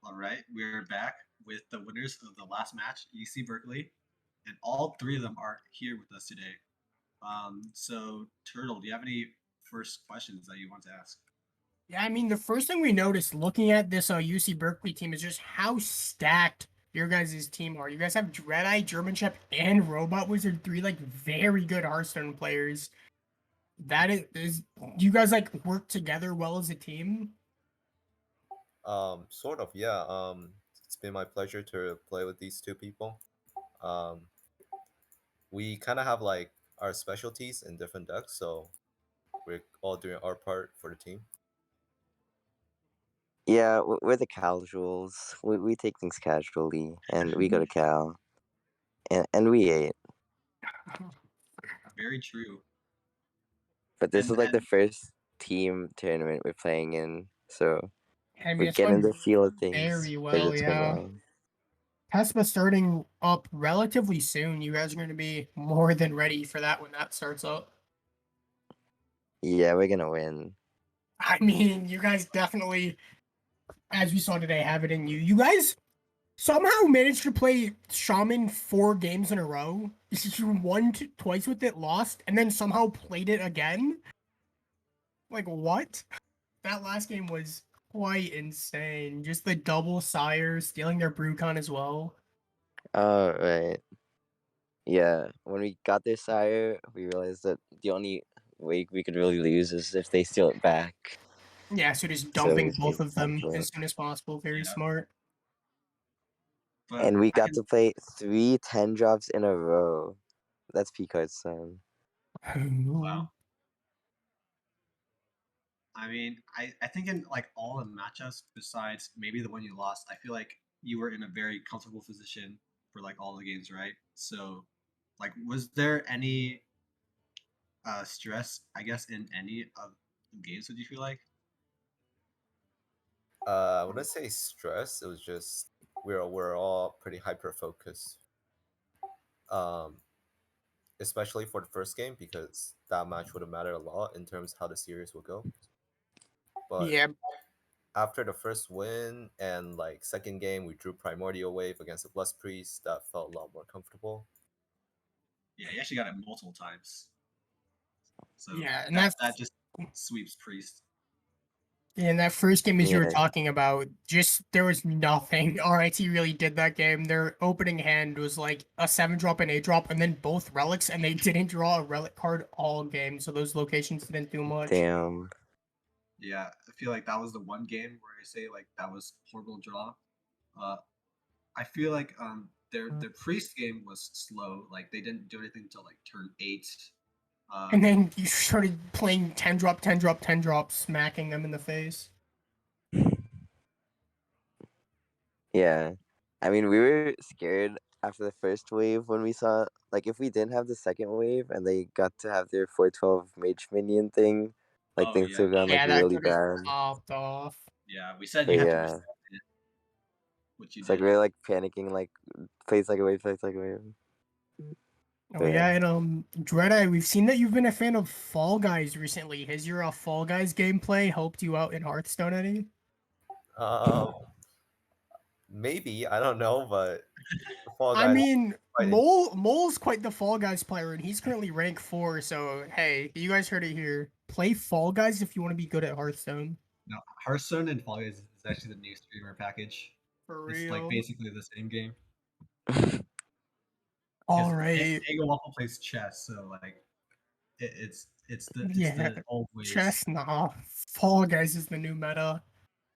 All right, we're back with the winners of the last match, UC Berkeley, and all three of them are here with us today. So Turtle, do you have any first questions that you want to ask? Yeah, I mean, the first thing we noticed looking at this UC Berkeley team is just how stacked your guys' team are. You guys have Dreadeye, German Chef, and Robot Wizard, three like very good Hearthstone players. That is you guys like work together well as a team? Sort of, yeah. It's been my pleasure to play with these two people. Um, we kind of have like our specialties in different decks, so we're all doing our part for the team. Yeah, we're the casuals. We take things casually, and we go to Cal, and we ate. Very true. But this And is like the then first team tournament we're playing in, so I mean, we're it's getting going the feel of things very because well, it's been yeah. long. TESPA starting up relatively soon. You guys are going to be more than ready for that when that starts up. Yeah, we're gonna win. I mean, you guys definitely, as we saw today, have it in you. You guys somehow managed to play Shaman 4 games in a row. You won twice with it, lost, and then somehow played it again. Like, what? That last game was quite insane. Just the double sire, stealing their Brucon as well. Oh, right. Yeah, when we got this sire, we realized that the only way we could really lose is if they steal it back. Yeah, so just So we dumping just both gave of them capture it. as soon as possible. Very Yeah. smart. but And we I got can, to play 3 10 drops in a row. That's peak Hearthstone. wow. I mean, I think in like all the matchups besides maybe the one you lost, I feel like you were in a very comfortable position for like all the games, right? So like was there any stress, I guess, in any of the games, would you feel like? I wouldn't say stress. It was just we're all pretty hyper focused. Um, especially for the first game because that match would have mattered a lot in terms of how the series would go. But Yeah, after the first win and like second game, we drew Primordial Wave against the Blessed Priest. That felt a lot more comfortable. Yeah, you actually got it multiple times. So yeah, and that just sweeps Priest. in that first game, as you were Yeah, talking about, just there was nothing. RIT really did that game. Their opening hand was like a 7-drop and 8-drop, and then both relics, and they didn't draw a relic card all game. So those locations didn't do much. damn. Yeah, I feel like that was the one game where I say like that was horrible draw. Uh, I feel like their Priest game was slow. Like they didn't do anything until like turn 8. And then you started playing 10-drop, 10-drop, 10-drop, smacking them in the face. Yeah. I mean, we were scared after the first wave when we saw, like, if we didn't have the second wave and they got to have their 412 mage minion thing, like, Oh things yeah, could have gone, like, Yeah, that really could have bad. popped off. yeah. We said But you had to yeah, reset it, which you it's like did. we were, like, panicking, like, plays like a wave, plays like a wave. Oh But yeah, yeah. and Dreadeye, we've seen that you've been a fan of Fall Guys recently. Has your Fall Guys gameplay helped you out in Hearthstone any? Um, maybe I don't know, but the Fall I Guys mean, quite Mole's quite the Fall Guys player, and he's currently rank 4. So hey, you guys heard it here. Play Fall Guys if you want to be good at Hearthstone. No, Hearthstone and Fall Guys is actually the new streamer package. For It's like real. basically the same game. All Because right. Ego Waffle plays chess, so like it's Yeah, the old ways. chess, nah. Fall Guys is the new meta.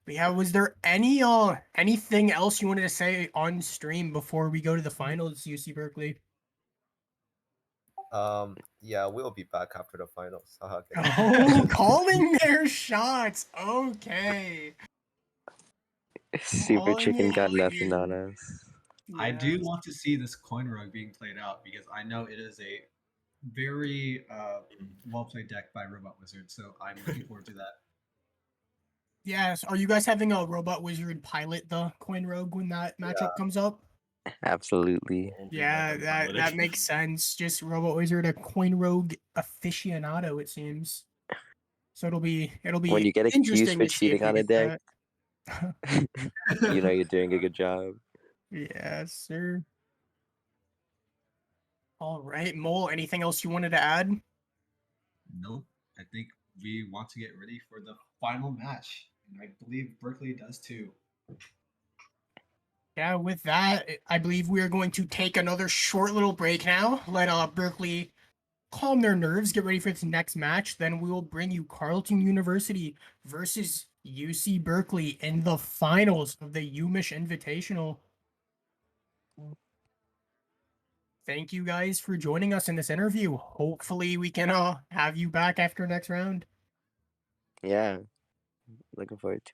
But yeah, was there anything else you wanted to say on stream before we go to the finals, UC Berkeley? Yeah, we'll be back after the finals. Haha, kidding. Oh, calling their shots. Okay. Super Calling Chicken it got nothing here. on us. I do Yes. want to see this coin rug being played out because I know it is a very well played deck by Robot Wizard, so I'm looking forward to that. Yes. Are you guys having a Robot Wizard pilot the Coin Rogue when that matchup comes up? Absolutely. Yeah, that makes sense. Just Robot Wizard, a Coin Rogue aficionado, it seems. So it'll be When you get accused interesting for to see if cheating you on a get deck, that. You know you're doing a good job. Yes, sir. All right, Mole, anything else you wanted to add? Nope. I think we want to get ready for the final match. And I believe Berkeley does too. Yeah, with that, I believe we are going to take another short little break now. Let Berkeley calm their nerves, get ready for this next match. Then we will bring you Carleton University versus UC Berkeley in the finals of the UMich Invitational. Thank you guys for joining us in this interview. Hopefully we can have you back after next round. Yeah, looking forward to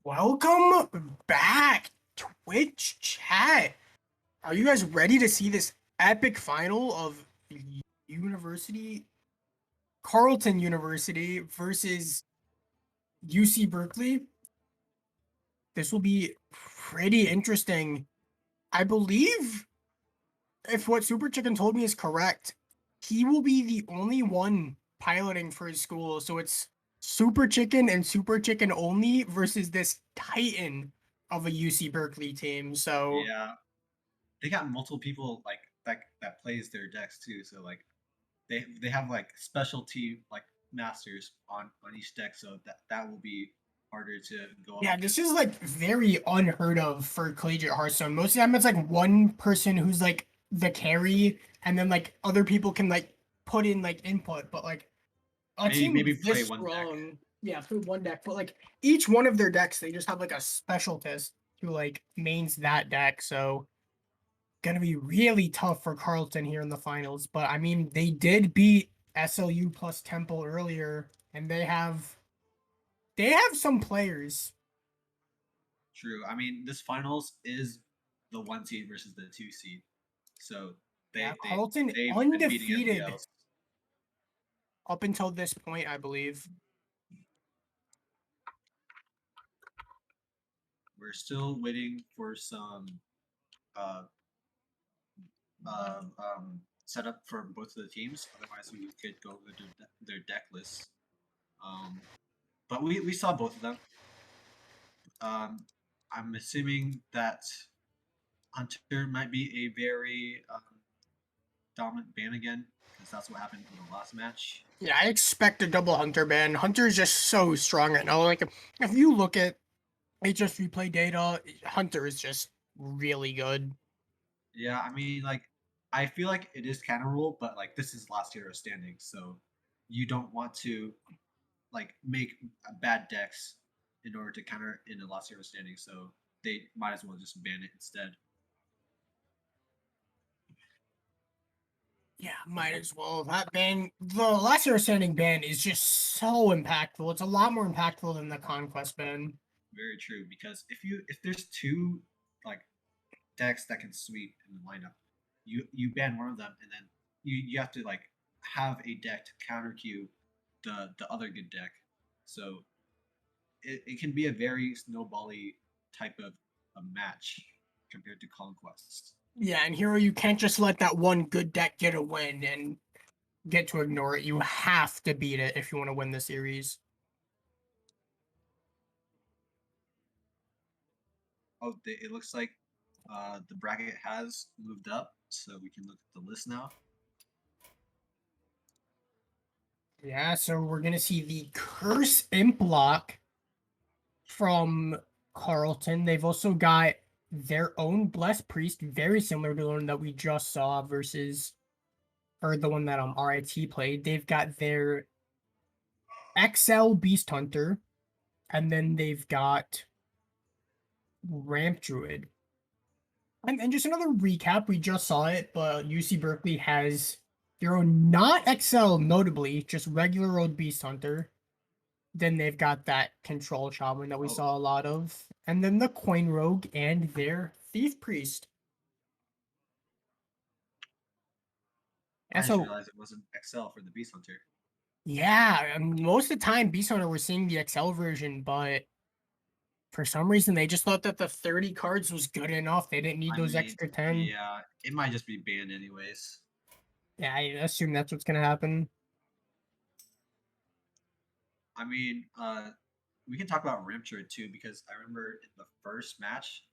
Welcome back, Twitch chat. Are you guys ready to see this epic final of University Carleton University versus UC Berkeley? This will be pretty interesting. I believe if what Super Chicken told me is correct, he will be the only one piloting for his school. So it's Super Chicken and Super Chicken only versus this titan of a UC Berkeley team. So Yeah, they got multiple people like that plays their decks too. So like they have like specialty like masters on each deck. So that will be harder to go up yeah, this against. is like very unheard of for collegiate Hearthstone. Most of the time it's like one person who's like the carry, and then like other people can like put in like input, but like a team Maybe play this one deck. strong, yeah, for one deck, but like each one of their decks, they just have like a specialist who like mains that deck. So gonna be really tough for Carleton here in the finals. But I mean, they did beat SLU plus Temple earlier, and they have some players. True. I mean, this finals is the 1 seed versus the 2 seed. So Yeah, they they Carleton they've been beating everybody undefeated else. up until this point, I believe. We're still waiting for some uh setup for both of the teams. Otherwise, we could go with their deck lists. But we saw both of them. I'm assuming that Hunter might be a very dominant ban again because that's what happened in the last match. Yeah, I expect a double Hunter ban. Hunter's just so strong right now. Like, if you look at HS replay data, Hunter is just really good. Yeah, I mean, like, I feel like it is counter rule, but like this is last hero standing, so you don't want to like make bad decks in order to counter in a last hero standing. So they might as well just ban it instead. Yeah, might as well. That ban, the last hero standing ban is just so impactful. It's a lot more impactful than the conquest ban. Very true, because if there's two like decks that can sweep in the lineup, you ban one of them, and then you have to like have a deck to counter queue the other good deck. So it can be a very snowbally type of a match compared to Conquest. Yeah, and Hero, you can't just let that one good deck get a win and get to ignore it. You have to beat it if you want to win the series. Oh, it looks like the bracket has moved up, so we can look at the list now. Yeah, so we're gonna see the Curse Imp block from Carleton. They've also got their own Blessed Priest, very similar to the one that we just saw versus, or the one that RIT played. They've got their XL Beast Hunter, and then they've got Ramp Druid. And just another recap, we just saw it, but UC Berkeley has their own not XL, notably, just regular old Beast Hunter. Then they've got that Control Shaman that we Oh. saw a lot of. And then the Coin Rogue and their Thief Priest. I And just so, realized it wasn't XL for the Beast Hunter. yeah, most of the time, Beast Hunter, we're seeing the XL version, but for some reason, they just thought that the 30 cards was good enough. They didn't need I those mean, extra 10. yeah, it might just be banned anyways. Yeah, I assume that's what's going to happen. I mean, we can talk about Ramtured too because I remember in the first match,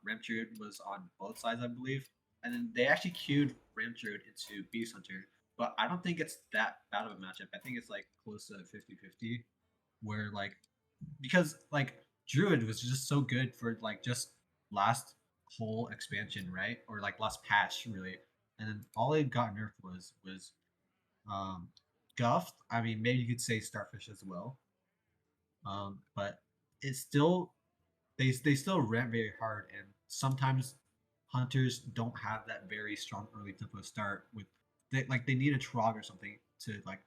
Ramtured was on both sides, I believe, and then they actually queued Ramtured into Beast Hunter. But I don't think it's that bad of a matchup. I think it's like close to 50-50, where like because like Druid was just so good for like just last whole expansion, right? Or like last patch, really. And then all it got nerfed was um, Guff. I mean, maybe you could say Starfish as well. But it's still they still ramp very hard, and sometimes hunters don't have that very strong early tempo start with they need a Trog or something to like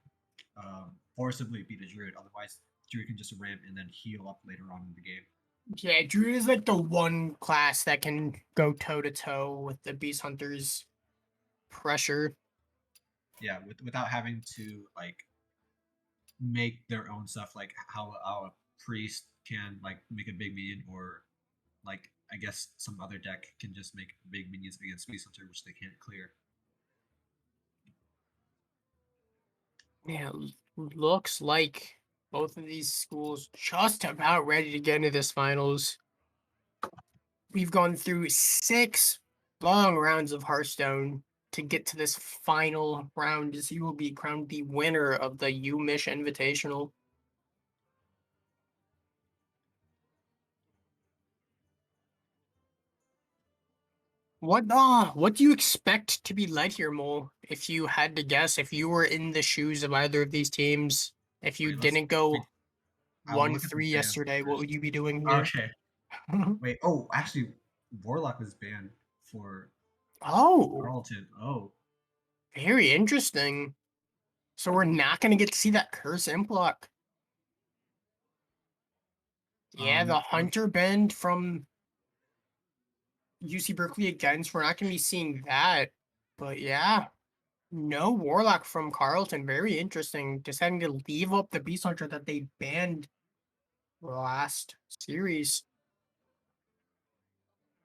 forcibly beat a druid. Otherwise, druid can just ramp and then heal up later on in the game. Yeah, Druid is like the one class that can go toe to toe with the Beast Hunter's pressure. Yeah, without having to like make their own stuff, like how a priest can like make a big minion, or like I guess some other deck can just make big minions against Beast Hunter, which they can't clear. Yeah, looks like both of these schools just about ready to get into this finals. We've gone through 6 long rounds of Hearthstone to get to this final round, as he will be crowned the winner of the UMish Invitational. What do you expect to be led here, Mole? If you had to guess, if you were in the shoes of either of these teams, if you Wait, let's. didn't go I will look at the 1-3 bans yesterday, what first. would you be doing here? Okay. Wait. Oh, actually, Warlock was banned for Oh, Carlton. Oh, very interesting. So we're not going to get to see that curse implock. Yeah, the Hunter bend from UC Berkeley against. We're not going to be seeing that. But yeah, no Warlock from Carlton. Very interesting. Deciding to leave up the Beast Hunter that they banned last series.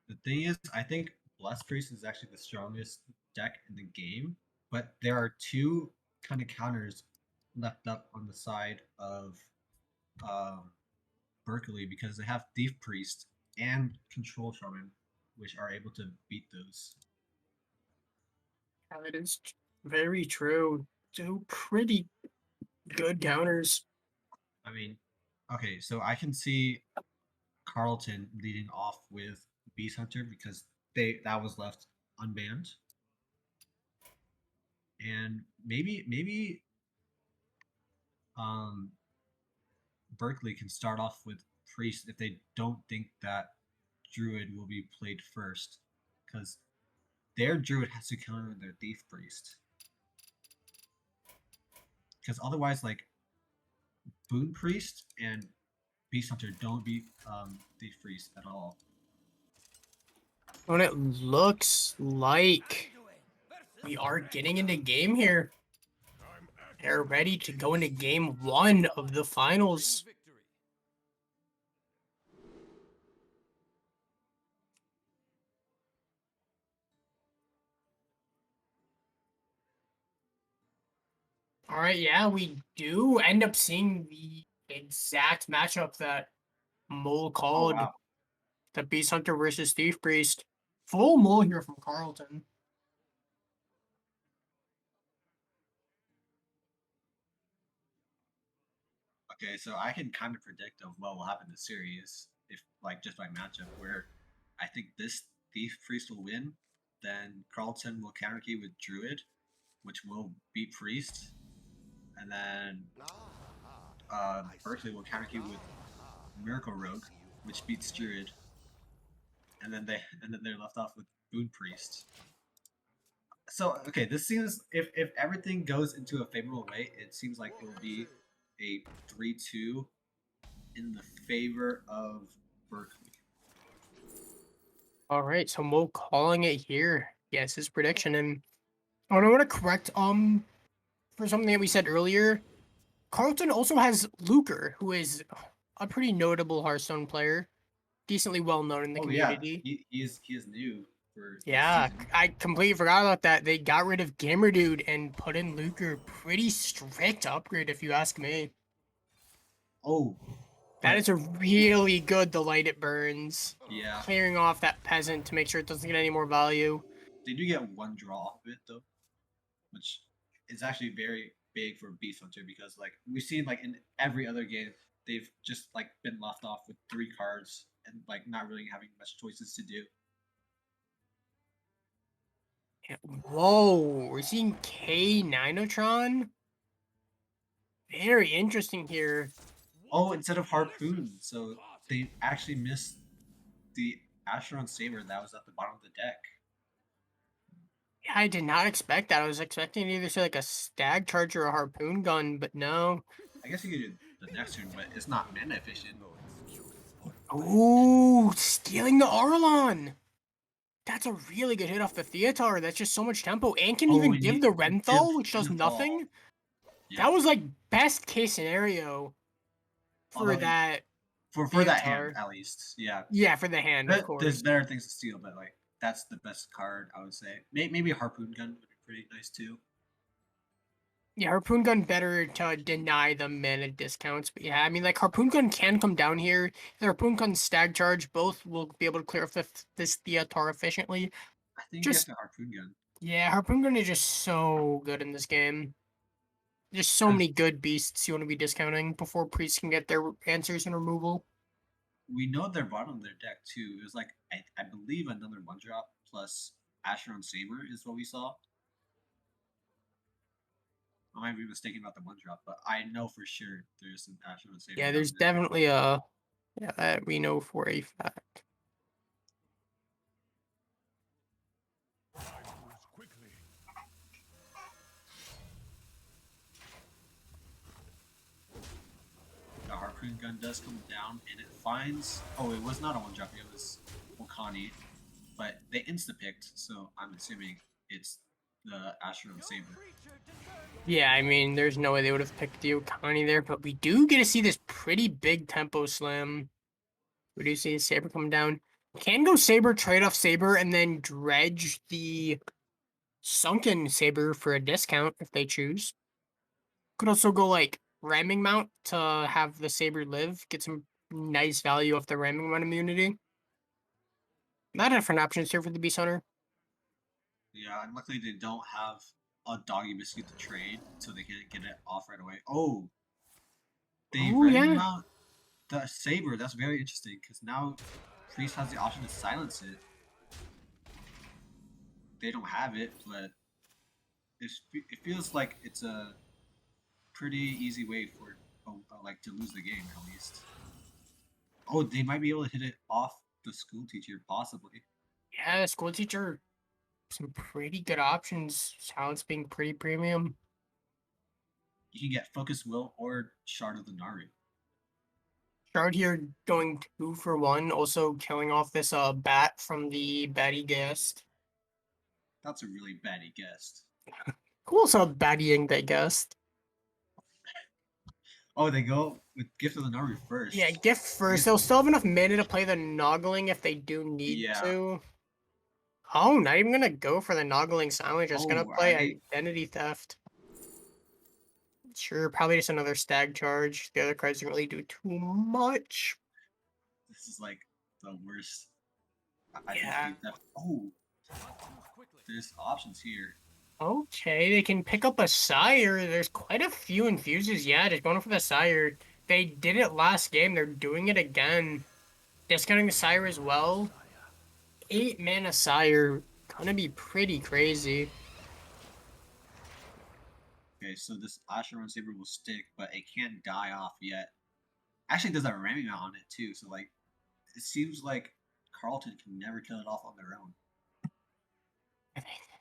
the thing is, I think Blessed Priest is actually the strongest deck in the game, but there are two kind of counters left up on the side of um, Berkeley, because they have Thief Priest and Control Shaman, which are able to beat those. That is very true. Two pretty good counters. I mean, okay, so I can see Carlton leading off with Beast Hunter because that was left unbanned, and maybe um Berkeley can start off with Priest if they don't think that Druid will be played first, because their Druid has to counter their Thief Priest. Because otherwise, like Boon Priest and Beast Hunter don't beat Thief Priest at all. When it looks like we are getting into game here. They're ready to go into game 1 of the finals. All right, yeah, we do end up seeing the exact matchup that Mole Oh called. wow! The Beast Hunter versus Thief Priest. Full Mole here from Carlton. Okay, so I can kind of predict of what will happen in the series if like just by matchup. Where I think this Thief Priest will win, then Carlton will counter key with Druid, which will beat Priest, and then Berkeley will counter key with Miracle Rogue, which beats Druid, and then they're left off with Boon Priest. So okay, this seems, if everything goes into a favorable way, it seems like it will be a 3-2 in the favor of Berkeley. All right, so Mo calling it here. Yes, his prediction. And I want to correct for something that we said earlier. Carlton also has Luker, who is a pretty notable Hearthstone player, decently well known in the Oh yeah, community. he is new for this Yeah, season. I completely forgot about that. They got rid of Gamer Dude and put in Luker. Pretty strict upgrade, if you ask me. Oh, That but is a really good delight it burns. yeah, Clearing off that peasant to make sure it doesn't get any more value. they do get one draw off of it though, which is actually very big for Beast Hunter, because like we've seen like in every other game, they've just like been left off with 3 cards and like not really having much choices to do. Whoa, we're seeing K Ninotron? Very interesting here. Oh, instead of Harpoon, so they actually missed the Acheron Saber that was at the bottom of the deck. Yeah, I did not expect that. I was expecting to either say like a stag charger or a harpoon gun, but no. I guess you could do the next turn, but it's not mana efficient. Ooh, stealing the Arlon. That's a really good hit off the Theatar. That's just so much tempo. And can even and give he the gives Renthal, which does Renthal. nothing. Yeah. That was like best case scenario for Although that. for that hand Theatar. at least. Yeah. Yeah, for the hand, of There's course. better things to steal, but like that's the best card I would say. Maybe a Harpoon Gun would be pretty nice too. Yeah, Harpoon Gun better to deny the mana discounts. But yeah, I mean, like, Harpoon Gun can come down here. The Harpoon Gun Stag Charge, both will be able to clear off this Theatar efficiently. I think you have Just, to Harpoon Gun. yeah, Harpoon Gun is just so good in this game. Just so many good beasts you want to be discounting before priests can get their answers and removal. We know their bottom of their deck too. It was like I believe another 1-drop plus Asheron Saber is what we saw. I might be mistaken about the 1-drop, but I know for sure there's an Asheron Saber. Yeah, down there's there. definitely a yeah that we know for a fact. The Harpoon Gun does come down and it finds. Oh, it was not a 1-drop. It was Wakani, but they insta picked, so I'm assuming it's the Asheron Saber. Yeah, I mean, there's no way they would have picked the Okani there, but we do get to see this pretty big tempo slam. We do see Saber come down. Can go Saber, trade off Saber, and then dredge the Sunken Saber for a discount if they choose. Could also go like Ramming Mount to have the Saber live, get some nice value off the Ramming Mount immunity. Not different options here for the Beast Hunter. Yeah, and luckily they don't have a Doggy Biscuit to trade, so they can't get it off right away. Oh, they Oh, ran yeah. out the Saber. That's very interesting because now Priest has the option to silence it. They don't have it, but it feels like it's a pretty easy way for like to lose the game at least. Oh, they might be able to hit it off the school teacher possibly. Yeah, School Teacher, some pretty good options. Silence being pretty premium. You can get Focus Will or Shard of the Naru. Shard here going 2 for 1, also killing off this bat from the Batty Guest. That's a really baddie guest. Who also battying that guest? Oh, they go with Gift of the Naru first. Yeah, gift first. They'll still have enough mana to play the Noggling if they do need Yeah. to. Oh, not even gonna go for the Noggling Silence, just gonna Oh, play Identity Theft. Sure, probably just another Stag Charge. The other cards didn't really do too much. This is like the worst. Yeah. Oh, there's options here. Okay, they can pick up a Sire. There's quite a few infuses. Yeah, just going for the Sire. They did it last game. They're doing it again. Discounting the Sire as well. 8 mana Sire. Gonna be pretty crazy. Okay, so this Asheron Saber will stick, but it can't die off yet. Actually, there's a ramming mount on it too, so like, it seems like Carlton can never kill it off on their own.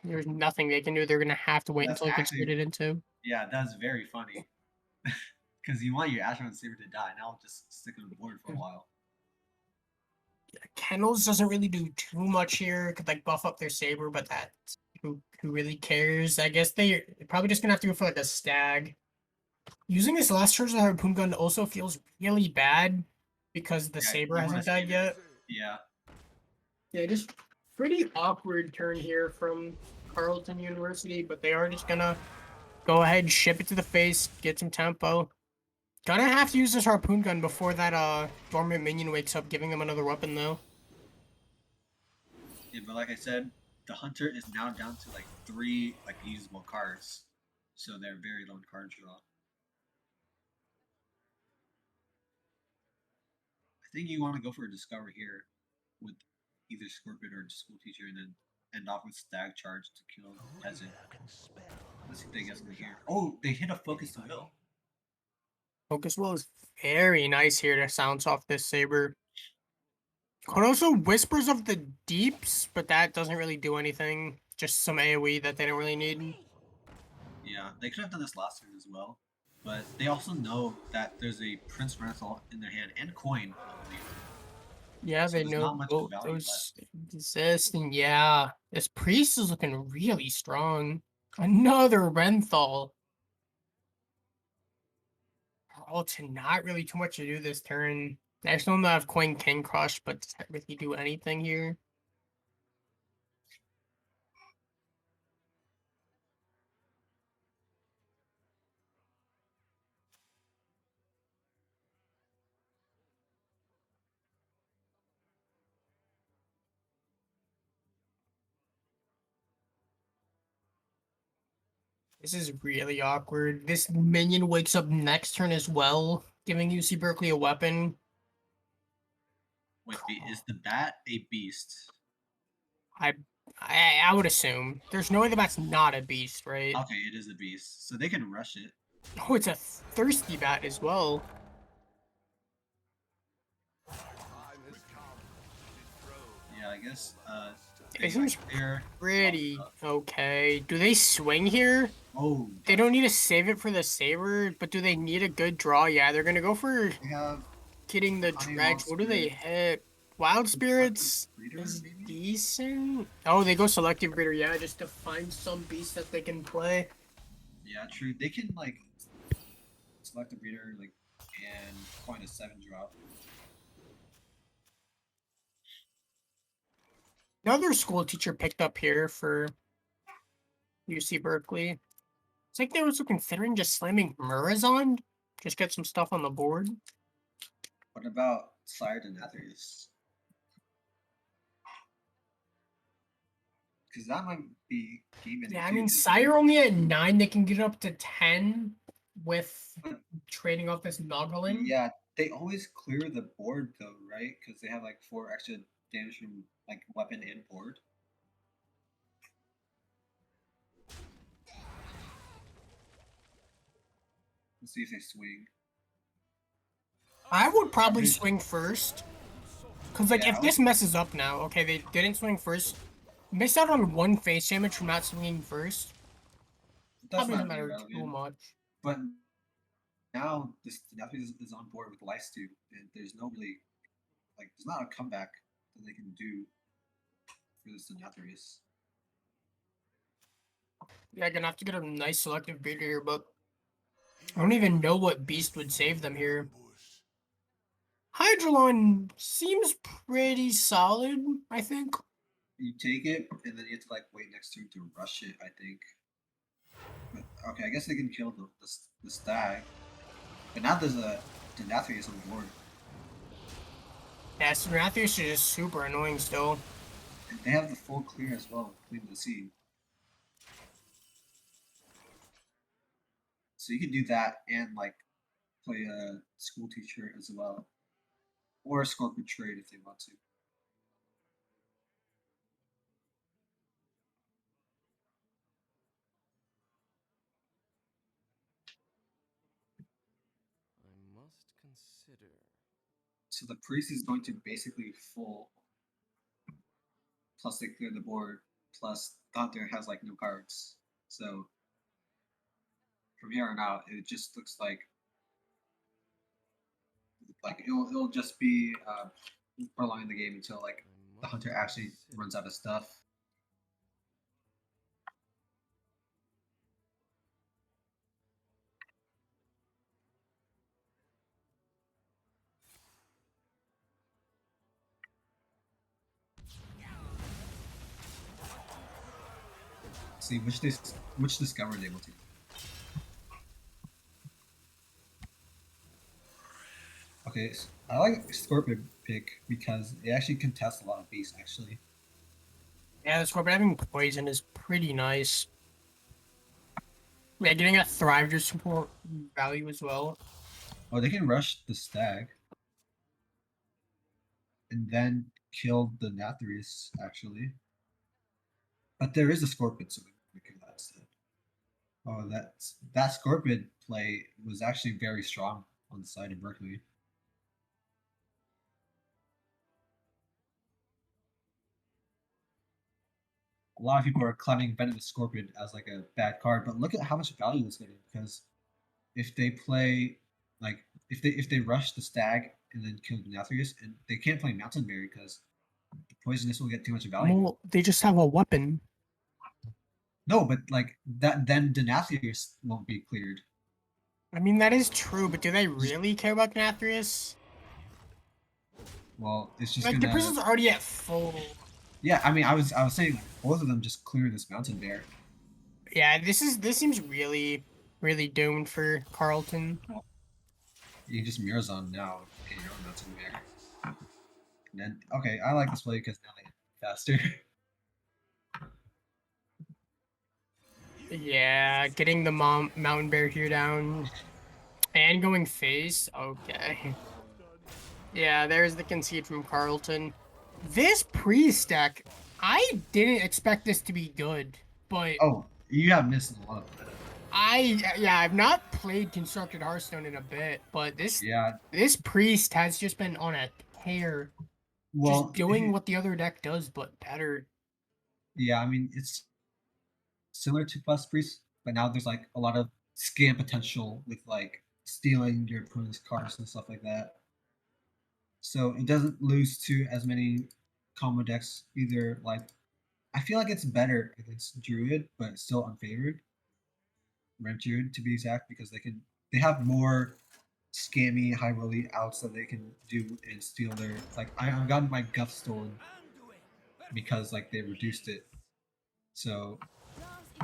There's nothing they can do. They're gonna have to wait That's until it gets actually- traded into. Yeah, that's very funny. Because you want your Asheron Saber to die, now just stick on the board for a while. Kennels doesn't really do too much here. Could like buff up their Saber, but that's who really cares? I guess they're probably just gonna have to go for like a Stag. Using this last charge of the Harpoon Gun also feels really bad because the Yeah, Saber you wanna hasn't died save it. yet. Yeah. Yeah, just pretty awkward turn here from Carleton University, but they are just gonna go ahead, ship it to the face, get some tempo. Gonna have to use this Harpoon Gun before that dormant minion wakes up, giving them another weapon though. Yeah, but like I said, the Hunter is now down to like 3 like usable cards. So they're very low in card draw. I think you want to go for a Discover here with either Scorpion or School Teacher and then end off with Stag Charge to kill Peasant. Let's see if they get something here. Oh, they hit a Focus Will. Focus Will is very nice here to silence off this Saber. Could also Whispers of the Deeps, but that doesn't really do anything. Just some AoE that they don't really need. Yeah, they could have done this last turn as well. But they also know that there's a Prince Renthal in their hand and coin, I believe. Yeah, So they there's know not much both value those exist, and yeah, this priest is looking really strong. Another Renthal. Also, not really too much to do this turn. I still don't have Coin King Crush, but does that really do anything here? This is really awkward. This minion wakes up next turn as well, giving UC Berkeley a weapon. Wait, is the bat a beast? I I would assume. There's no way the bat's not a beast, right? Okay, it is a beast, so they can rush it. Oh, it's a thirsty bat as well. Yeah, I guess. It They seems clear. pretty okay. Do they swing here? Oh, They don't need to save it for the saber, but do they need a good draw? Yeah, they're gonna go for they have getting the Honey dredge. Wild What do they Spirit. hit? Wild spirits Breeder, is maybe? decent. Oh, they go selective breeder. Yeah, just to find some beast that they can play. Yeah, true. They can like select a breeder like and coin a 7 drop. Another school teacher picked up here for UC Berkeley. It's like they were also considering just slamming Murazond. Just get some stuff on the board. What about Sire Denathrius? Because that might be game ending. Yeah, I too, mean, 'cause Sire only at 9. They can get up to 10 with trading off this Noglin. Yeah, they always clear the board though, right? Because they have like 4 extra damage from like weapon and board. Let's see if they swing. I would probably Pretty- swing first. Because, like, Yeah, if this messes up now, okay, they didn't swing first. Missed out on 1 face damage from not swinging first. That's Probably doesn't not really matter too relevant. much. But now this Denathrius is on board with Lifesteal, and there's no really like there's not a comeback that they can do for this Denathrius. Yeah, gonna have to get a nice selective breeder here, but I don't even know what beast would save them here. Hydrolon seems pretty solid, I think. You take it, and then you have to like wait next turn to rush it. I think. But, okay, I guess they can kill the stag, but now there's a Denathrius on board, Yeah, Seratheus is just super annoying still. and they have the full clear as well, clean the seed. So you can do that and like play a school teacher as well, or a Scorpion trade if they want to. I must consider. So the priest is going to basically full. Plus they clear the board. Plus Thunder has like no cards. So from here on out, it just looks like it'll just be prolonging the game until like the hunter actually runs out of stuff. See which discover they will take. Okay, I like Scorpion pick because it actually contests a lot of beasts actually. Yeah, the Scorpion having poison is pretty nice. Yeah, getting a Thrive to support value as well. Oh, they can rush the stag. And then kill the Nathrius, actually. But there is a Scorpion, so we can do that instead. Oh, that Scorpion play was actually very strong on the side of Berkeley. A lot of people are claiming Venomous Scorpion as like a bad card, but look at how much value it's getting because if they play like if they rush the stag and then kill Denathrius, and they can't play Mountain Berry because Poisonous will get too much value. Well, they just have a weapon. No, but like that, then Denathrius won't be cleared. I mean, that is true, but do they really care about Gnathrius? Well, it's just Like, the gonna. prison's already at full. Yeah, I mean, I was saying both of them just clear this Mountain Bear. Yeah, this seems really, really doomed for Carlton. You can just mirror zone now, get your own Mountain Bear. And then, okay, I like this play because now they hit faster. Yeah, getting the mountain bear here down and going face. Okay. Yeah, there's the concede from Carlton. This priest deck, I didn't expect this to be good, but Oh, you have missed a lot of meta. I've not played constructed Hearthstone in a bit, but Yeah, this priest has just been on a tear, well, just doing what the other deck does, but better. yeah, I mean, it's similar to Plus Priest, but now there's like a lot of scam potential with like stealing your opponent's cards and stuff like that. So it doesn't lose to as many combo decks either. Like, I feel like it's better against Druid, but it's still unfavored. Red Druid to be exact, because they have more scammy high rolly outs that they can do and steal their like. I've gotten my Guff stolen because like they reduced it. So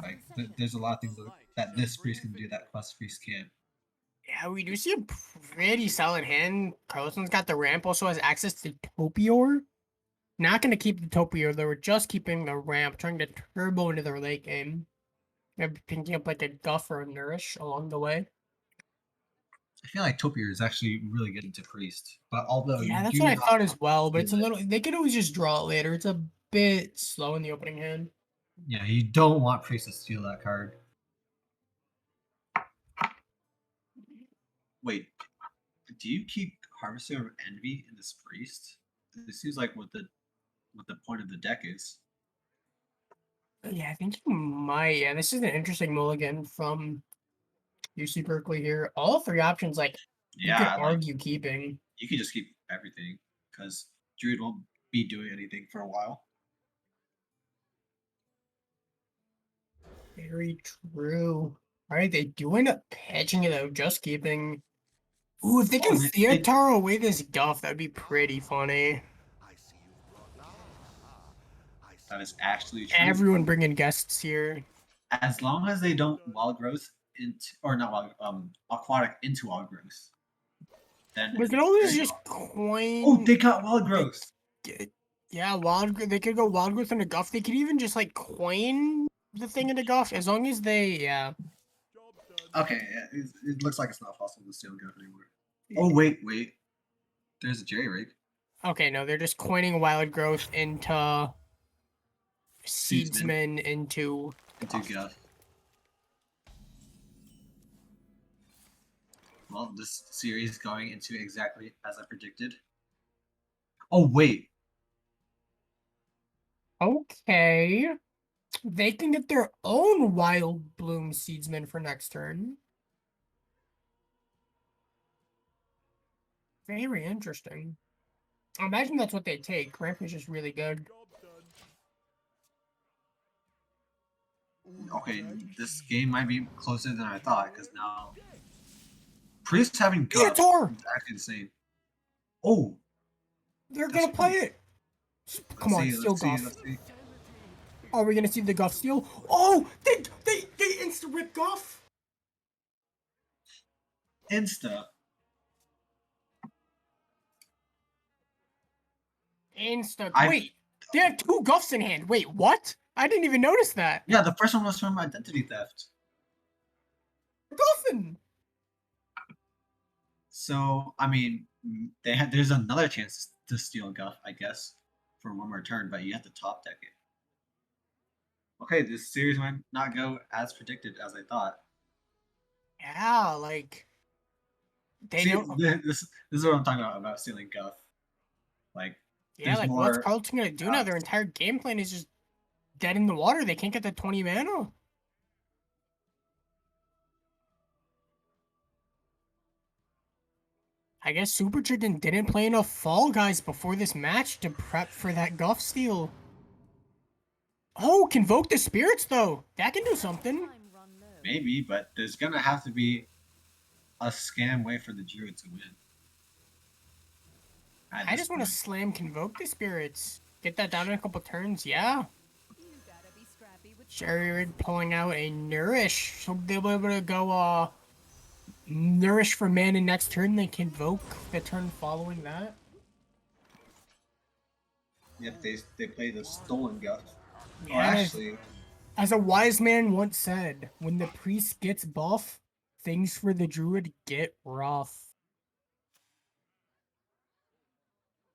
like there's a lot of things that this priest can do that Plus Priest can't. Yeah, we do see a pretty solid hand. Carlson's got the ramp, also has access to Topior. Not going to keep the Topior, though. We're just keeping the ramp, trying to turbo into their late game. Maybe picking up like a Guff or a Nourish along the way. I feel like Topier is actually really good into priest, but although Yeah, you that's do what I not thought as well, but do it's a it. little. They could always just draw it later. It's a bit slow in the opening hand. Yeah, you don't want priest to steal that card. Wait, do you keep Harvester of Envy in this priest? This seems like what the point of the deck is. Yeah, I think you might. Yeah, this is an interesting mulligan from UC Berkeley here. All three options, like, you could Yeah, like argue keeping. you can just keep everything because Druid won't be doing anything for a while. Very true. Alright, they do end up patching it out, just keeping. Ooh, if they can Theotaro away this Guff, that'd be pretty funny. That is actually true. Everyone bringing guests here. As long as they don't wild growth into, or not wild, aquatic into wild growth, then We can always just coin. Oh, they got wild growth. Yeah, they could go wild growth into Guff. They could even just like coin the thing into Guff as long as they, yeah. Okay, it looks like it's not possible to steal Guff anymore. Oh wait. There's a Jerry rig. Okay, no, they're just coining wild growth into Seedsman into Guff. Well, this series is going into exactly as I predicted. Oh wait. Okay. They can get their own Wild Bloom Seedsman for next turn. Very interesting. I imagine that's what they take. Ramp is just really good. Okay, this game might be closer than I thought because now Priest having Guff is actually insane. Oh, they're gonna play it. Come on, steal Guff. Are we gonna see the Guff steal? Oh, they insta rip Guff. Insta. Wait, they have two Guffs in hand. Wait, what? I didn't even notice that. Yeah, the first one was from identity theft. Guffin. So I mean, there's another chance to steal Guff, I guess, for one more turn, but you have to top deck it. Okay, this series might not go as predicted as I thought. Yeah, like they don't. This is what I'm talking about stealing Guff. Like, yeah, like what's Carlton gonna do now? Their entire game plan is just dead in the water. They can't get the 20 mana. I guess Super Chicken didn't play enough Fall Guys before this match to prep for that Guff steal. Oh, Convoke the Spirits though. That can do something. Maybe, but there's gonna have to be a scam way for the Druid to win. I just want to slam Convoke the Spirits. Get that down in a couple turns, yeah. Jerry Rig pulling out a Nourish. So they'll be able to go Nourish for mana next turn, then Convoke the turn following that. Yep, they play the Stolen Guff. Yeah, Or actually, as a wise man once said, when the priest gets buff, things for the druid get rough.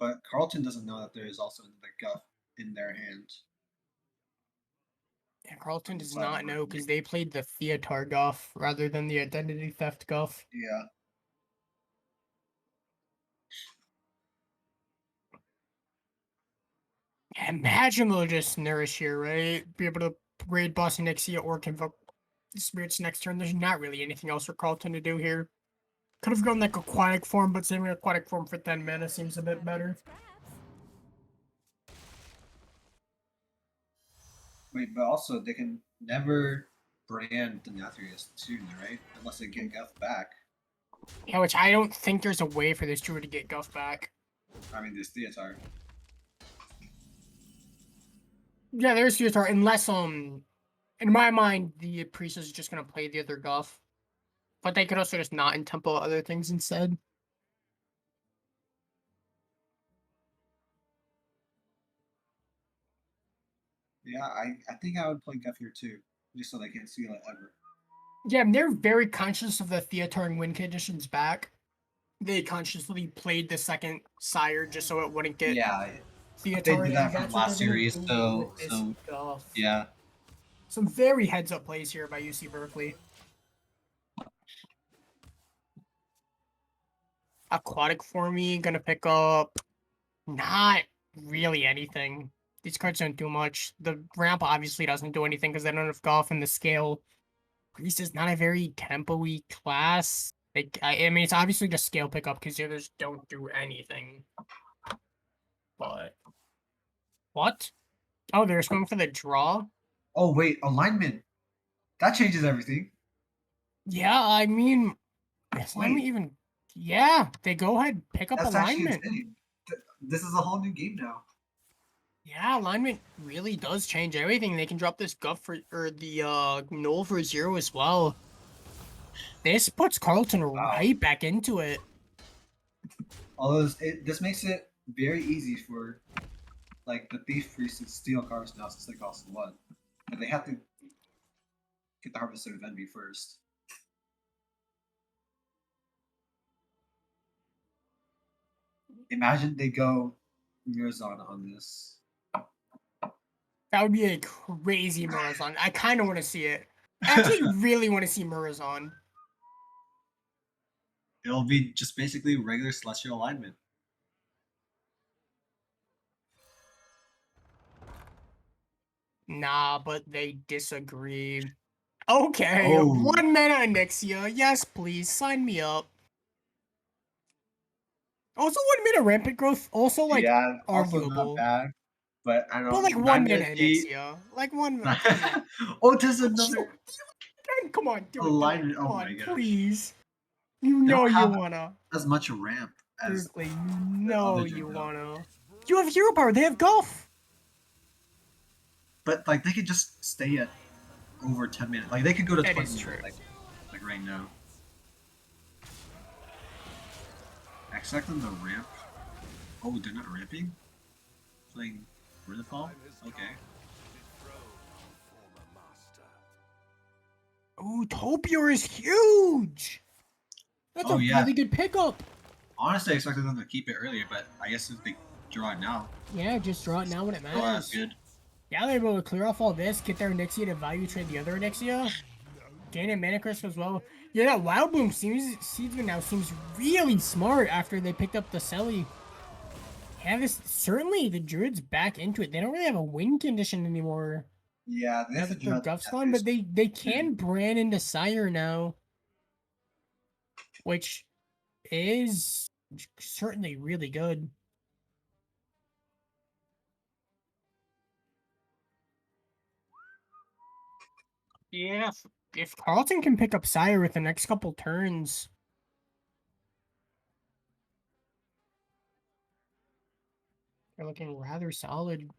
but Carlton doesn't know that there is also the Guff in their hand. Yeah, Carlton does not know because they played the Theatar Guff rather than the Identity Theft Guff. Yeah. Imagine they'll just nourish here, right? Be able to raid boss Nixia or Convoke Spirits next turn. There's not really anything else for Carlton to do here. Could have gone like Aquatic Form, but saving Aquatic Form for 10 mana seems a bit better. Wait, but also they can never brand the Nathrius tune, right? Unless they get Guff back. Yeah, which I don't think there's a way for this druid to get Guff back. I mean, this Theatar. Yeah, there's Theatar, unless in my mind the priest is just gonna play the other Guff. But they could also just not and tempo other things instead. Yeah, I think I would play Guff here too, just so they can't steal it ever. Yeah, they're very conscious of the Theatar and win conditions back. They consciously played the second Sire just so it wouldn't get Theatar. They did that from last series, so yeah. Some very heads up plays here by UC Berkeley. Aquatic for me, gonna pick up not really anything. These cards don't do much. The ramp obviously doesn't do anything because they don't have golf, and the scale. Priest is not a very tempo-y class. Like, I mean, it's obviously just scale pickup because the others don't do anything. But what? Oh, they're just going for the draw. Oh wait, alignment. That changes everything. Yeah, I mean, alignment even. Yeah, they go ahead pick up That's alignment. actually insane. This is a whole new game now. Yeah, alignment really does change everything. They can drop this Guff for or the Null for 0 as well. This puts Carlton right back into it. Although this makes it very easy for like the Thief Priest to steal cards now since they cost 1. But they have to get the Harvester of Envy first. Imagine they go Mirazon on this. That would be a crazy Mirazon. I kind of want to see it. I actually really want to see Mirazon. It'll be just basically regular Celestial alignment. Nah, but they disagree. Okay, 1 mana Onyxia. Yes, please, sign me up. Also, 1 mana Rampant Growth. Also, like, yeah, arguable. Also not bad. But I don't know. But like 1 mana Onyxia. Like 1 mana. Oh, there's another. Come on, do alignment. it. Come Oh on, my god. Please. You know you wanna. As much ramp as. Berkeley, you know you wanna. You have hero power. They have golf. But like they could just stay at over 10 minutes. Like they could go to 20 minutes. True. Like right now. Expecting the ramp. Oh, they're not ramping? Playing Ridafall? Okay. Ooh, Topior is huge. That's a really good pickup. Honestly, I expected them to keep it earlier, but I guess if they draw it now. Yeah, just draw it now when it matters. Oh, that's good. Yeah, they're able to clear off all this, get their Onyxia to value trade the other Onyxia. Gain a Mana Crystal as well. Yeah, that Wild Bloom Seedsman now seems really smart after they picked up the Selly. Yeah, this certainly the Druid's back into it. They don't really have a win condition anymore. Yeah, they have to draw Guff's gone, but they can brand into Sire now. Which is It's certainly really good. Yeah, if Carlton can pick up Sire with the next couple turns. They're looking rather solid.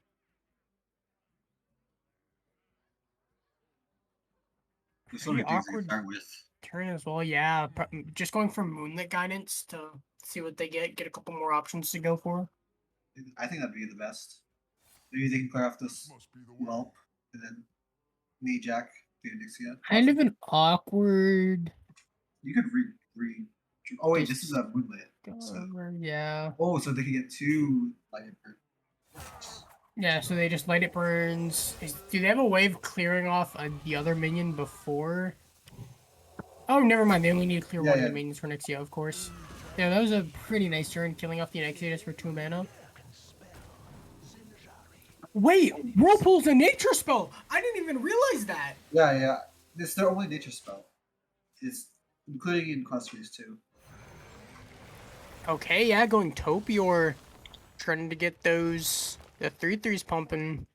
There's so many Pretty things they awkward start with. turn as well. Yeah, just going for Moonlit Guidance to see what they get a couple more options to go for. I think that'd be the best. Maybe they can clear off this whelp and then me Jack the Indixia. Kind of an awkward. You could re. Oh wait, this is a moonlit. So. Yeah. Oh, so they can get 2 light burn. Yeah, so they just light it burns. Do they have a way of clearing off the other minion before? Oh, never mind. They only need to clear one of the minions for Nexia, of course. Yeah, that was a pretty nice turn, killing off the Nexia just for 2 mana. Wait, Whirlpool's a nature spell! I didn't even realize that! Yeah. It's their only nature spell. It's including in quest trees too. Okay, yeah, going Topior. Trying to get those the 3/3s pumping.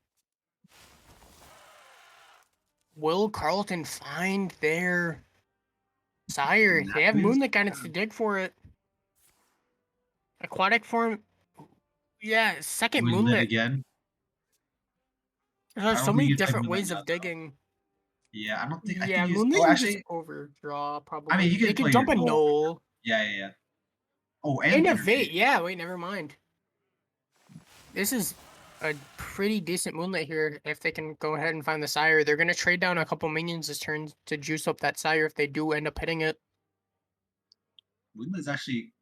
Will Carlton find their Sire? They have Moonlit Guidance to dig for it. Aquatic form. Yeah, second Moonlit. Again. There's so many different ways of digging. Yeah, I don't think. Yeah, I can use. Moonlit Oh, you actually, just overdraw probably. I mean, you they can can jump a Knoll. Yeah. Oh, and Innovate. Yeah, wait, never mind. This is a pretty decent Moonlit here. If they can go ahead and find the Sire, they're gonna trade down a couple minions this turn to juice up that Sire if they do end up hitting it. Moonlit is actually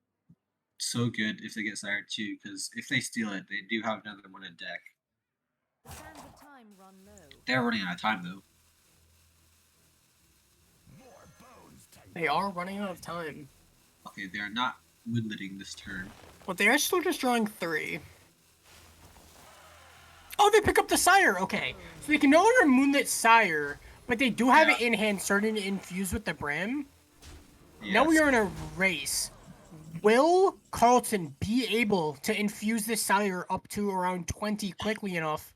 so good if they get Sire too, because if they steal it, they do have another one in deck. They're running out of time though. They are running out of time. Okay, they are not moonliting this turn. Well, they are still just drawing 3. Oh, they pick up the Sire. Okay, so they can no longer Moonlit Sire, but they do have it in hand, starting to infuse with the Bram. Yes. Now we are in a race. Will Carlton be able to infuse this Sire up to around 20 quickly enough?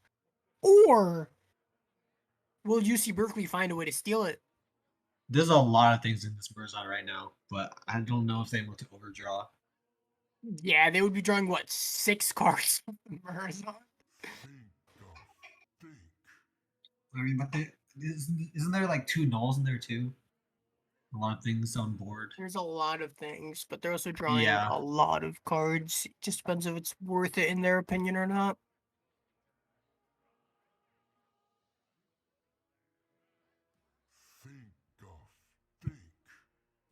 Or will UC Berkeley find a way to steal it? There's a lot of things in this Burzon right now, but I don't know if they want to overdraw. Yeah, they would be drawing, what, 6 cards from the Burzon? I mean, but isn't there like 2 nulls in there too? A lot of things on board. There's a lot of things, but they're also drawing a lot of cards. It just depends if it's worth it in their opinion or not.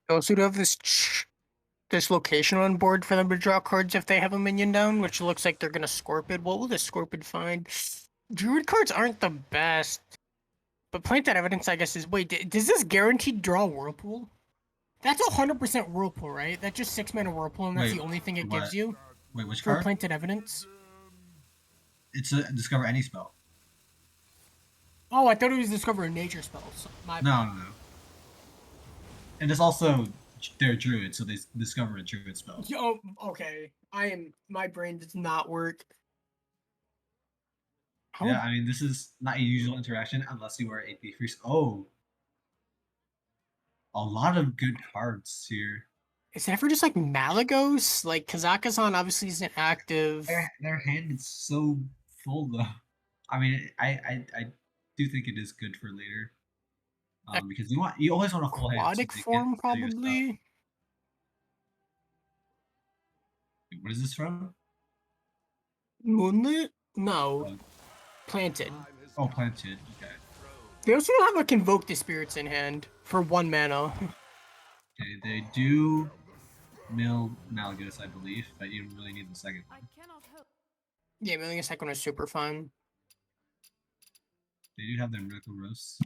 They also do have this location on board for them to draw cards if they have a minion down, which looks like they're gonna Scorpid. What will the Scorpid find? Druid cards aren't the best. But Plant That Evidence, I guess, is... Wait, does this guaranteed draw Whirlpool? That's 100% Whirlpool, right? That's just 6 mana Whirlpool, and that's the only thing it gives you? Wait, which for card? Planted Evidence? It's a Discover Any spell. Oh, I thought it was Discover a Nature spell. So no. And it's also... They're Druid, so they discover a Druid spell. Oh, okay. My brain does not work. Yeah, I mean, this is not a usual interaction unless you are 8B free. Oh. A lot of good cards here. Is it ever just like Malagos? Like, Kazakhstan obviously isn't active. Their hand is so full, though. I mean, I do think it is good for later. Because you always want a full hand. Aquatic form, probably? Wait, what is this from? Moonlit? No. Planted. Oh, Planted. Okay. They also have a Convoke the Spirits in hand for 1 mana. Okay, they do mill Malagos, I believe, but you don't really need the second one. Yeah, milling a second one is super fun. They do have their Miracle Roast.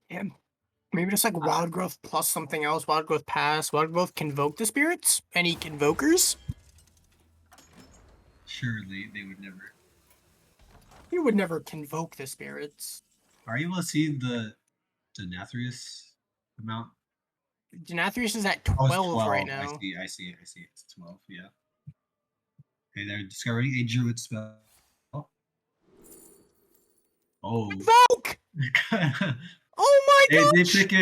Yeah. Maybe just like Wild Growth plus something else. Wild Growth Pass. Wild Growth Convoke the Spirits? Any Convokers? Surely they would never. You would never Convoke the Spirits. Are you able to see the Denathrius amount. Denathrius is at Oh, it's 12 right 12. now. I see. It's 12. Yeah. Okay, they're discovering a druid spell. Oh. Invoke! Oh my They gosh! pick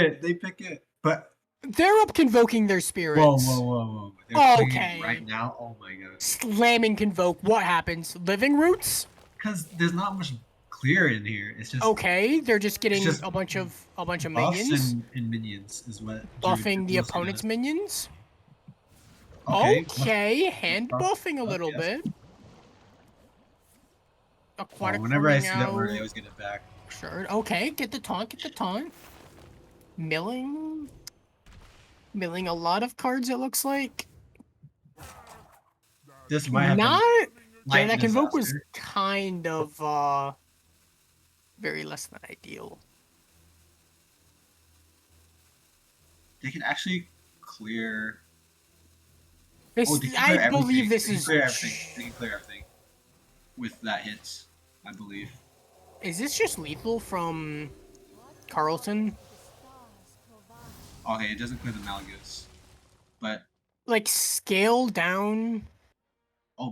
it. But They're up convoking their spirits. whoa. They're playing Okay. it right now. Oh my god. Slamming convoke. What happens? Living roots? Because there's not much clear in here. It's just Okay, they're just getting just a bunch of buffs minions, and minions is what buffing the mostly opponent's does. minions. Okay. Okay, hand buff, buffing a little yes. bit. Aquatic Whenever I farming see that word, I out. always get it back. Sure. Okay, get the taunt. Milling a lot of cards, it looks like. This might have Not been yeah, light that convoke was disaster. kind of very less than ideal. They can actually clear. This, Oh, they can I clear everything. believe this They can is clear everything. They can clear everything with that hit, I believe. Is this just lethal from Carlton? Okay, it doesn't clear the Malgus, but Like scale down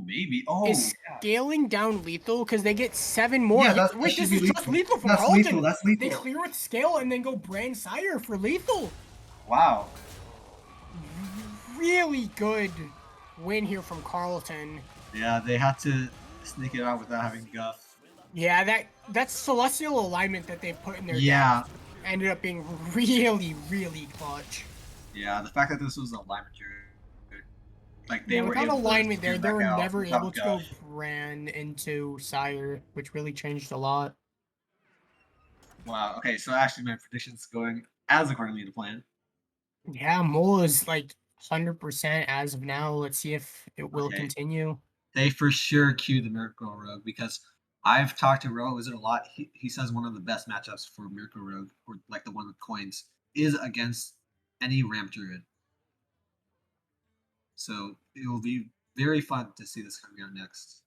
maybe. Oh, is yeah. scaling down lethal because they get 7 more. Yeah, that Wait, should this be is just lethal. lethal from That's Carlton. lethal. That's They lethal. clear with scale and then go brand sire for lethal. Wow. Really good win here from Carlton. Yeah, they had to sneak it out without having guff. Yeah, that's celestial alignment that they put in their Yeah. deck ended up being really clutch. Yeah, the fact that this was alignment druid, like they Yeah, were without able alignment to there, get they back were out never without able to guff. go brand into sire, which really changed a lot. Wow. Okay, so actually, my prediction's going as accordingly to plan. Yeah, Mole is like 100% as of now. Let's see if it will Okay. continue. They for sure queue the Miracle Rogue because I've talked to Rogue Wizard a lot. He says one of the best matchups for Miracle Rogue, or like the one with coins, is against any Ramp Druid. So it will be very fun to see this coming out next.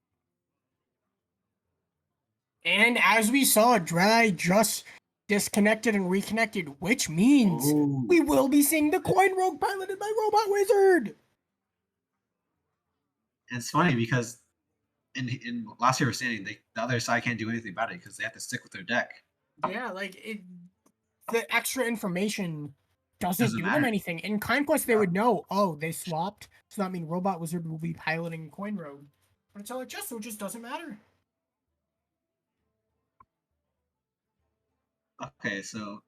And as we saw, Dry just disconnected and reconnected, which means we will be seeing the Coin Rogue piloted by Robot Wizard. And it's funny because in last year we were saying the other side can't do anything about it because they have to stick with their deck. Yeah, like the extra information doesn't Doesn't do matter. them anything. In Conquest, they would know, oh, they swapped, so that means Robot Wizard will be piloting Coin Rogue. But it's LHS, so it just doesn't matter. Okay, so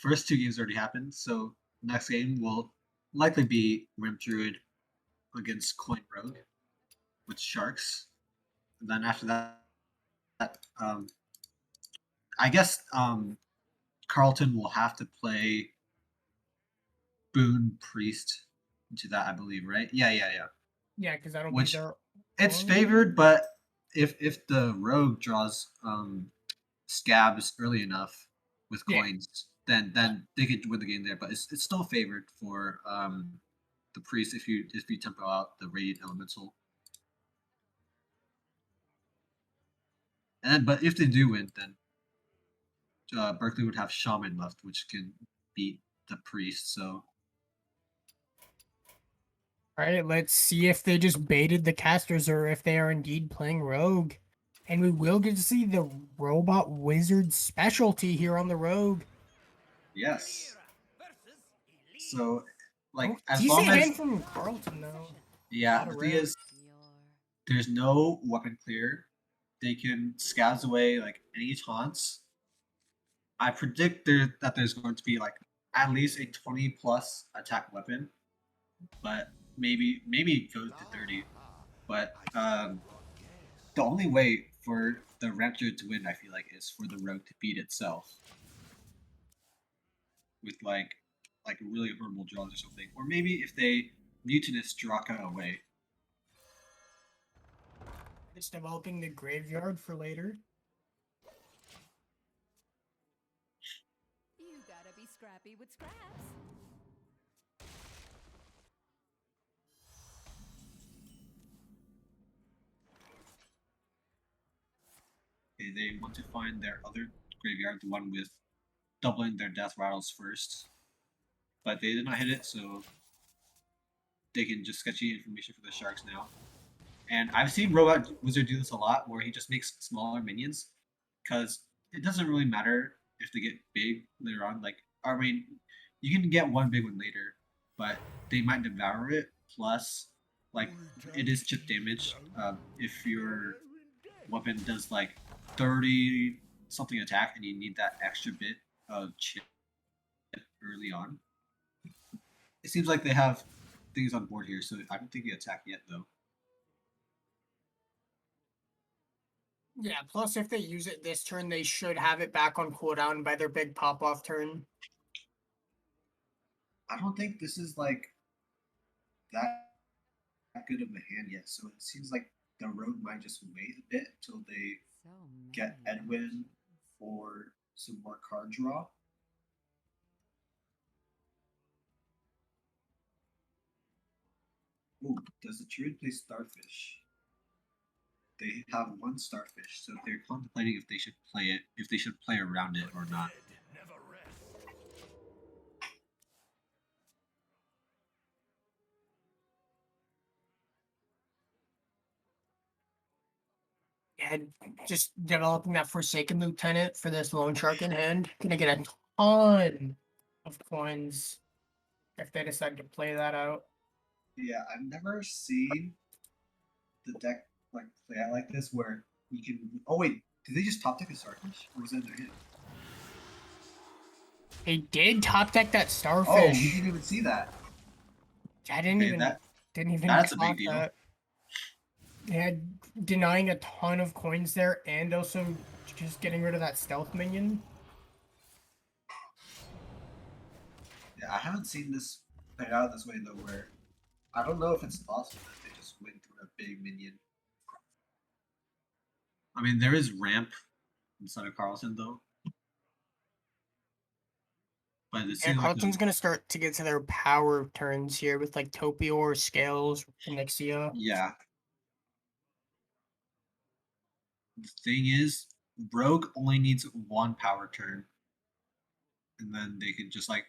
first 2 games already happened. So next game will likely be Ramp Druid against Coin Rogue with Sharks. And then after that, I guess Carlton will have to play Boone Priest into that, I believe, right? Yeah. Yeah, because that'll Which be their it's own- favored, but if the rogue draws scabs early enough with Yeah. coins, then they could win the game there. But it's still favored for the priest if you tempo out the radiant elemental. And then, but if they do win, then Berkeley would have shaman left, which can beat the priest. So All right, let's see if they just baited the casters or if they are indeed playing Rogue. And we will get to see the Robot Wizard specialty here on the Rogue. yes. So like Oh, as decent long as hand from Carlton though. yeah, Lot the of thing rogue. is there's no weapon clear. They can scabs away like any taunts. I predict that there's going to be like at least a 20 plus attack weapon, but maybe it goes to 30. But the only way for the Raptor to win, I feel like, is for the rogue to beat itself with like really horrible draws or something, or maybe if they mutinous Draka away. Just developing the graveyard for later. You gotta be scrappy with scraps. Okay, they want to find their other graveyard, the one with doubling their death rattles first, but they did not hit it, so they can just sketchy information for the sharks now. And I've seen Robot Wizard do this a lot, where he just makes smaller minions, because it doesn't really matter if they get big later on. Like, I mean, you can get one big one later, but they might devour it. Plus, like, it is chip damage. If your weapon does like 30 something attack and you need that extra bit of chip early on. It seems like they have things on board here, so I don't think they attack yet though. Yeah, plus if they use it this turn, they should have it back on cooldown by their big pop-off turn. I don't think this is like that good of a hand yet, so it seems like the rogue might just wait a bit until they So get many Edwin options. for some more card draw. Ooh, does the druid play Starfish? They have one Starfish, so they're contemplating if they should play it, if they should play around it or not. And just developing that Forsaken Lieutenant for this Lone Shark in hand. Gonna get a ton of coins if they decide to play that out. Yeah, I've never seen the deck like play out like this where you can. Oh wait, did they just top deck a Starfish, or was that their hand? They did top deck that Oh, we Starfish. didn't even see that. I didn't Okay, even that clock that's a big deal. that. They had denying a ton of coins there, and also just getting rid of that stealth minion. Yeah, I haven't seen this played out this way though, where I don't know if it's possible that they just win through a big minion. I mean, there is ramp inside of Carlson though, but it And seems like Carlton's gonna start to get to their power turns here with like Topior, Scales, Phoenixia. yeah. The thing is, Rogue only needs one power turn, and then they can just like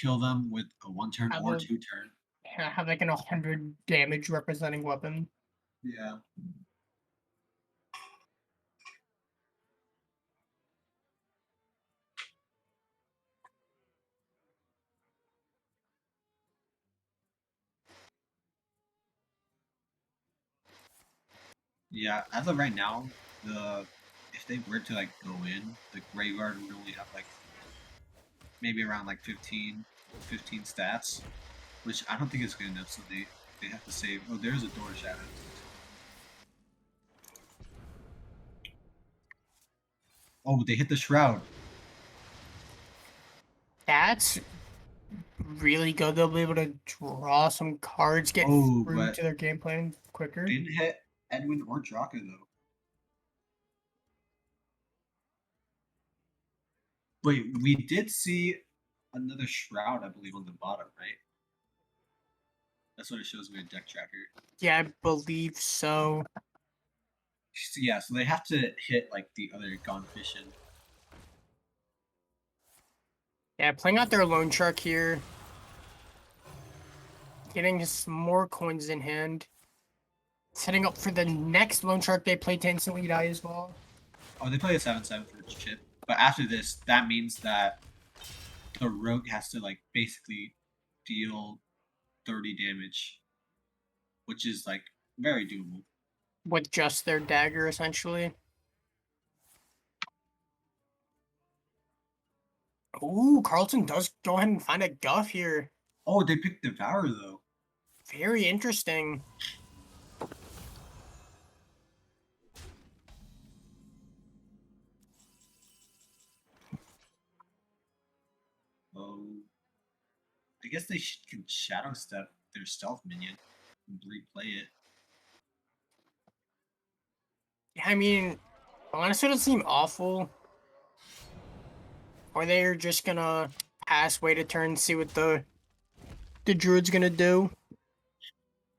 kill them with a one turn Have or a- 2 turn. Have like an 100 damage representing weapon. Yeah. Yeah, as of right now, if they were to like go in, the graveyard would only have like maybe around like 15 stats, which I don't think is good enough. So they have to save. Oh, there's a door shadow. Oh, they hit the shroud. That's really good. They'll be able to draw some cards, get Oh, through but to their game plan quicker. didn't hit Edwin or Draka though. Wait, we did see another shroud, I believe, on the bottom, right? That's what it shows me in deck tracker. Yeah, I believe so. So, yeah, so they have to hit like the other Gone Fishing. Yeah, playing out their Lone Shark here. Getting some more coins in hand. Setting up for the next Lone Shark they play to instantly die as well. Oh, they play a 7/7 for chip. But after this, that means that the rogue has to like basically deal 30 damage, which is like very doable. With just their dagger, essentially. Ooh, Carlton does go ahead and find a guff here. Oh, they picked Devour though. Very interesting. Oh, I guess they can Shadow Step their stealth minion and replay it. Yeah, I mean, honestly, it doesn't seem awful. Or they're just gonna pass, wait a turn, see what the druid's gonna do.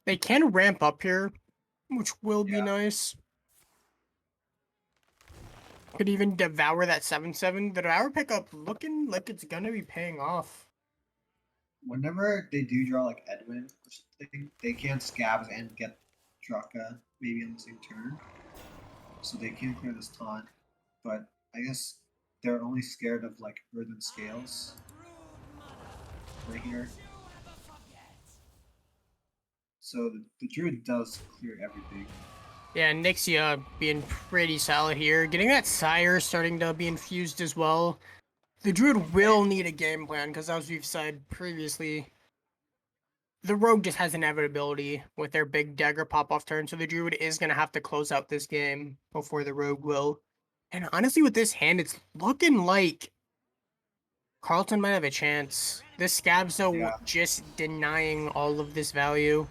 They can ramp up here, which will be Yeah. nice. Could even devour that 7/7. The devour pickup looking like it's gonna be paying off. Whenever they do draw like Edwin or something, they can scabs and get Draka maybe on the same turn. So they can clear this taunt. But I guess they're only scared of like Earthen Scales right here. So the Druid does clear everything. Yeah, Nixia being pretty solid here. Getting that Sire starting to be infused as well. The Druid will need a game plan, because as we've said previously, the Rogue just has inevitability with their big dagger pop-off turn, so the Druid is going to have to close out this game before the Rogue will. And honestly, with this hand, it's looking like Carlton might have a chance. This Scabs, though, Yeah. just denying all of this value.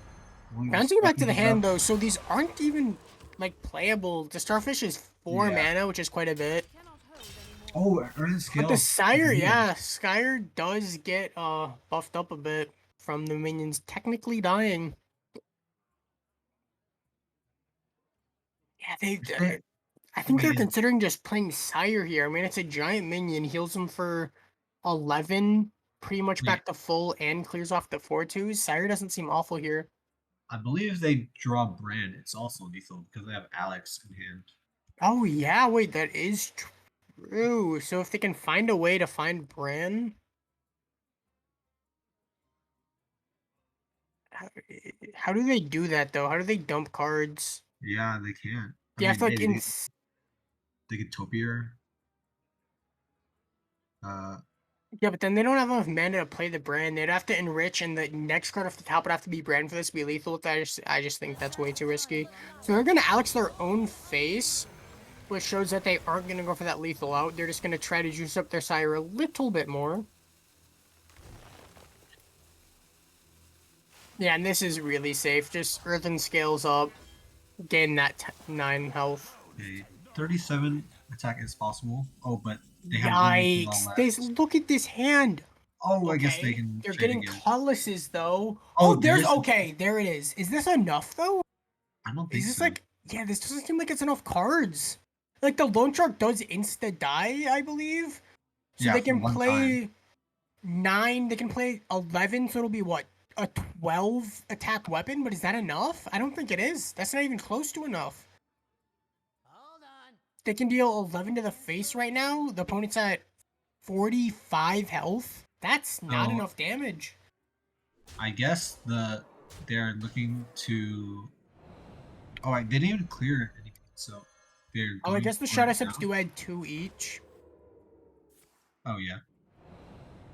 Only Bouncing back to the goes hand, up. though, so these aren't even, like, playable. The Starfish is 4 Yeah. mana, which is quite a bit. Oh, Earthen But the Scales. Sire, real. yeah, Sire does get buffed up a bit from the minions technically dying. Yeah, I think they're Wait, considering just playing Sire here. I mean, it's a giant minion, heals him for 11, pretty much wait, back to full, and clears off the 4/2s. Sire doesn't seem awful here. I believe if they draw Brand, it's also lethal because they have Alex in hand. Oh, yeah, wait, that is true. So if they can find a way to find Bran... How do they do that, though? How do they dump cards? Yeah, they can. Do you have to, like, they could Topier. Yeah, but then they don't have enough mana to play the brand. They'd have to enrich, and the next card off the top would have to be brand for this to be lethal. I just think that's way too risky. So they're gonna Alex their own face, which shows that they aren't gonna go for that lethal out. They're just gonna try to juice up their Sire a little bit more. Yeah, and this is really safe. Just Earthen Scales up, gain that 9 health. Okay, 37 attack is possible. Oh, but they have one lethal Yikes! left. Look at this hand. Oh, I guess they Okay, can they're trade getting again. Cutlasses though. Oh, Oh, there's there's- okay. There it is. Is this enough though? I don't think Is this so. like, yeah, this doesn't seem like it's enough cards. Like the Lone Shark does insta die, I believe. So Yeah, they for can one play time. 9, they can play 11, so it'll be what? A 12 attack weapon, but is that enough? I don't think it is. That's not even close to enough. Hold on. They can deal 11 to the face right now. The opponent's at 45 health. That's not So- enough damage. I guess they're looking to. Oh, they didn't even clear anything, so they're. Oh, I going guess the for Shadow it Steps now. do add 2 each. Oh yeah.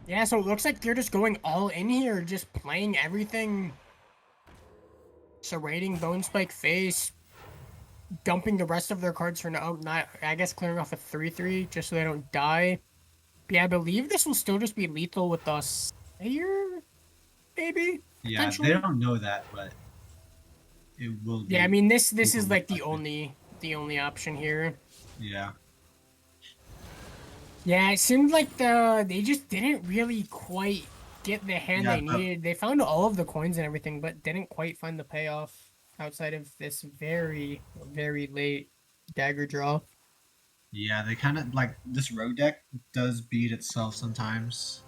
Yeah, so it looks like they're just going all in here, just playing everything. Serrating Bone Spike face, dumping the rest of their cards for no, not, I guess clearing off a 3/3 just so they don't die. But yeah, I believe this will still just be lethal with us here, maybe? Yeah, Potentially? they don't know that, but it will be. Yeah, I mean this lethal is like with the only option here. Yeah. Yeah, it seemed like they just didn't really quite get the hand Yeah, they needed. They found all of the coins and everything, but didn't quite find the payoff outside of this very, very late dagger draw. Yeah, they kind of like this rogue deck does beat itself sometimes.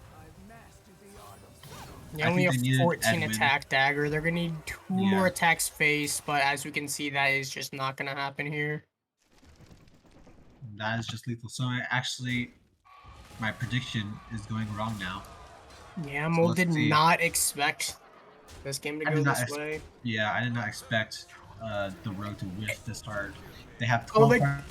They I only think have they needed 14 Edwin. attack dagger. They're gonna need 2 Yeah. more attacks face, but as we can see, that is just not gonna happen here. That is just lethal. So my prediction is going wrong now. Yeah, So Mo let's did see. not expect this game to I go did not this way. Yeah, I did not expect the rogue to whiff this hard. They have Oh, 12 like- cards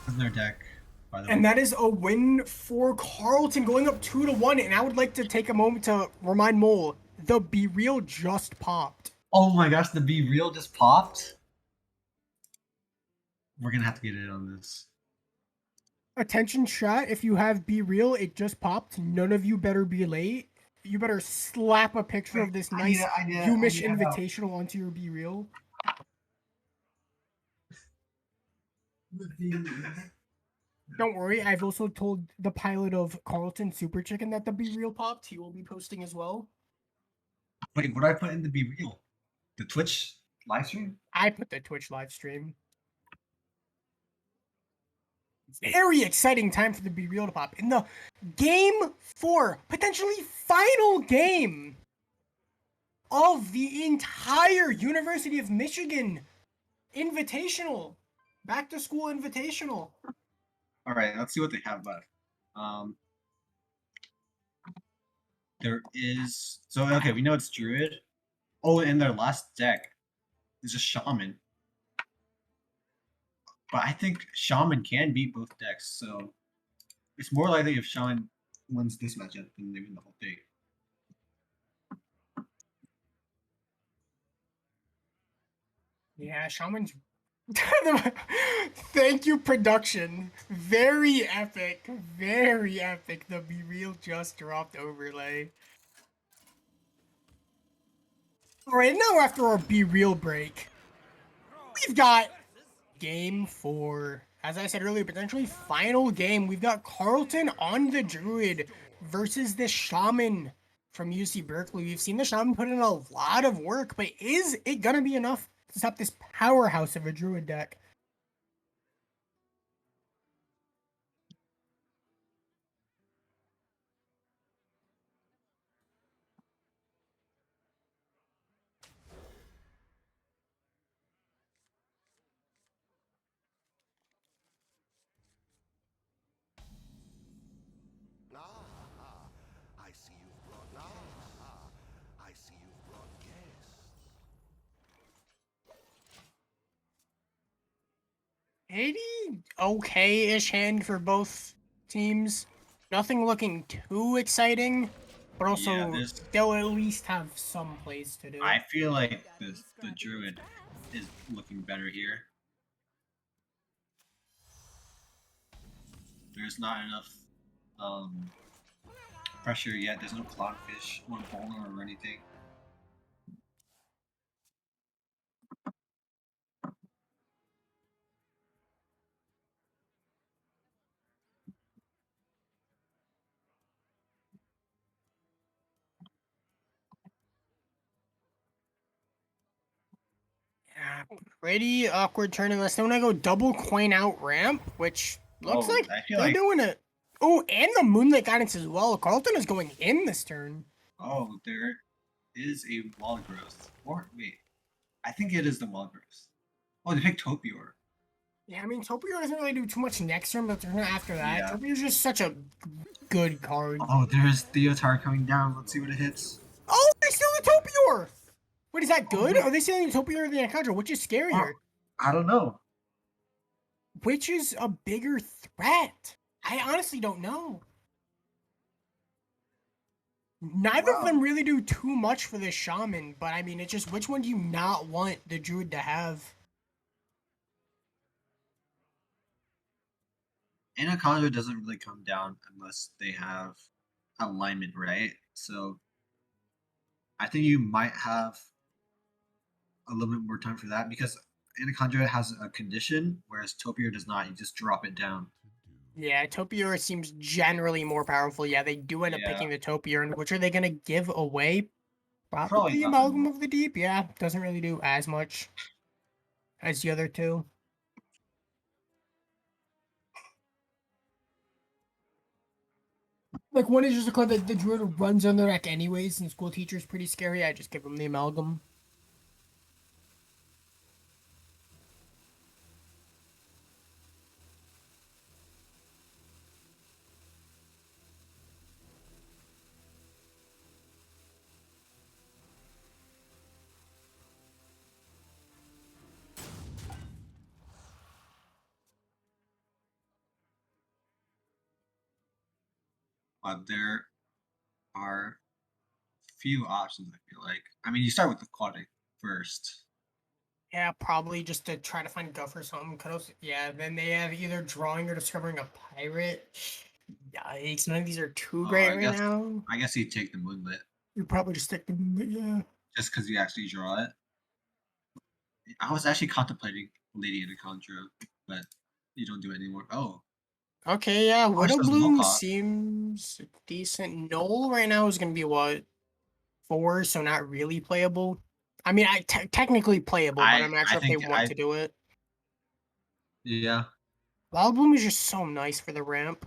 in their deck. By the way. And that is a win for Carlton, going up 2-1. And I would like to take a moment to remind Mole, the Be Real just popped. Oh my gosh, the Be Real just popped. We're gonna have to get in on this. Attention chat, if you have Be Real, it just popped. None of you better be late. You better slap a picture of this nice Yumish Invitational onto your Be Real. Don't worry, I've also told the pilot of Carlton Super Chicken that the Be Real popped. He will be posting as well. Wait, what did I put in the Be Real? The Twitch live stream? I put the Twitch live stream. very exciting time for the Be Real to pop. In the game 4, potentially final game of the entire University of Michigan Invitational, back to school Invitational. All right, let's see what they have left. There is okay. We know it's Druid. Oh, and their last deck is a Shaman. But I think Shaman can beat both decks, so it's more likely if Shaman wins this matchup than they win the whole thing. Yeah, Shaman's. Thank you, production. Very epic. Very epic. The Be Real just dropped overlay. Alright, now after our Be Real break, we've got game 4. As I said earlier, potentially final game. We've got Carlton on the Druid versus the Shaman from UC Berkeley. We've seen the Shaman put in a lot of work, but is it gonna be enough to stop this powerhouse of a Druid deck? I see you've brought I see you've brought guests. Okay-ish hand for both teams. Nothing looking too exciting, but also they'll at least have some plays to do. I feel like the Druid is looking better here. There's not enough pressure yet. There's no Cloudfish or Bowler or anything. Yeah, pretty awkward turn unless they want to go double coin out ramp, which looks like they're doing it. Oh, and the Moonlit Guidance as well. Carlton is going in this turn. Oh, there is a wall growth. Or wait, I think it is the wall growth. Oh, they picked Topior. Yeah, I mean Topior doesn't really do too much next turn, but the turn after that, Yeah. Topior's just such a good card. Oh, there's Theotar coming down. Let's see what it hits. Oh, they steal the Topior! Wait, is that good? Are they stealing the Topior or the Encounter? Which is scarier? I don't know. Which is a bigger threat? I honestly don't know. Neither of them really do too much for the Shaman, but I mean, it's just which one do you not want the Druid to have? Anaconda doesn't really come down unless they have alignment, right? So I think you might have a little bit more time for that because Anaconda has a condition, whereas Topior does not. You just drop it down. Yeah, Topior seems generally more powerful. Yeah, they do end up picking the Topior, and which are they going to give away? Probably Amalgam of the Deep. Yeah, doesn't really do as much as the other two. Like, one is just a card that the Druid runs on their deck anyways, and School Teacher is pretty scary. I just give them the Amalgam. There are few options, I feel like. I mean, you start with the Aquatic first. Yeah, probably just to try to find Guff or something. Yeah, then they have either drawing or discovering a pirate. Yikes, none of these are too great right now. I guess you take the Moonlit. You probably just take the Moonlit, yeah. Just because you actually draw it. I was actually contemplating Lady Anaconda, but you don't do it anymore. Oh. Okay, yeah, Widow Bloom seems decent. Null right now is going to be what? 4, so not really playable. I mean, technically playable, but I'm not sure if they want to do it. Yeah. Wild Bloom is just so nice for the ramp.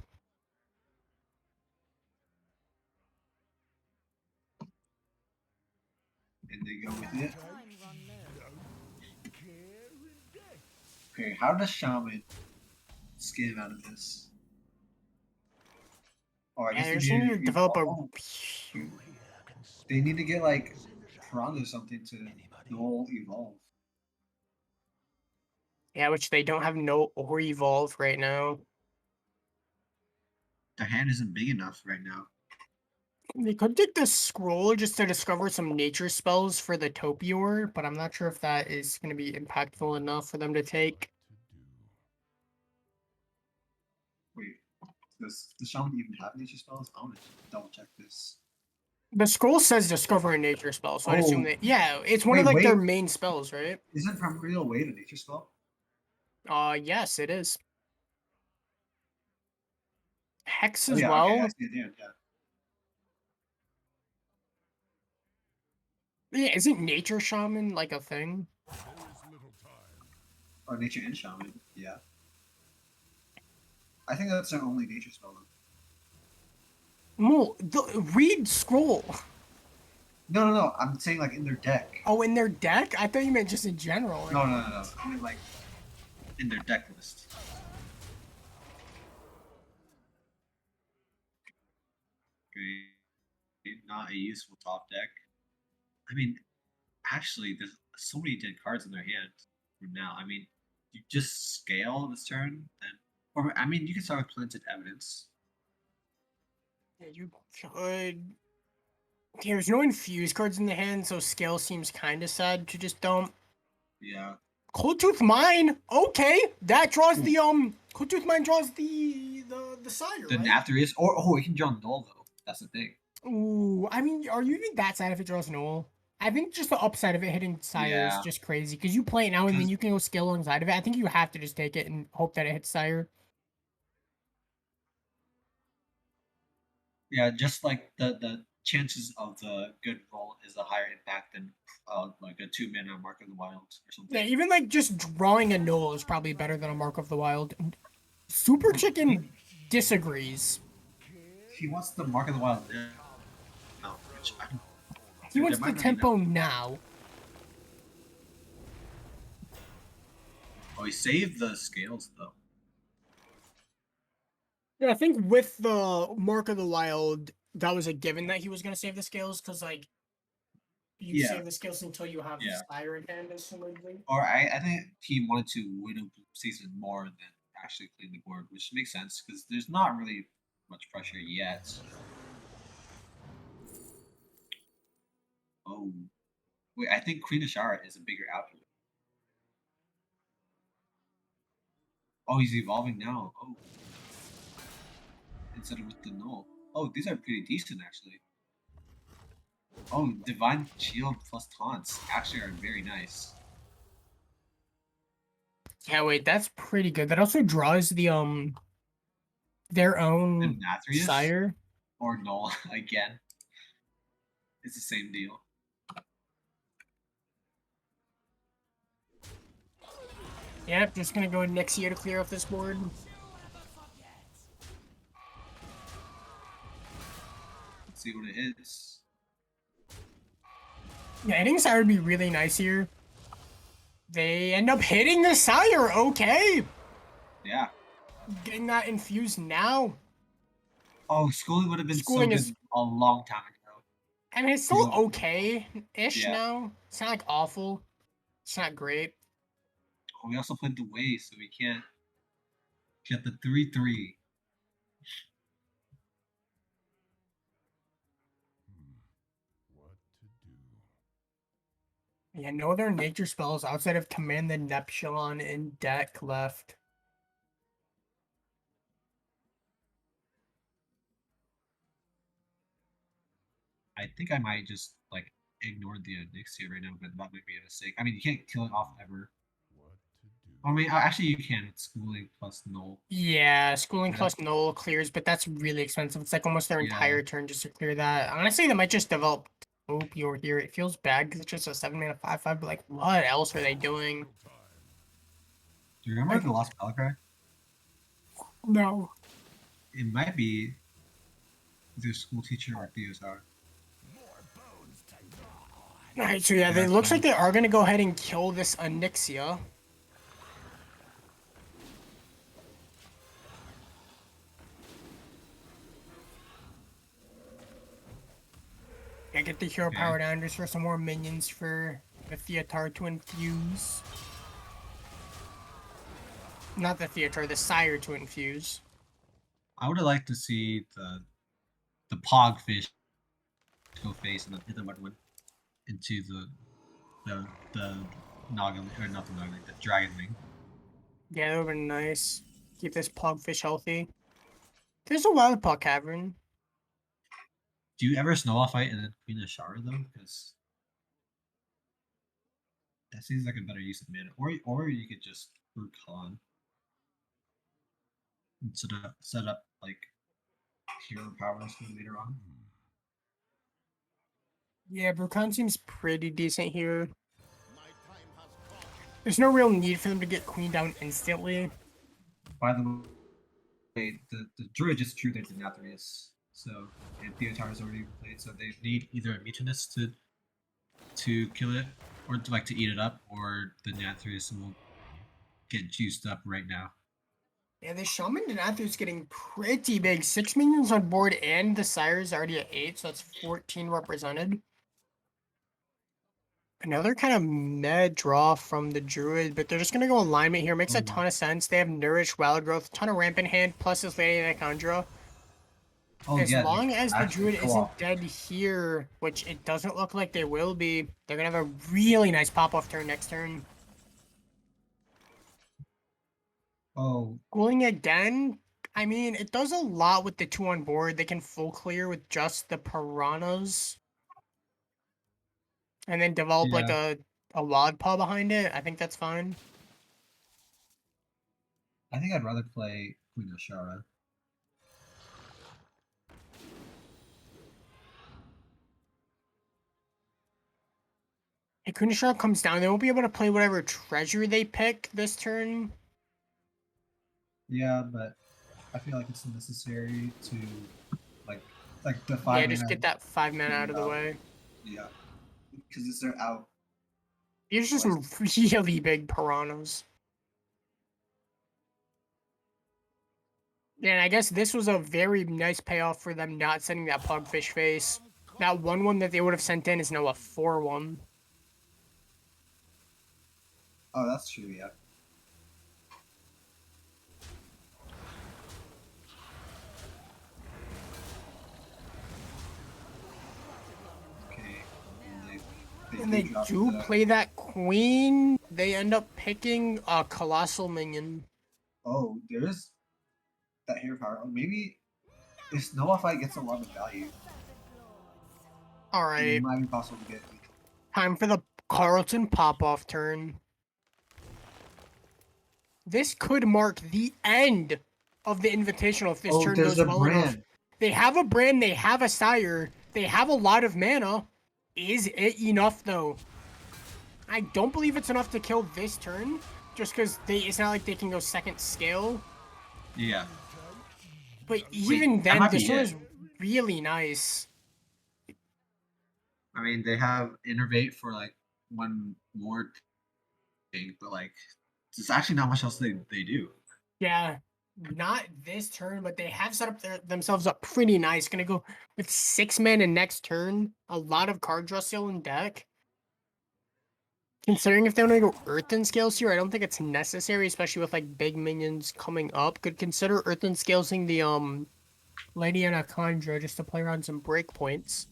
And they go with it. Time run low. Okay, how does Shaman scam out of this? Oh, I Yeah, guess they they just need to develop a. oh, they need to get like Prawn or something to null evolve. Yeah, which they don't have no or evolve right now. Their hand isn't big enough right now. They could take the scroll just to discover some nature spells for the Topior, but I'm not sure if that is going to be impactful enough for them to take. Wait, does the Shaman even have nature spells? I want to double check this. The scroll says discover a nature spell, so I'd assume Oh. that, yeah, it's one of Wait, like their wait. main spells, right? Isn't Primordial Wave a nature spell? Yes, it is. Hex Oh as yeah, okay, I well. see it there, yeah. Yeah, isn't nature shaman like a thing? Or Nature and Shaman, yeah. I think that's their only nature spell though. Well, read scroll. No. I'm saying like in their deck. Oh, in their deck? I thought you meant just in general. No. I mean like in their deck list. Okay. Not a useful top deck. I mean, actually, there's so many dead cards in their hand for now. I mean, you just scale this turn, then, or I mean, you can start with Planted Evidence. Yeah, you could. There's no infused cards in the hand, so scale seems kind of sad to just dump. Yeah. Cold Tooth Mine. Okay, that draws the Cold Tooth Mine draws the sire, The right? after is, or it can draw null though. That's the thing. Ooh, I mean, are you even that sad if it draws null? I think just the upside of it hitting sire is Yeah. just crazy because you play it now and then 'Cause- you can go scale alongside of it. I think you have to just take it and hope that it hits sire. Yeah, just like the chances of the good roll is a higher impact than like a 2-mana Mark of the Wild or something. Yeah, even like just drawing a null is probably better than a Mark of the Wild. Super Chicken disagrees. He wants the Mark of the Wild now. No, which I don't. He There wants the might not be tempo enough. now. Oh, he saved the scales though. Yeah, I think with the Mark of the Wild, that was a given that he was gonna save the scales because like you Yeah. save the skills until you have Yeah. Sire in hand, assumedly. Or I think he wanted to widow season more than actually clean the board, which makes sense because there's not really much pressure yet. Oh, wait, I think Queen of Shara is a bigger output. Oh, he's evolving now. Oh, instead of with the null. Oh, these are pretty decent actually. Oh, Divine Shield plus taunts actually are very nice. Yeah, wait, that's pretty good. That also draws their own And Nathrius Sire. or null again. It's the same deal. Yep, just gonna go next year to clear off this board. Let's see what it hits. Yeah, hitting Sire would be really nice here. They end up hitting the Sire, okay. Yeah. Getting that infused now. Oh, schooling would have been Schooling so is- good a long time ago. I mean, it's still okay-ish Yeah. now. It's not like awful. It's not great. Oh, we also played the way, so we can't get the 3/3. Yeah, no other nature spells outside of Command the Neptulon in deck left. I think I might just like ignore the Nixia right now, but that might be a mistake. I mean, you can't kill it off ever. I mean, actually, you can. It's schooling plus null. Yeah, schooling Yeah. plus null clears, but that's really expensive. It's like almost their Yeah. entire turn just to clear that. Honestly, they might just develop Opioid here. It feels bad because it's just a 7-mana 5/5, but like, what else are they doing? Do you remember the last Battlecry? No. It might be their school teacher or Theo's hour. Alright, so yeah, it looks like they are gonna go ahead and kill this Onyxia. Yeah, get the hero power down just for some more minions for the Theatar to infuse. Not the Theatar, the Sire to infuse. I would have liked to see the Pogfish go face and then hit the mud one into the Noggin, or not the Noggin, the Dragon Wing. Yeah, that would have been nice. Keep this Pogfish healthy. There's a wild Pog Cavern. Do you ever Snowball fight and then Queen of Shara though? Because that seems like a better use of mana. Or you could just root Khan and set up like hero powers for later on. Yeah, Brucon seems pretty decent here. There's no real need for them to get Queen down instantly. By the way, the Druid just drew their Denathrius, so and Theotar is already played, so they need either a Mutinous to kill it, or to eat it up, or the Denathrius will get juiced up right now. Yeah, the Shaman Denathrius is getting pretty big. 6 minions on board, and the Sire is already at 8, so that's 14 represented. Another kind of meh draw from the Druid, but they're just gonna go alignment here. Makes a ton of sense. They have Nourish, Wild Growth, ton of Ramp in hand, plus this Lady Nicandra. As long as the Druid isn't dead here, which it doesn't look like they will be, they're gonna have a really nice pop-off turn next turn. Oh. Schooling again, I mean, it does a lot with the 2 on board. They can full clear with just the Piranhas. And then develop like a wild paw behind it. I think that's fine. I think I'd rather play Queen of Shara. If Kunishara comes down, they won't be able to play whatever treasure they pick this turn. Yeah, but I feel like it's necessary to like the 5 Yeah, just get that 5 mana out of the way. Yeah, because they're out. These are some really big piranhas. Yeah, and I guess this was a very nice payoff for them not sending that Pugfish face. That 1/1 that they would have sent in is now a 4/1. Oh, that's true, yeah. And they do play that queen. They end up picking a colossal minion. Oh, there is that hero power. Oh, maybe if Snowball fight gets a lot of value. Alright. It might be possible to get. Time for the Carlton pop-off turn. This could mark the end of the Invitational if this turn goes well enough. They have a brand, they have a Sire, they have a lot of mana. Is it enough, though? I don't believe it's enough to kill this turn, just because it's not like they can go second scale. Yeah. But even then, this one is really nice. I mean, they have Innervate for like one more thing, but like, there's actually not much else they do. Yeah, not this turn, but they have set up themselves up pretty nice. Gonna go with 6 mana next turn. A lot of card draw still in deck. Considering if they want to go Earthen Scales here, I don't think it's necessary, especially with like big minions coming up. Could consider Earthen Scalesing the Lady Anaconda just to play around some breakpoints.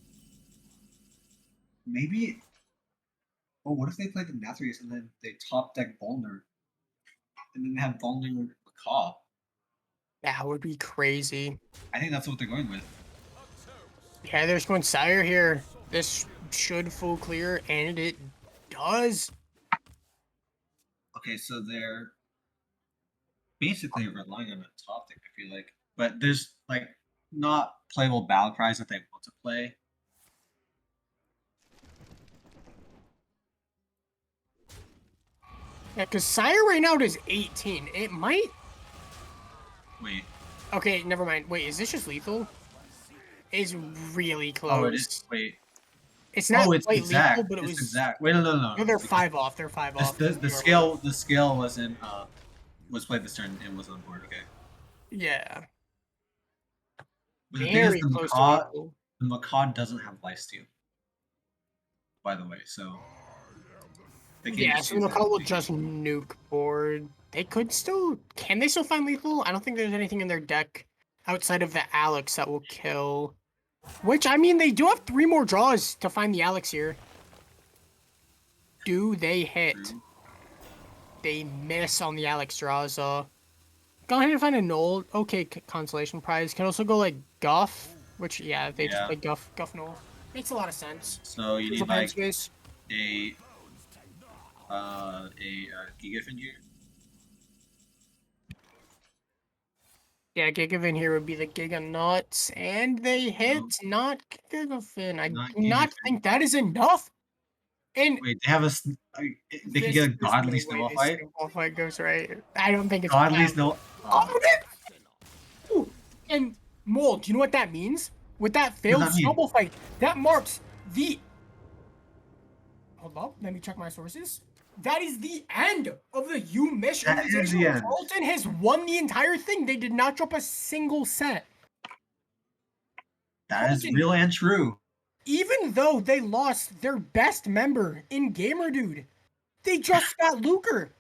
Maybe. Oh, what if they play the Nathrius and then they top deck Volner, and then they have Volner Macaw? That would be crazy. I think that's what they're going with. Yeah, they're just going Sire here. This should full clear, and it does. Okay, so they're basically relying on a top deck, I feel like. But there's like not playable battle cries that they want to play. Yeah, because Sire right now does 18. It might Wait. Okay, never mind. Wait, is this just lethal? It's really close. Oh, it is. Wait. It's not Oh, it's quite lethal, exact. but it It's was. exact. Wait, no. No, they're Because 5 off. They're 5 off. the You're scale wasn't was played this turn and was on board. Okay. Yeah. But the thing is, Very close to lethal. the macaw doesn't have lifesteal. By the way, so they can Yeah, just so use the it. call will just nuke board. They could still. Can they still find lethal? I don't think there's anything in their deck outside of the Alex that will kill. Which, I mean, they do have 3 more draws to find the Alex here. Do they hit? True. They miss on the Alex draws. Go ahead and find a null. Okay, consolation prize. Can also go like Guff, which yeah, they just play Guff null. Makes a lot of sense. So you Crucial need like space. a Gigafin here. Yeah, Gigavin here would be the Giga Nuts, and they hit No, not Gigafin. I not do not Gigafin. think that is enough. And Wait, they have they can get a godly there's no way snowball this fight. snowball fight goes right. I don't think it's Godly viable. snow. Oh, Ooh, and Mold, do you know what that means? With that What does failed that mean? snowball fight, that marks the. Hold up, let me check my sources. That is the end of the U-Mish That is the Invitational. end. Carlton has won the entire thing. They did not drop a single set. That is Carlton, real and true. even though they lost their best member in Gamer Dude, they just got Luker.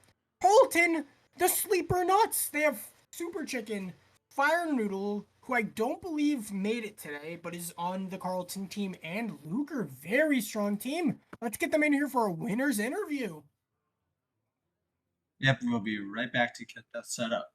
Carlton, the sleeper nuts. They have Super Chicken, Fire Noodle, who I don't believe made it today, but is on the Carlton team, and Luker. Very strong team. Let's get them in here for a winner's interview. Yep, we'll be right back to get that set up.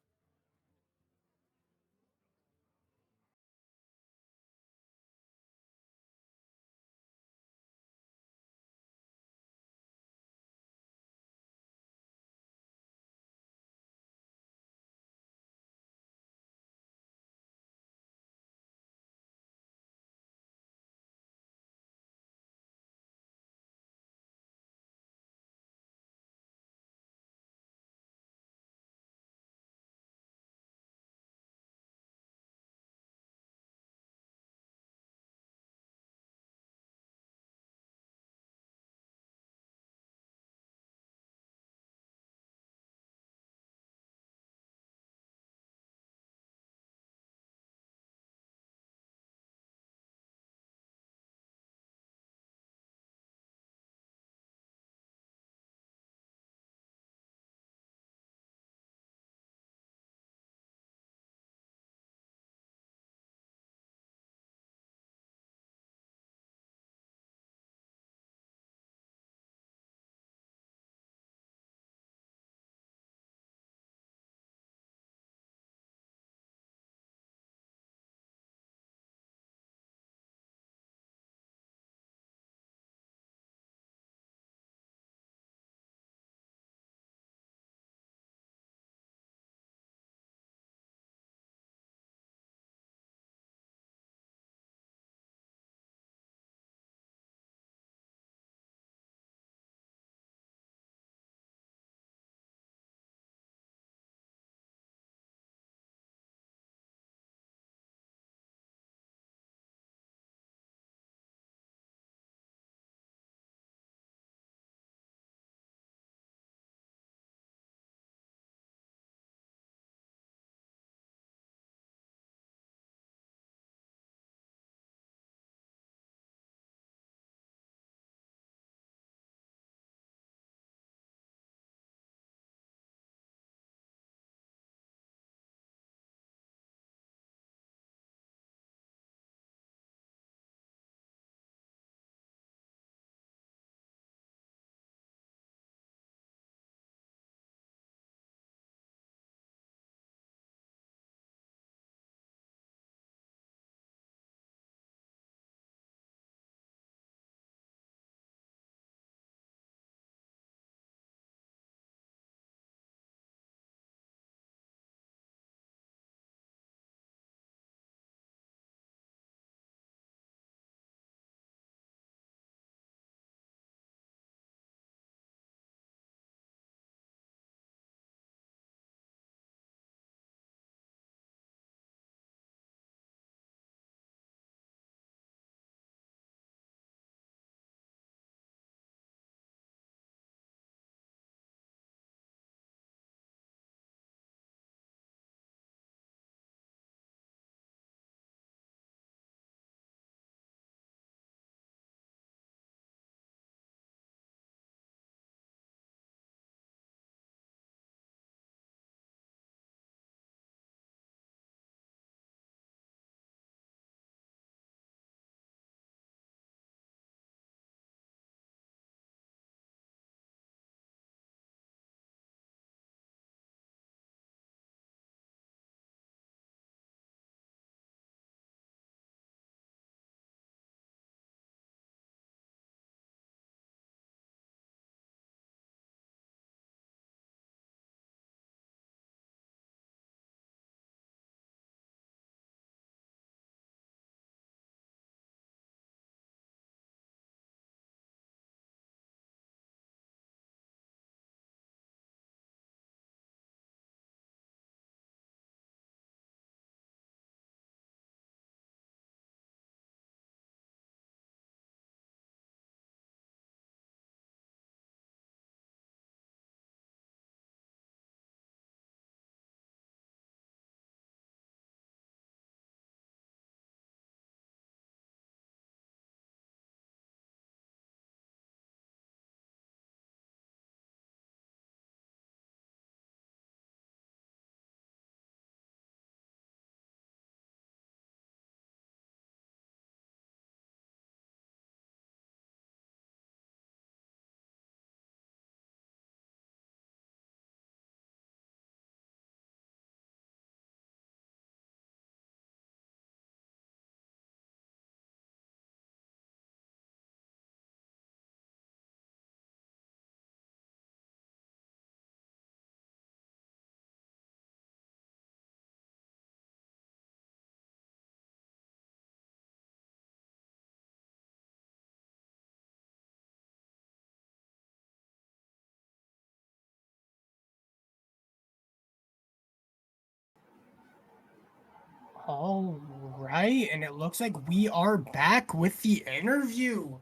All right, and it looks like we are back with the interview.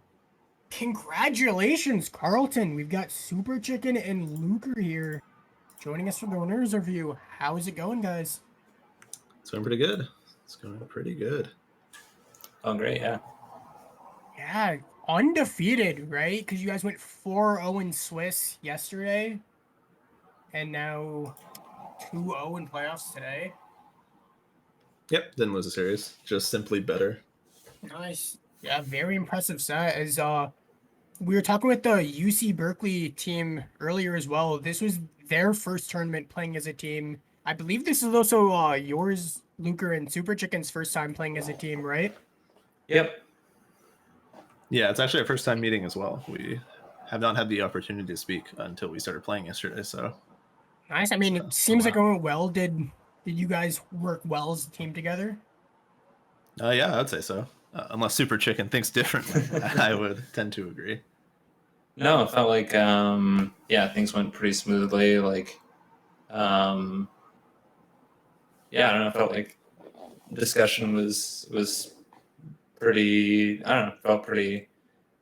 Congratulations, Carlton. We've got Super Chicken and Luker here joining us for the winners review. How is it going, guys? It's going pretty good. It's going pretty good. Oh, great, yeah. Yeah, undefeated, right? Because you guys went 4-0 in Swiss yesterday, and now 2-0 in playoffs today. Yep, didn't lose a series. Just simply better. Nice. Yeah, very impressive set. As we were talking with the UC Berkeley team earlier as well. This was their first tournament playing as a team. I believe this is also yours, Luker, and Super Chicken's first time playing as a team, right? Yep. Yeah, it's actually our first time meeting as well. We have not had the opportunity to speak until we started playing yesterday, so Nice. I mean, it seems like it went well. Did you guys work well as a team together? yeah, I'd say so. Unless Super Chicken thinks differently, I would tend to agree. No, it felt like yeah, things went pretty smoothly. Like yeah, I don't know, it felt like discussion was pretty, I don't know, felt pretty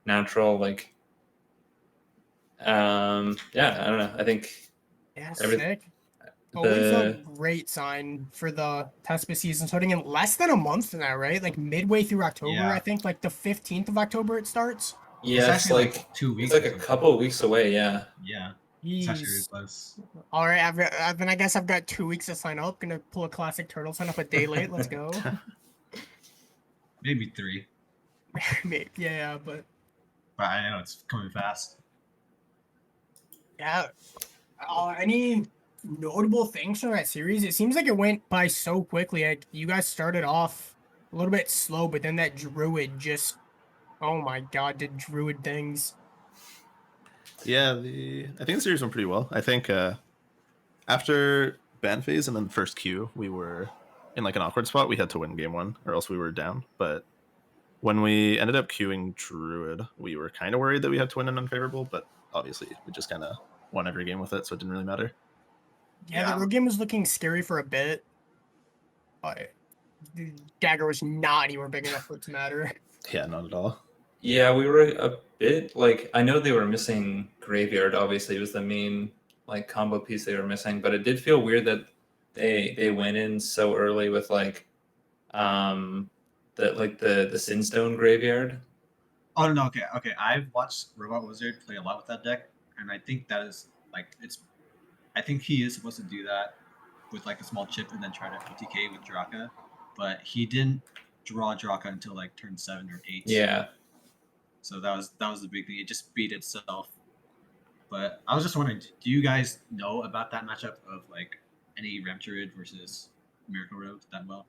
natural. Like yeah, I don't know. I think Yeah, every sick. Always a the great sign for the TESPA season starting in less than a month now, right? Like midway through October, Yeah. I think, like the 15th of October it starts. yeah, it's actually like 2 weeks. it's like or a something. couple of weeks away. Yeah. Yeah, it's actually really Jeez. close. All right, then I guess I've got 2 weeks to sign up. Gonna pull a classic turtle, sign up a day late. Let's go. Maybe 3, Maybe, yeah, but but I know it's coming fast. yeah. Any notable things from that series? It seems like it went by so quickly. Like you guys started off a little bit slow, but then that druid just, oh my god, did druid things. Yeah, I think the series went pretty well. I think after ban phase and then the first queue, we were in like an awkward spot. We had to win game 1, or else we were down. But when we ended up queuing Druid, we were kind of worried that we had to win an unfavorable, but obviously we just kind of won every game with it, so it didn't really matter. Yeah, the road game was looking scary for a bit, but the dagger was not anywhere big enough for it to matter. Yeah, not at all. Yeah, we were a bit like, I know they were missing Graveyard. Obviously, it was the main like combo piece they were missing, but it did feel weird that they went in so early with like the Sinstone Graveyard. Oh no, okay. I've watched Robot Wizard play a lot with that deck, and I think that is like I think he is supposed to do that with like a small chip and then try to OTK with Draka, but he didn't draw Draka until like turn 7 or 8. Yeah. So that was the big thing. It just beat itself. But I was just wondering, do you guys know about that matchup of like any Ramp Druid versus Miracle Rogue that well?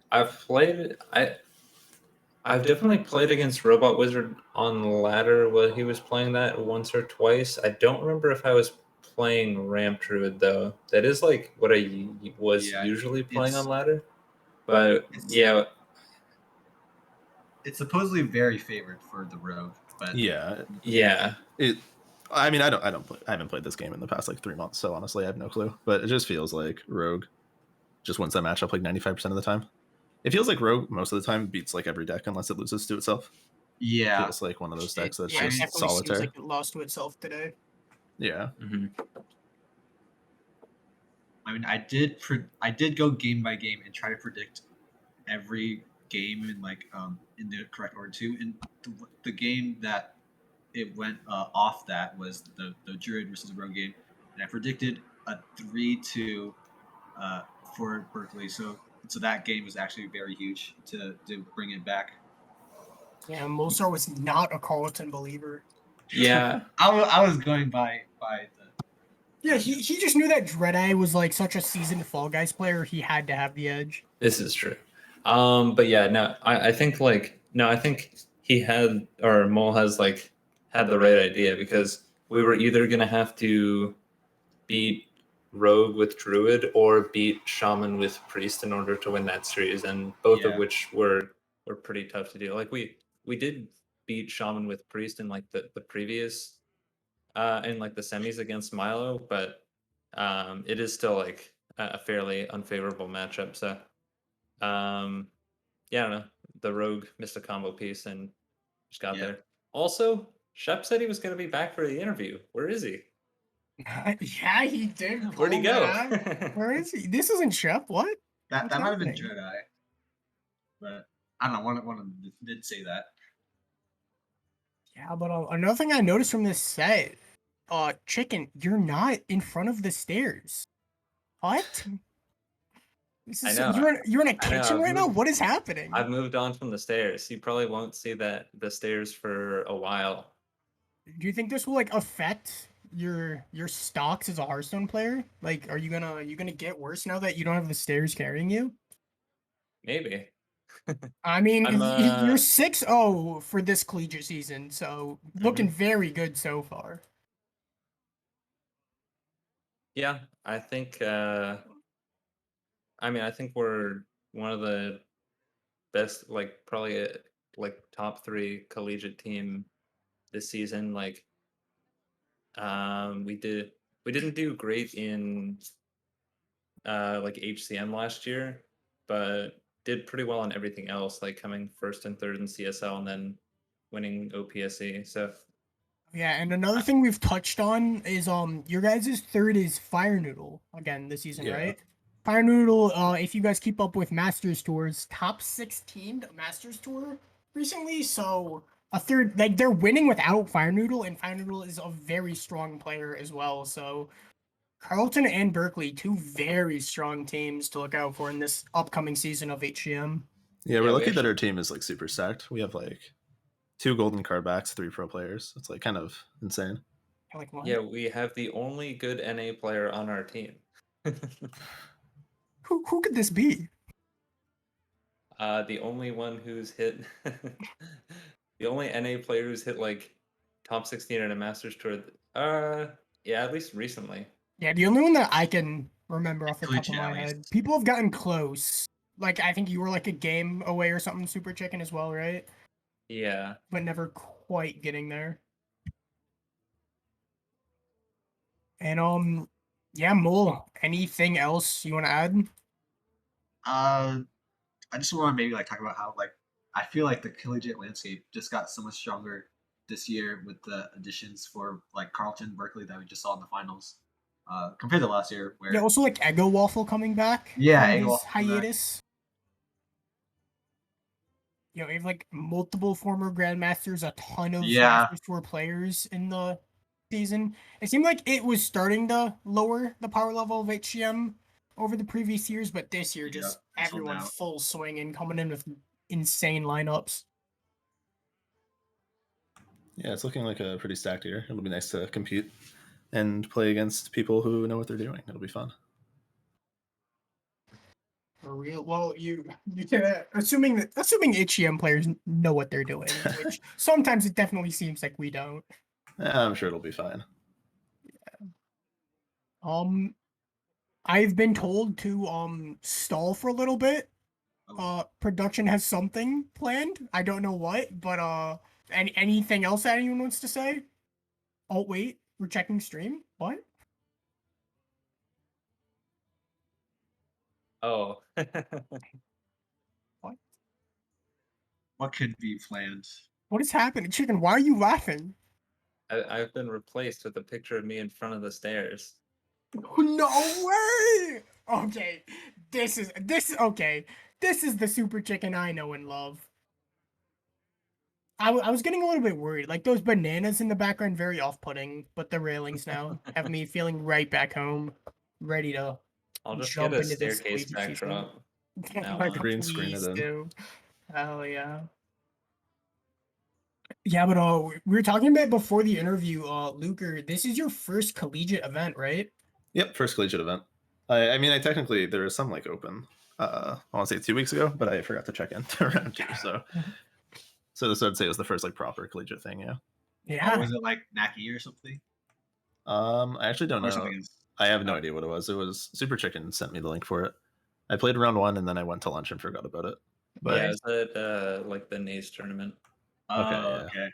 I've played I've definitely played against Robot Wizard on ladder when he was playing that once or twice. I don't remember if I was playing Ramp Druid though. That is like what I was usually playing on ladder. But yeah, it's supposedly very favored for the Rogue, but yeah. I mean, I haven't played this game in the past like 3 months, so honestly, I have no clue. But it just feels like Rogue just wins that matchup like 95% of the time. It feels like Rogue most of the time beats like every deck unless it loses to itself. Yeah, it feels like one of those decks that's Yeah, it just definitely solitaire. seems like it lost to itself today. Yeah. Mm-hmm. I mean, I did go game by game and try to predict every game in like in the correct order too. And the game that it went off that was the Druid versus the Rogue game, and I predicted a 3-2 for Berkeley. So that game was actually very huge to bring it back. Yeah, Mosar was not a Carlton believer. Yeah. I was going by the. Yeah, he just knew that Dreadeye was like such a seasoned Fall Guys player. He had to have the edge. This is true. But yeah, no, I think like, no, I think he had, or Mole has like had the right idea, because we were either going to have to beat Rogue with Druid or beat Shaman with Priest in order to win that series, and both of which were pretty tough to do. Like we did beat Shaman with Priest in like the previous in like the semis against Milo, but it is still like a fairly unfavorable matchup. So, yeah, I don't know. The Rogue missed a combo piece and just got Yeah. there. Also, Shep said he was going to be back for the interview. Where is he? Yeah, he did. Where'd he call go? back. Where is he? This isn't Shep. What? That What's that might have been happening? Jedi, but I don't know. One of them did say that. Yeah, but another thing I noticed from this set, Chicken, you're not in front of the stairs. What? This I is know. you're in a I know. kitchen right now. What is happening? I've moved on from the stairs. You probably won't see the stairs for a while. Do you think this will like affect your stocks as a Hearthstone player? Like, are you gonna get worse now that you don't have the stairs carrying you? Maybe. I mean, I'm you're 6-0 for this collegiate season, so looking Mhm. very good so far. Yeah, I think I think we're one of the best, like probably like top 3 collegiate team this season. Like we didn't do great in like HCM last year, but did pretty well on everything else, like coming first and third in CSL and then winning OPSE. So Yeah, and another thing we've touched on is your guys' third is Fire Noodle again this season, Yeah. right? Fire Noodle, if you guys keep up with Masters tours, top 16 Masters tour recently, so a third like they're winning without Fire Noodle, and Fire Noodle is a very strong player as well. So Carleton and Berkeley, two very strong teams to look out for in this upcoming season of HGM. Yeah, Yeah, we're we lucky that actually- our team is like super stacked. We have like 2 golden card backs, 3 pro players. It's like kind of insane. Like what? yeah, we have the only good NA player on our team. Who could this be? The only one who's hit the only NA player who's hit like top 16 in a Masters tour. Yeah, at least recently. Yeah, the only one that I can remember off the top of Collegiate, my at head. least. People have gotten close. Like I think you were like a game away or something, Super Chicken as well, right? Yeah. But never quite getting there. And yeah, Mole. Anything else you want to add? I just want to maybe like talk about how like I feel like the collegiate landscape just got so much stronger this year with the additions for like Carleton, Berkeley that we just saw in the finals, compared to last year where Yeah, also like Ego Waffle coming back Yeah, from Ego his Waffle coming back. hiatus. You know, we have like multiple former grandmasters, a ton of Yeah. Masters Tour players in the season. It seemed like it was starting to lower the power level of HCM over the previous years, but this year Yep, just it's everyone holding out. full swing and coming in with insane lineups. Yeah, it's looking like a pretty stacked year. It'll be nice to compete and play against people who know what they're doing. It'll be fun. For real. Well, you can assuming HCM players know what they're doing, which sometimes it definitely seems like we don't. I'm sure it'll be fine. I've been told to stall for a little bit. Production has something planned. I don't know what, but anything else that anyone wants to say? Oh wait, we're checking stream. What? Oh. What? What could be planned? What is happening, Chicken? Why are you laughing? I've been replaced with a picture of me in front of the stairs. No way! Okay, this is okay. This is the Super Chicken I know and love. I was getting a little bit worried. Like those bananas in the background, very off-putting. But the railings now have me feeling right back home, ready to I'll just jump get a into this staircase collegiate season. backdrop. Now Like, on. Green screen it please in. do. Hell yeah. Yeah, but we were talking about before the interview, Luker, this is your first collegiate event, right? Yep, first collegiate event. I mean, I technically there was some like open. I want to say 2 weeks ago, but I forgot to check in around 2. So this I'd say was the first like proper collegiate thing. Yeah. Yeah. Was it like Naki or something? I actually don't Or know. something else? I have no idea what it was. It was Super Chicken sent me the link for it. I played round 1 and then I went to lunch and forgot about it. But Yeah, is that like the NACE tournament? Oh, Okay, yeah. okay.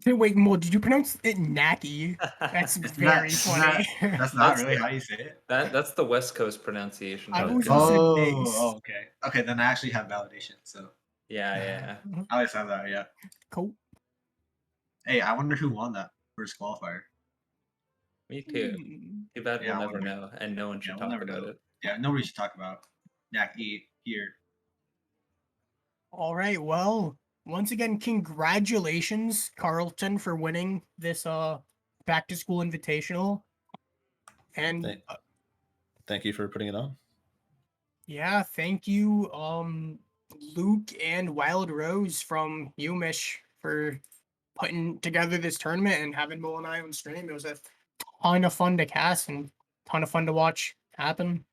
Wait, Mo, did you pronounce it Naki? That's It's very not, funny. that's not That's really the- how you say it. That's the West Coast pronunciation. I've Oh, always God. just said Oh, Biggs. okay. Okay, then I actually have validation. So Yeah. I always have that. Yeah. Cool. Hey, I wonder who won that first qualifier. Me too. Hmm. Too bad Yeah, I we'll never wonder. know, and no one Yeah, should we'll talk never about know. it. Yeah, nobody should talk about Naki here. All right. Well, once again, congratulations, Carlton, for winning this back to school invitational. And Thank, thank you for putting it on. yeah, thank you, Luke and Wild Rose from Umish for putting together this tournament and having Mo and I on stream. It was a ton of fun to cast and ton of fun to watch happen.